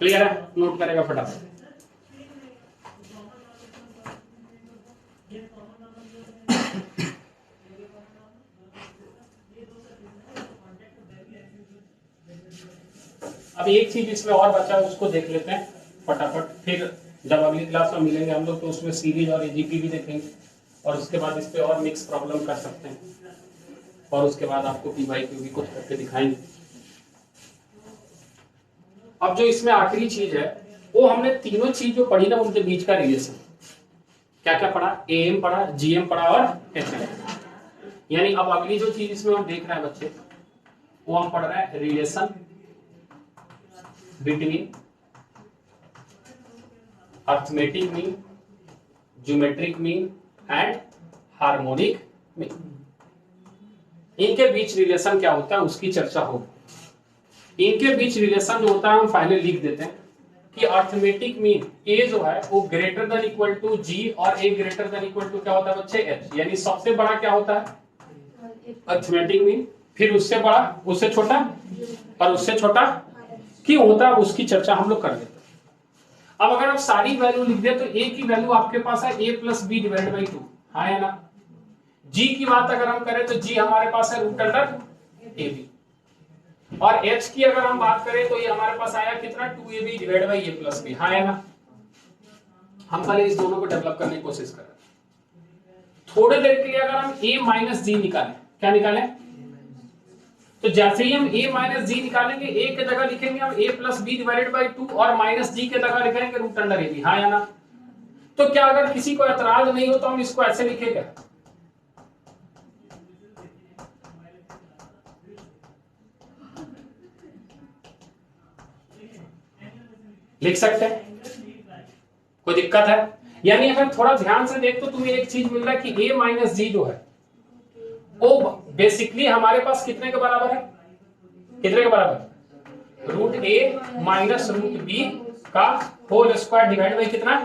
क्लियर है, नोट करेगा फटाफट। अब एक चीज इसमें और बचा है उसको देख लेते हैं फटाफट, फिर जब अगली क्लास में मिलेंगे हम लोग तो उसमें सीरीज और एजीपी भी देखेंगे और उसके बाद इस पे और मिक्स प्रॉब्लम कर सकते हैं और उसके बाद आपको पीवाईक्यू भी कुछ करके दिखाएंगे। अब जो इसमें आखिरी चीज है वो हमने तीनों चीज जो पढ़ी ना उनके बीच का रिलेशन, क्या क्या पढ़ा, एएम पढ़ा, जीएम पढ़ा और एचएम। यानी अब अगली जो चीज इसमें हम देख रहे हैं बच्चे वो हम पढ़ रहे हैं relation between arithmetic mean, geometric mean and harmonic mean. इनके बीच रिलेशन क्या होता है उसकी चर्चा होगी। इनके बीच रिलेशन जो होता है हम पहले लिख देते हैं कि अर्थमेटिक मीन ए जो है वो ग्रेटर देन इक्वल टू जी और ए ग्रेटर देन इक्वल टू क्या होता है बच्चे एच, यानी सबसे बड़ा क्या होता है अर्थमेटिक मीन, फिर उससे बड़ा, उससे छोटा और उससे छोटा क्यों होता है उसकी चर्चा हम लोग कर लेते हैं। अब अगर आप सारी वैल्यू लिख दे तो ए की वैल्यू आपके पास है a plus B divide by 2, हाँ है ना। जी की बात अगर हम करें तो जी हमारे पास है रूट अंडर ए बी, और एच की अगर हम बात करें तो ये हमारे पास आया कितना 2ab divide by a plus B, हाँ है ना। हम पहले इस दोनों को डेवलप करने की कोशिश कर रहे हैं। थोड़ी देर के लिए अगर हम a माइनस जी निकालें, क्या निकालें, तो जैसे ही हम a माइनस जी निकालेंगे a के जगह लिखेंगे हम a plus B divided by 2 और माइनस जी के जगह लिखेंगे रूट अंडर ए बी, हाँ या ना। तो क्या अगर किसी को एतराज नहीं हो तो हम इसको ऐसे लिखेंगे, लिख सकते हैं, कोई दिक्कत है। यानी अगर थोड़ा ध्यान से देख तो तुम्हें एक चीज मिल रहा है कि a माइनस जी जो है वो बेसिकली हमारे पास कितने के बराबर है, कितने के बराबर, रूट ए माइनस रूट बी का होल स्क्वायर डिवाइड बाई कितना,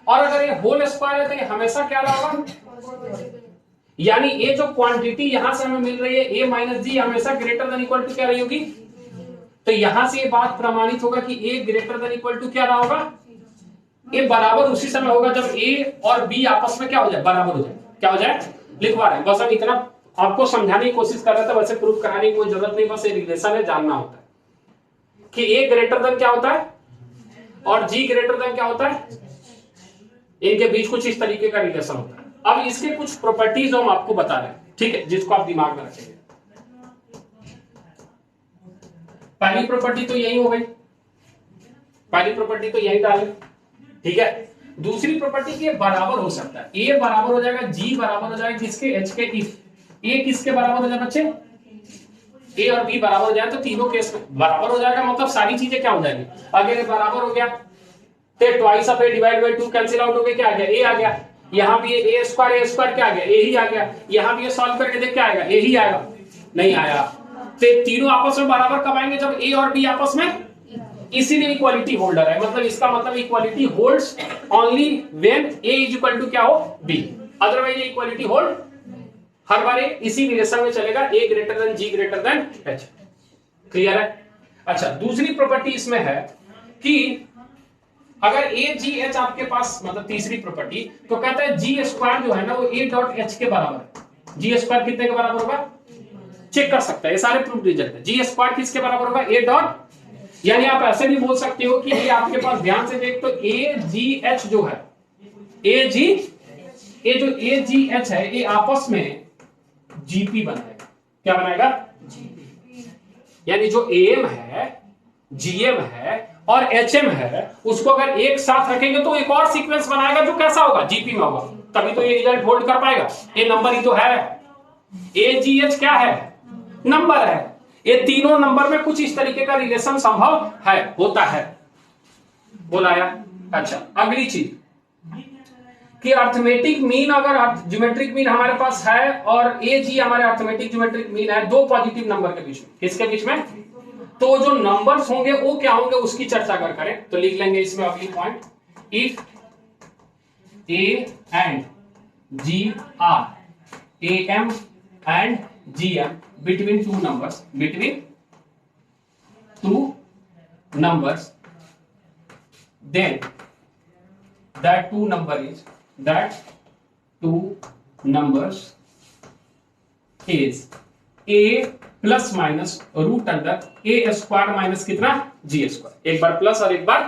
और अगर ये होल स्क्वायर है तो ये हमेशा क्या रहा, यानी ये जो क्वांटिटी यहां से हमें मिल रही है a माइनस जी हमेशा ग्रेटर देन इक्वल टू क्या रही होगी, तो यहां से ये बात प्रमाणित होगा कि a greater than equal to क्या रहा होगा, a बराबर उसी समय होगा जब a और b आपस में क्या हो जाए, बराबर हो जाए, क्या हो जाए, लिखवा रहे हैं। बस हम इतना आपको समझाने की कोशिश कर रहे थे, वैसे प्रूफ कराने की कोई जरूरत नहीं, बस ये रिलेशन है, जानना होता है कि a ग्रेटर देन क्या होता है और g ग्रेटर देन क्या होता है, इनके बीच कुछ इस तरीके का रिलेशन होता है। अब इसके कुछ प्रॉपर्टीज हम आपको बता रहे हैं, ठीक है, जिसको आप दिमाग में रखेंगे। पहली प्रॉपर्टी तो यही हो गई, पहली प्रॉपर्टी तो यही डाले, ठीक है। दूसरी प्रॉपर्टी की बराबर हो सकता है, a बराबर हो जाएगा g बराबर हो जाएगा किसके, h के, इफ a किसके बराबर हो जाए बच्चे, a और b बराबर हो जाए तो तीनों केस में बराबर हो जाएगा, मतलब सारी चीजें क्या हो जाएंगी, अगर बराबर हो गया तो twice of a divide by 2 cancel out हो गया, क्या आ गया, a आ गया, यहां भी a स्क्वायर क्या आ गया, a ही आ गया, यहां भी ये सॉल्व करके देख क्या आएगा, a ही आएगा, नहीं आया। तो तीनों आपस में बराबर कब आएंगे, जब a और b आपस में, इसीलिए इक्वालिटी होल्डर है, मतलब इसका मतलब equality holds only when a is equal to क्या हो, b, अदरवाइज इक्वालिटी होल्ड हर बार इसी रिलेशन में चलेगा, a greater than g greater than h, clear है। अच्छा, दूसरी प्रॉपर्टी इसमें है कि अगर a g h आपके पास, मतलब तीसरी प्रॉपर्टी, तो कहता है g स्क्वायर जो है ना वो a डॉट h के बराबर है। g स्क्वायर कितने के बराबर होगा, चेक कर सकता है, ये सारे प्रूफ रिजल्ट है। g स्क्वायर किसके बराबर होगा, a डॉट, यानी आप ऐसे भी बोल सकते हो कि ये आपके पास, ध्यान से देख तो a g h जो है, a g, ये जो a g h है ये आपस में gp बनाएगा, क्या बनाएगा, यानी जो am है, gm है और hm है, उसको अगर एक साथ रखेंगे तो एक और सीक्वेंस बनाएगा जो कैसा होगा, gp में होगा, तभी तो ये रिजल्ट होल्ड कर पाएगा। ये नंबर ही तो है, agh क्या है, नंबर है, ये तीनों नंबर में कुछ इस तरीके का रिलेशन संभव है, होता है, बोलाया। अच्छा, अगली चीज कि अर्थमेटिक मीन, अगर ज्योमेट्रिक मीन हमारे पास है और ए जी हमारे अर्थमेटिक ज्योमेट्रिक मीन है दो पॉजिटिव नंबर के बीच में, किसके बीच में, तो जो नंबर्स होंगे वो क्या होंगे उसकी चर्चा अगर करें तो लिख लेंगे इसमें अगली point, if A and G are A M and G M between two numbers, between two numbers, then that two numbers is a plus minus root under A square minus कितना जी स्क्वायर, एक बार plus और एक बार,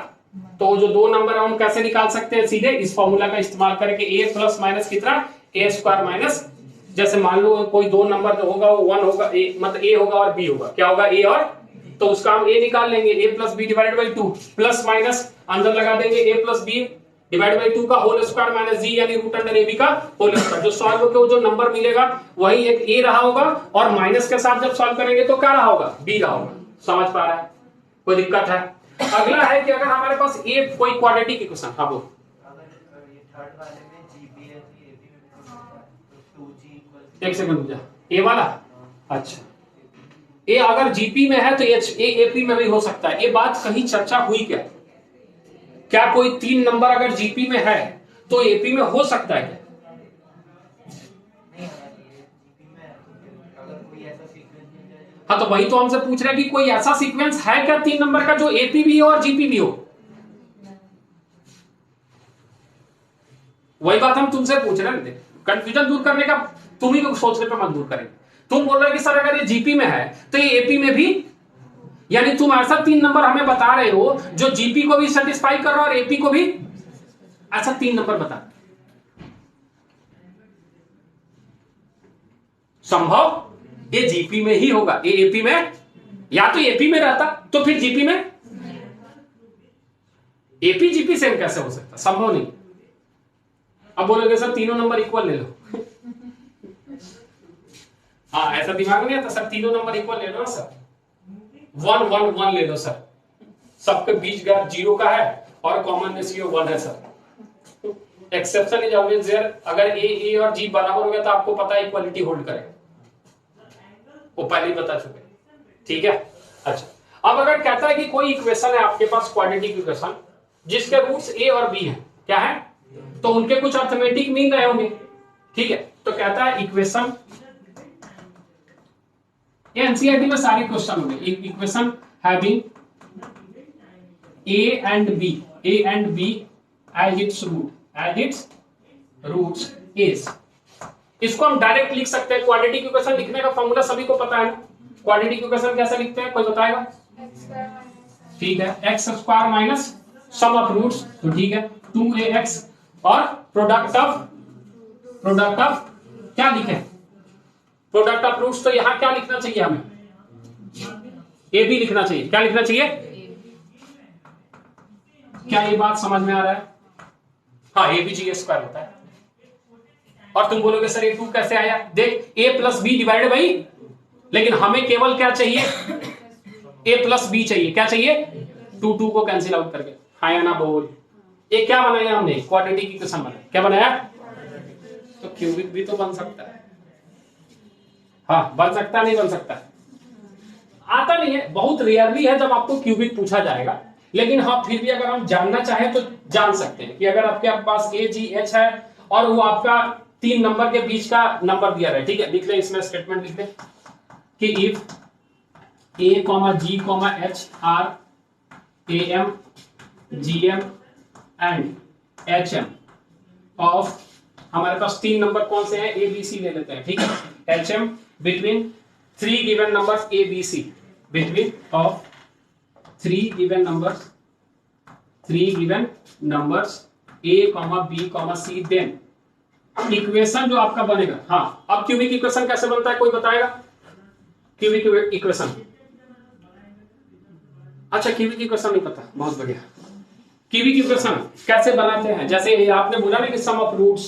तो जो दो number है हम कैसे निकाल सकते हैं, सीधे इस फॉर्मूला का इस्तेमाल करके ए प्लस माइनस कितना ए स्क्वायर माइनस, जैसे मान लो कोई दो नंबर जो होगा वो वन होगा, ए मतलब ए होगा और बी होगा, क्या होगा ए और, तो उसका हम ए निकाल लेंगे, A plus B divided by two, plus minus अंदर लगा देंगे A plus B divide by two का होल स्क्वायर माइनस जी यानी रूट अंडर ए बी का होल स्क्वायर, जो सॉल्व होकर जो नंबर मिलेगा वही एक ए रहा होगा और माइनस के साथ जब सॉल्व करेंगे तो क्या रहा होगा, बी रहा होगा। समझ पा रहा है, कोई दिक्कत है? अगला है कि अगर हमारे पास ए कोई क्वाड्रेटिक इक्वेशन, हाँ वो एक सेकंड रुक जा, ए वाला, अच्छा ए अगर जीपी में है तो ए एपी में भी हो सकता है, ये बात कहीं चर्चा हुई क्या, क्या कोई तीन नंबर अगर जीपी में है तो एपी में हो सकता है क्या? हाँ तो वही तो हमसे पूछ रहे हैं कि कोई ऐसा सीक्वेंस है क्या तीन नंबर का जो एपी भी हो और जीपी भी हो, वही बात हम तुमसे पूछ रहे हैं, कंफ्यूजन दूर करने का तुम ही सोचने पे मजबूर करेंगे। तुम बोल रहे हो कि सर अगर ये जीपी में है तो ये एपी में भी, यानी तुम ऐसा तीन नंबर हमें बता रहे हो जो जीपी को भी सेटिस्फाई कर रहा है और एपी को भी, ऐसा तीन नंबर बता, संभव ये जीपी में ही होगा, ये एपी में, या तो एपी में रहता तो फिर जीपी में, एपी जीपी सेम कैसे हो सकता, संभव नहीं। अब बोलोगे सर तीनों नंबर इक्वल ले लो हाँ ऐसा दिमाग नहीं आता सर, तीनों नंबर इक्वल ले लो सर, 1 1 1 ले लो सर, सबके बीच गैप 0 का है और कॉमन रेशियो 1 है sir, exception is always there, अगर ए और जी बराबर हो गया तो आपको पता है इक्वालिटी होल्ड करेगा, वो पहले ही बता चुके, ठीक है। अच्छा अब अगर कहता है कि कोई इक्वेशन है आपके पास क्वाड्रेटिक इक्वेशन जिसके रूट्स ए और बी है, क्या है, तो उनके कुछ अर्थमेटिक मीन रहे होंगे, ठीक है, तो कहता है इक्वेशन, ये एनसीईआरटी में सारे क्वेश्चन होंगे, equation having A and B as its roots is, इसको हम डायरेक्ट लिख सकते हैं, क्वाड्रेटिक इक्वेशन लिखने का फॉर्मूला सभी को पता है, क्वाड्रेटिक इक्वेशन कैसे लिखते हैं कोई बताएगा, ठीक है, X square minus sum of roots, तो ठीक है 2ax और प्रोडक्ट ऑफ क्या लिखे, प्रोडक्ट ऑफ रूट्स, तो यहां क्या लिखना चाहिए हमें, ए बी लिखना चाहिए, क्या लिखना चाहिए, क्या ये बात समझ में आ रहा है, हाँ ए बी जी स्क्वायर होता है। और तुम बोलोगे सर ये 2 कैसे आया, देख ए प्लस बी डिवाइडेड बाई, लेकिन हमें केवल क्या चाहिए, ए प्लस बी चाहिए, क्या चाहिए, 2 को कैंसिल आउट करके, हाँ या ना बोल, ये क्या बनाया हमने, क्वाड्रेटिक इक्वेशन बनाया, क्या बनाया, तो क्यूबिक भी तो बन सकता है, हाँ बन सकता है, नहीं बन सकता, आता नहीं है, बहुत रेयरली है जब आपको क्यूबिक पूछा जाएगा, लेकिन हाँ फिर भी अगर हम जानना चाहें तो जान सकते हैं कि अगर आपके पास ए जी एच है और वो आपका तीन नंबर के बीच का नंबर दिया है, ठीक है, लिख ले इसमें स्टेटमेंट लिख ले कि if A comma G comma H are A M G M and H M of, हमारे पास तीन नंबर कौन से हैं, ए बी सी ले लेते हैं, ठीक है, H M between 3 given numbers A B C, between of 3 given numbers A comma B comma C, then equation जो आपका बनेगा, हाँ अब क्यूबिक इक्वेशन कैसे बनता है कोई बताएगा, क्यूबिक इक्वेशन, अच्छा क्यूबिक इक्वेशन नहीं पता, बहुत बढ़िया, क्यूबिक इक्वेशन कैसे बनाते हैं, जैसे आपने बोला ना कि sum of roots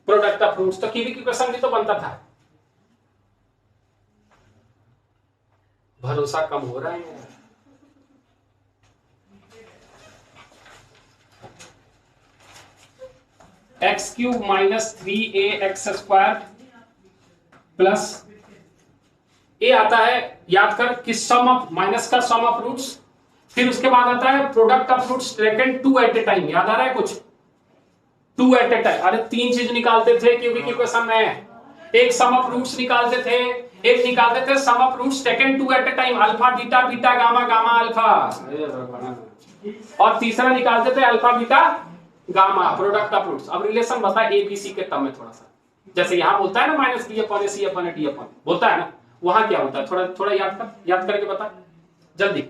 product of roots, तो क्यूबिक इक्वेशन भी तो बनता था, भरोसा कम हो रहा है मेरा। X cube minus 3ax² plus A आता है, याद कर, किस सम ऑफ माइनस का सम ऑफ रूट्स, फिर उसके बाद आता है product of roots taken 2 at a time. याद आ रहा है कुछ? 2 एट ए टाइम। अरे 3 चीज निकालते थे क्यूबिक इक्वेशन में, एक सम ऑफ रूट्स निकालते थे, एक निकालते थे sum of roots taken 2 at a time, alpha beta beta gamma gamma alpha, और तीसरा निकालते थे alpha beta gamma product of roots. अब रिलेशन बता एबीसी के टर्म में थोड़ा सा, जैसे यहां बोलता है ना minus B upon A C upon A D upon, बोलता है ना, वहां क्या होता है? थोड़ा थोड़ा याद कर, याद करके बता जल्दी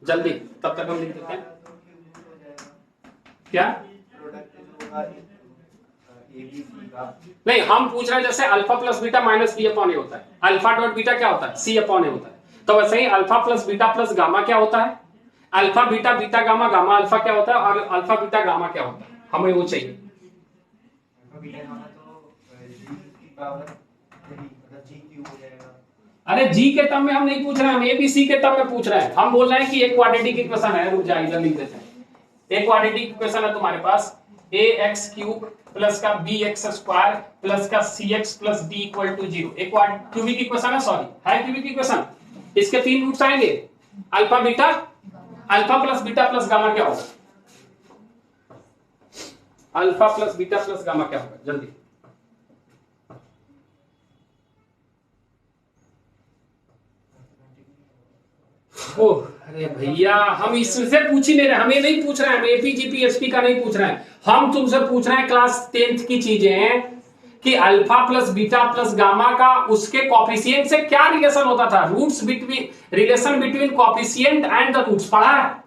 जल्दी, तब तक हम लिख देते हैं। क्या नहीं, हम पूछ रहे हैं जैसे alpha plus beta minus B upon A होता है, अल्फा डॉट बीटा क्या होता है? सी अपॉन ए होता है। तो वैसे ही alpha plus beta plus gamma क्या होता है? Alpha beta beta gamma gamma alpha क्या होता है, और अल्फा बीटा गामा क्या होता है? हमें वो चाहिए। अरे जी के टर्म में हम नहीं पूछ रहे हैं, हम एबीसी के टर्म में पूछ रहे हैं। हम बोल रहे हैं कि एक क्वाड्रेटिक इक्वेशन है, रुक जा इधर लिख देते हैं। एक क्वाड्रेटिक इक्वेशन है तुम्हारे पास, ax क्यूब प्लस का bx स्क्वायर प्लस का cx plus d equal to 0। एक क्यूबिक इक्वेशन है, सॉरी है क्यूबिक इक्वेशन। इसके 3 रूट्स आएंगे, alpha beta, alpha plus beta plus gamma क्या होगा? Alpha plus beta plus gamma क्या होगा? जल्दी अरे भैया हम इससे पूछ ही नहीं रहे, हमें नहीं पूछ रहे हैं, हम एपीजीपीएचपी का नहीं पूछ रहे हैं, हम तुमसे पूछ रहे हैं क्लास 10th की चीजें कि alpha plus beta plus gamma का उसके कॉफिशिएंट से क्या रिलेशन होता था? Roots between, relation between coefficient and the roots पढ़ा है।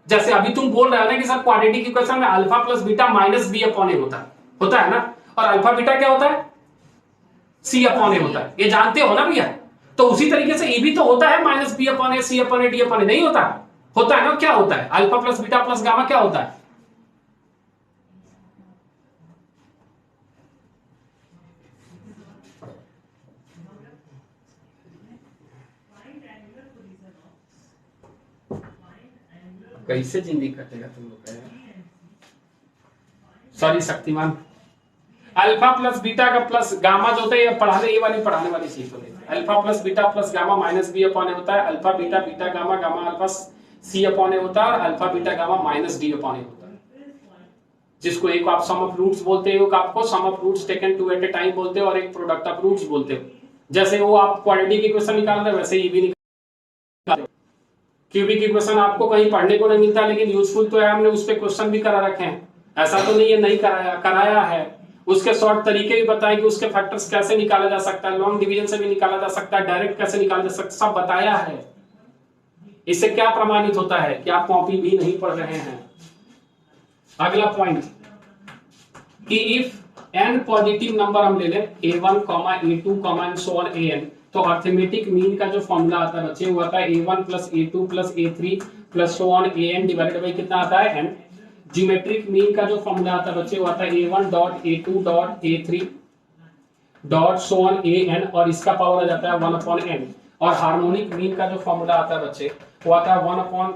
जैसे अभी तुम बोल रहे हो ना कि सर क्वाड्रेटिक इक्वेशन में alpha plus beta minus B upon A होता है ना, और अल्फा बीटा क्या होता है? सी अपॉन ए होता है, ये जानते हो ना भैया। तो उसी तरीके से ये भी तो होता है, minus B upon A C upon A D upon A, नहीं होता? होता है ना। क्या होता है? Alpha plus beta plus gamma क्या होता है? कैसे जिंदगी कटेगा तुम लोग का? Sorry Shaktimaan, alpha plus beta का प्लस गामा जो होता है, ये पढ़ाने, ये वाली पढ़ाने वाली चीज होती है। Alpha plus beta plus gamma minus B upon A होता है, alpha beta beta gamma gamma alpha C upon A होता है, और alpha beta gamma minus D upon A होता है, जिसको एक आप सम ऑफ रूट्स बोलते हो, आपको sum of roots taken 2 at a time बोलते हो, और एक प्रोडक्ट ऑफ रूट्स बोलते हो। जैसे वो आप क्वाड्रेटिक इक्वेशन निकाल रहे हो, वैसे ये भी निकाल। क्यूबिक इक्वेशन आपको कहीं पढ़ने को नहीं मिलता, लेकिन यूजफुल तो है, हमने उस पर क्वेश्चन भी करा रखे हैं, ऐसा तो नहीं है नहीं कराया है। उसके शॉर्ट तरीके भी बताए कि उसके फैक्टर्स कैसे निकाला जा सकता है, लॉन्ग डिवीजन से भी निकाला जा सकता है, डायरेक्ट कैसे निकाला जा सकता है, सब बताया है। इससे क्या प्रमाणित होता है कि आप कॉपी भी नहीं पढ़ रहे हैं। अगला पॉइंट कि इफ n पॉजिटिव नंबर हम ले लें a1, a2, and so on an, तो अर्थमेटिक मीन का जो फॉर्मूला आता है बच्चे, वो आता है a1 plus a2 plus a3 plus so on an divided by कितना आता है n। ज्योमेट्रिक मीन का जो फॉर्मूला आता है बच्चे, वो आता है a1 dot a2 dot a3 dot so on an, और इसका पावर आ जाता है 1 अपॉन n। और हार्मोनिक मीन का जो फॉर्मूला आता है बच्चे, वो आता है 1 upon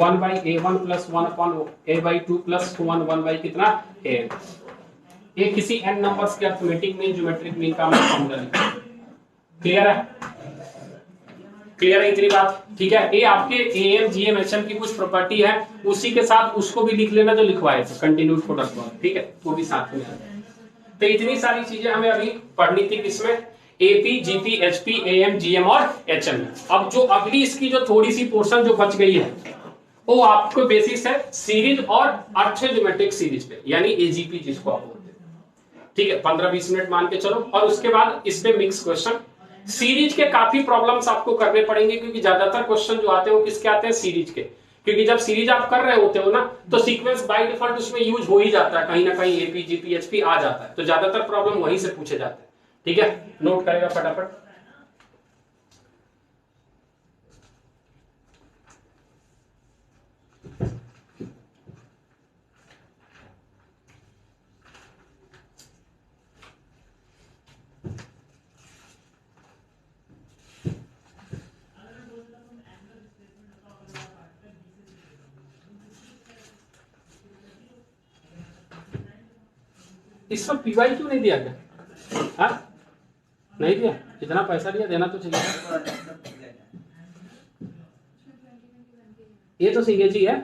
1 by a1 plus 1 upon a by 2 plus 1 by कितना a। ये किसी n नंबर्स के अर्थमेटिक मीन ज्योमेट्रिक मीन का फॉर्मूला लिखा। क्लियर है? क्लियर है इतनी बात? ठीक है। ये आपके am gm hm की कुछ प्रॉपर्टी है, उसी के साथ उसको भी लिख लेना जो लिखवाए थे, कंटिन्यूड प्रोडक्ट वाला, ठीक है, वो भी साथ में। तो इतनी सारी चीजें हमें अभी पढ़नी थी किसमें? AP GP HP am GM और एचएम में। अब जो अगली इसकी जो थोड़ी सी पोर्शन जो बच गई है, वो आपको बेसिस है सीरीज और अर्थज्योमेट्रिक सीरीज पे, यानी एजीपी जिसको आप बोलते हैं। ठीक है, 15-20 मिनट मान के चलो, और उसके बाद इस पे मिक्स क्वेश्चन। सीरीज के काफी प्रॉब्लम्स आपको करने पड़ेंगे, क्योंकि ज्यादातर क्वेश्चन जो आते हैं वो किसके आते हैं? सीरीज के। क्योंकि जब सीरीज आप कर रहे होते हो ना, तो सीक्वेंस बाय डिफॉल्ट उसमें यूज हो ही जाता है, कहीं ना कहीं एपी जीपी एचपी आ जाता है, तो ज्यादातर प्रॉब्लम वहीं से पूछे जाते हैं। ठीक है, नोट करेगा फटाफट। इसमें पीवाई क्यों नहीं दिया गया? हाँ नहीं दिया, इतना पैसा दिया, देना तो चाहिए। ये तो सीएजी है,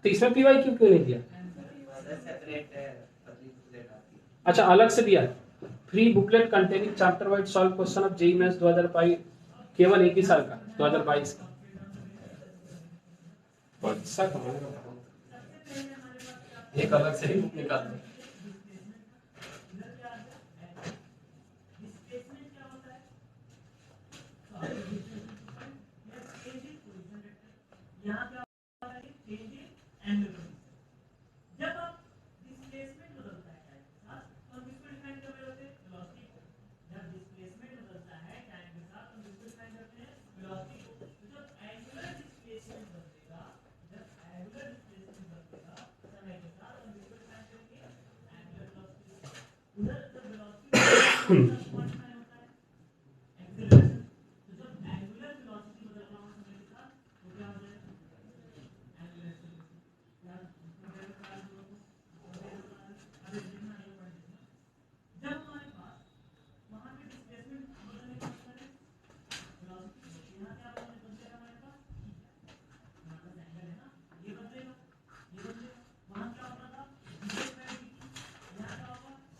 तो इसमें पीवाई क्यों नहीं दिया? अच्छा अलग से दिया। Free booklet containing chapter wise solve question of JEE mains 2022, केवल एक ही साल का 2022 का। पैसा कमाने का एक अलग से ही बुक निकाल दो।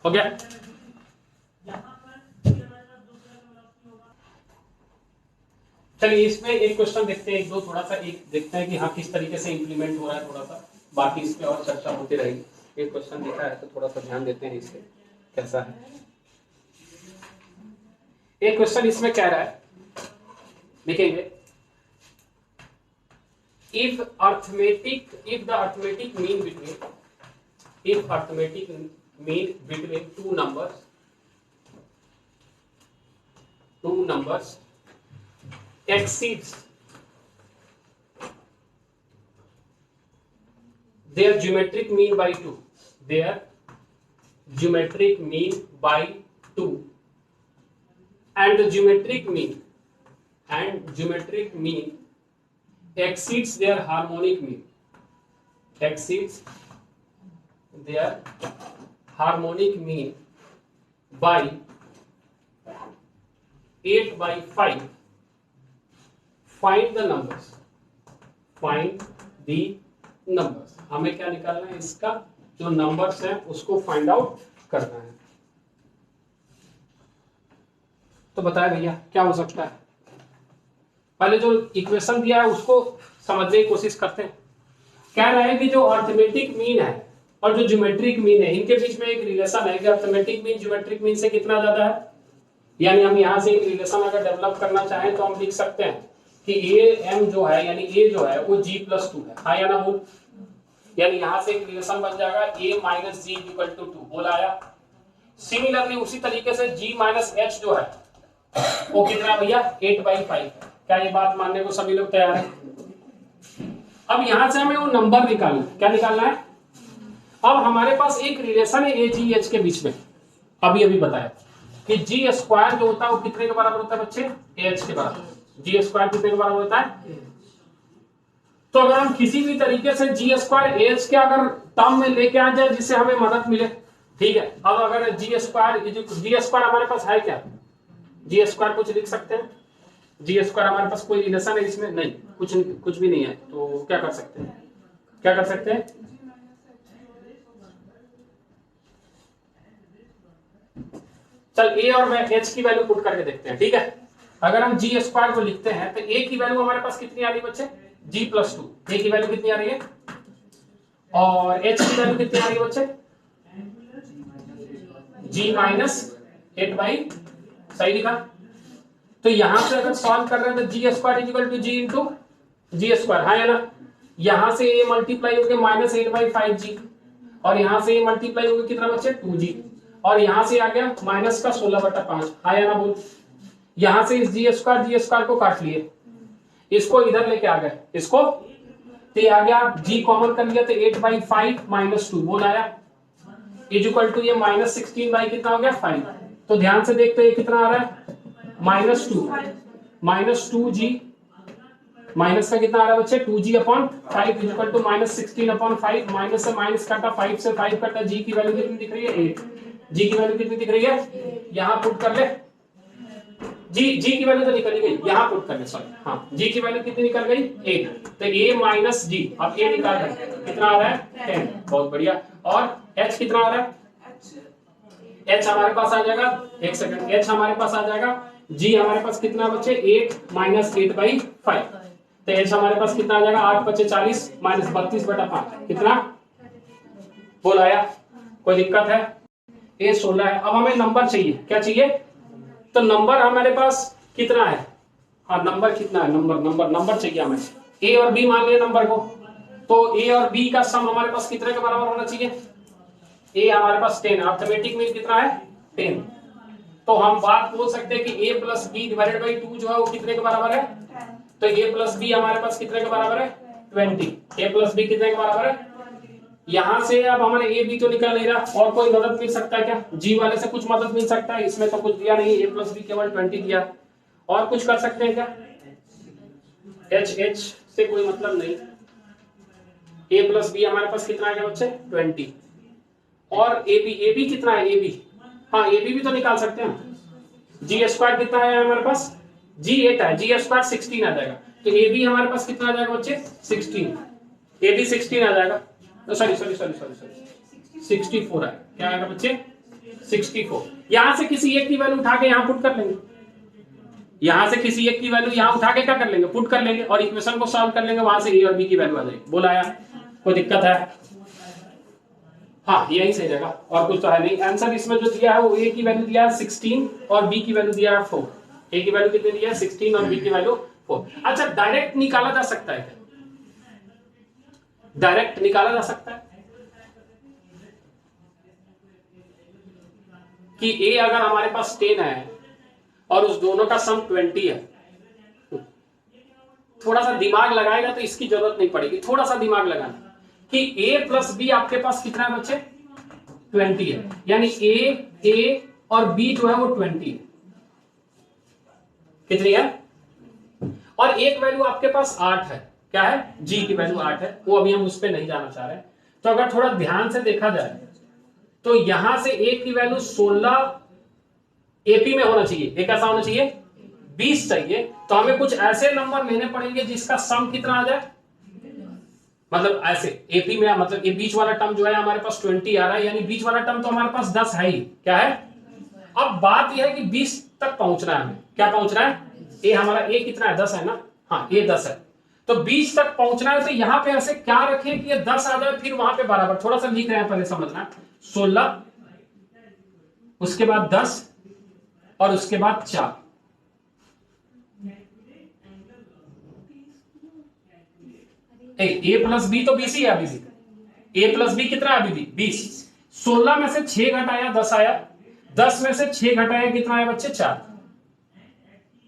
हो गया? चलिए इसमें एक क्वेश्चन देखते हैं, एक दो थोड़ा सा एक देखते हैं कि हाँ किस तरीके से इंप्लीमेंट हो रहा है, थोड़ा सा बाकी इस पे और चर्चा होती रहेगी। एक क्वेश्चन देखा है तो थोड़ा सा ध्यान देते हैं इसे कैसा है। एक क्वेश्चन इसमें कह रहा है, लिखेंगे if the arithmetic mean between two numbers exceeds their geometric mean by 2, and the geometric mean exceeds their harmonic mean by 8/5, find the numbers। हमें क्या निकालना है? इसका जो नंबर्स हैं उसको फाइंड आउट करना है। तो बताए भैया क्या हो सकता है? पहले जो इक्वेशन दिया है उसको समझने की कोशिश करते हैं। कह रहा है कि जो अर्थमेटिक मीन है और जो ज्योमेट्रिक मीन है इनके बीच में एक रिलेशन है कि अर्थमेटिक मीन ज्योमेट्रिक मीन से कितना ज्यादा है। यानी हम यहाँ से एक रिलेशन अगर डेवलप करना चाहें तो हम लिख सकते हैं कि ए एम जो है यानी ए जो है वो G+2 है। हाँ या ना बोल? यानी यहाँ से एक रिलेशन बन जाएगा a - G = 2। बोला आया? सिमिलरली उसी तरीके से G - H जो है वो कितना भैया? 8/5। क्या ये बात मानने को सभी लोग तैयार हैं? अब यहां से हमें वो नंबर निकालना है। क्या निकालना है? अब हमारे पास एक रिलेशन है AGH के बीच में। अभी बताया कि G² जो होता है वो कितने के बराबर होता है बच्चे? AH के बराबर। G² कितने के बराबर होता है? तो अगर हम किसी भी तरीके से G² AH के अगर टर्म में लेके आ जाए जिससे हमें मदद मिले, ठीक है। अब अगर G² हमारे पास है क्या? G² कुछ लिख सकते हैं? G² हमारे पास कोई रिलेशन है इसमें? नहीं, कुछ भी नहीं है। तो क्या कर सकते हैं? चल A और मैं H की वैल्यू पुट करके देखते हैं, ठीक है। अगर हम G² को लिखते हैं तो A की वैल्यू हमारे पास कितनी आ रही है बच्चे? G+2। A की वैल्यू कितनी आ रही है? और H की वैल्यू कितनी आ रही है बच्चे? G - 8/, सही लिखा। तो यहां से अगर सॉल्व कर रहे हैं तो G² = G × G², हाँ या ना? यहां से A मल्टीप्लाई होकर -8/5G और यहां से A मल्टीप्लाई होकर कितना बच्चे? 2G और यहां से आ गया माइनस का 16/5। हाँ या ना बोल? यहां से इस G² को काट लिए, इसको इधर लेके आ गए, इसको तो आ गया G कॉमन कर लिया तो 8/5 - 2 बोल आया इक्वल टू ये -16 कितना हो गया? 5। तो ध्यान से देखते ये कितना आ रहा है? -2 - 2G माइनस का कितना आ रहा है बच्चे 2g/5 इक्वल टू -16/5 माइनस से माइनस काटा 5 से 5 काटा g की वैल्यू कितनी दिख रही है 8 g की वैल्यू कितनी दिख रही है यहां पुट कर ले g की वैल्यू तो निकल गई यहां पुट कर ले सॉरी हां g की वैल्यू कितनी निकल गई 8 तो a माइनस g अब a निकाल रहे हैं कितना आ रहा है 10 बहुत बढ़िया और h कितना आ रहा है h हमारे पास आ जाएगा एक सेकंड h हमारे पास आ जाएगा g हमारे पास कितना बच्चे 8 माइनस 8/5 तो h हमारे पास कितना आ जाएगा 8 × 40 माइनस 32/5 कितना बोल आया कोई दिक्कत है a 16 है अब हमें नंबर चाहिए क्या चाहिए तो नंबर हमारे पास कितना है हाँ नंबर कितना है नंबर चाहिए हमें a और b मान लिया नंबर को तो a और b का सम हमारे पास कितने के बराबर होना चाहिए a हमारे पास 10 अर्थमेटिक मीन कितना है 10 तो हम बात बोल सकते हैं कि a + b डिवाइडेड बाई 2 जो है वो कितने के बराबर है तो a + b हमारे पास कितने के बराबर है 20 a + b कितने के बराबर है यहां से अब हमारे a b तो निकल नहीं रहा और कोई मदद मिल सकता है क्या g वाले से कुछ मदद मिल सकता है इसमें तो कुछ दिया नहीं a + b केवल 20 दिया और कुछ कर सकते हैं क्या h से कोई मतलब नहीं a + b हमारे पास कितना आ गया बच्चे 20 और ab कितना है ab हाँ ab भी तो निकाल सकते हैं g² कितना है हमारे पास g 8 है g² 16 आ जाएगा तो ab हमारे पास कितना आ जाएगा बच्चे 16 ab 16 आ जाएगा सॉरी 64 है क्या आएगा बच्चे 64 यहां से किसी एक की वैल्यू उठा के यहां पुट कर लेंगे यहां से किसी एक की वैल्यू यहां उठा के क्या कर लेंगे पुट कर लेंगे और इक्वेशन को सॉल्व कर लेंगे वहां से a और b की वैल्यू आ जाएगी बोला आया कोई दिक्कत है हाँ यही सही रहेगा और कुछ तो है नहीं आंसर इसमें जो दिया है वो a की वैल्यू दिया है 16 और b की वैल्यू दिया है 4 a की वैल्यू कितनी दिया है 16 और b की वैल्यू 4 अच्छा डायरेक्ट निकाला जा सकता है डायरेक्ट निकाला जा सकता है कि a अगर हमारे पास 10 है और उस दोनों का सम 20 है थोड़ा सा दिमाग लगाएगा तो इसकी जरूरत नहीं पड़ेगी थोड़ा सा दिमाग लगाना कि a + b आपके पास कितना है बच्चे 20 है यानी a और b जो है वो 20 है कितनी है और एक वैल्यू आपके पास 8 है क्या है g की वैल्यू 8 है वो अभी हम उस पर नहीं जाना चाह रहे तो अगर थोड़ा ध्यान से देखा जाए तो यहां से a की वैल्यू 16 AP में होना चाहिए एक ऐसा होना चाहिए 20 चाहिए तो हमें कुछ ऐसे नंबर लेने पड़ेंगे जिसका सम कितना आ जाए मतलब ऐसे AP में मतलब ये बीच वाला टर्म जो है हमारे पास 20 आ रहा है यानी बीच वाला टर्म तो हमारे पास 10 है ही क्या है अब बात यह है कि 20 तक पहुंचना है हमें क्या पहुंचना है a हमारा a कितना है 10 है ना हाँ a 10 है तो 20 तक पहुंचना है तो यहां पे ऐसे क्या रखें कि ये 10 आ जाए फिर वहां पे बराबर थोड़ा सा लिख रहे हैं पहले समझना 16 उसके बाद 10 और उसके बाद 4 a + b तो 20 ही है अभी भी a + b कितना है अभी भी 20 16 में से 6 घटाया 10 आया 10 में से 6 घटाया कितना आया बच्चे 4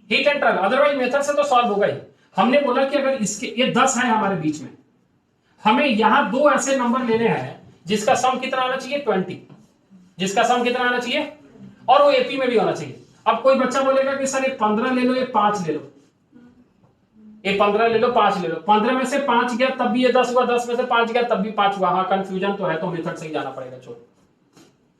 hit and run otherwise method से तो सॉल्व होगा ही हमने बोला कि अगर इसके ये 10 है हमारे बीच में हमें यहां दो ऐसे नंबर लेने हैं जिसका सम कितना आना चाहिए 20 जिसका सम कितना आना चाहिए और वो एपी में भी होना चाहिए अब कोई बच्चा बोलेगा कि सर ये 15 ले लो ये 5 ले लो ये 15 ले लो 5 ले लो 15 में से 5 गया तब भी ये 10 हुआ 10 में से 5 गया तब भी 5 हुआ हाँ कंफ्यूजन तो है तो मेथड से ही जाना पड़ेगा छोड़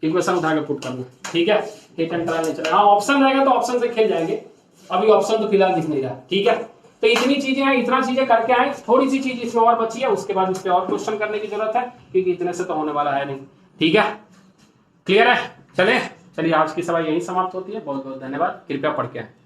इक्वेशन उठा के पुट करना ठीक है हिट एंड ट्राई नहीं चलेगा हाँ ऑप्शन रहेगा तो ऑप्शन से खेल जाएंगे अभी ऑप्शन तो फिलहाल दिख नहीं रहा ठीक है तो इतनी चीजें हैं इतना चीजें करके आए थोड़ी सी चीज इसमें और बची है उसके बाद इस पे और क्वेश्चन करने की जरूरत है क्योंकि इतने से तो होने वाला है नहीं ठीक है क्लियर है चलिए आज की सभा यही समाप्त होती है बहुत बहुत धन्यवाद कृपया पढ़ के आए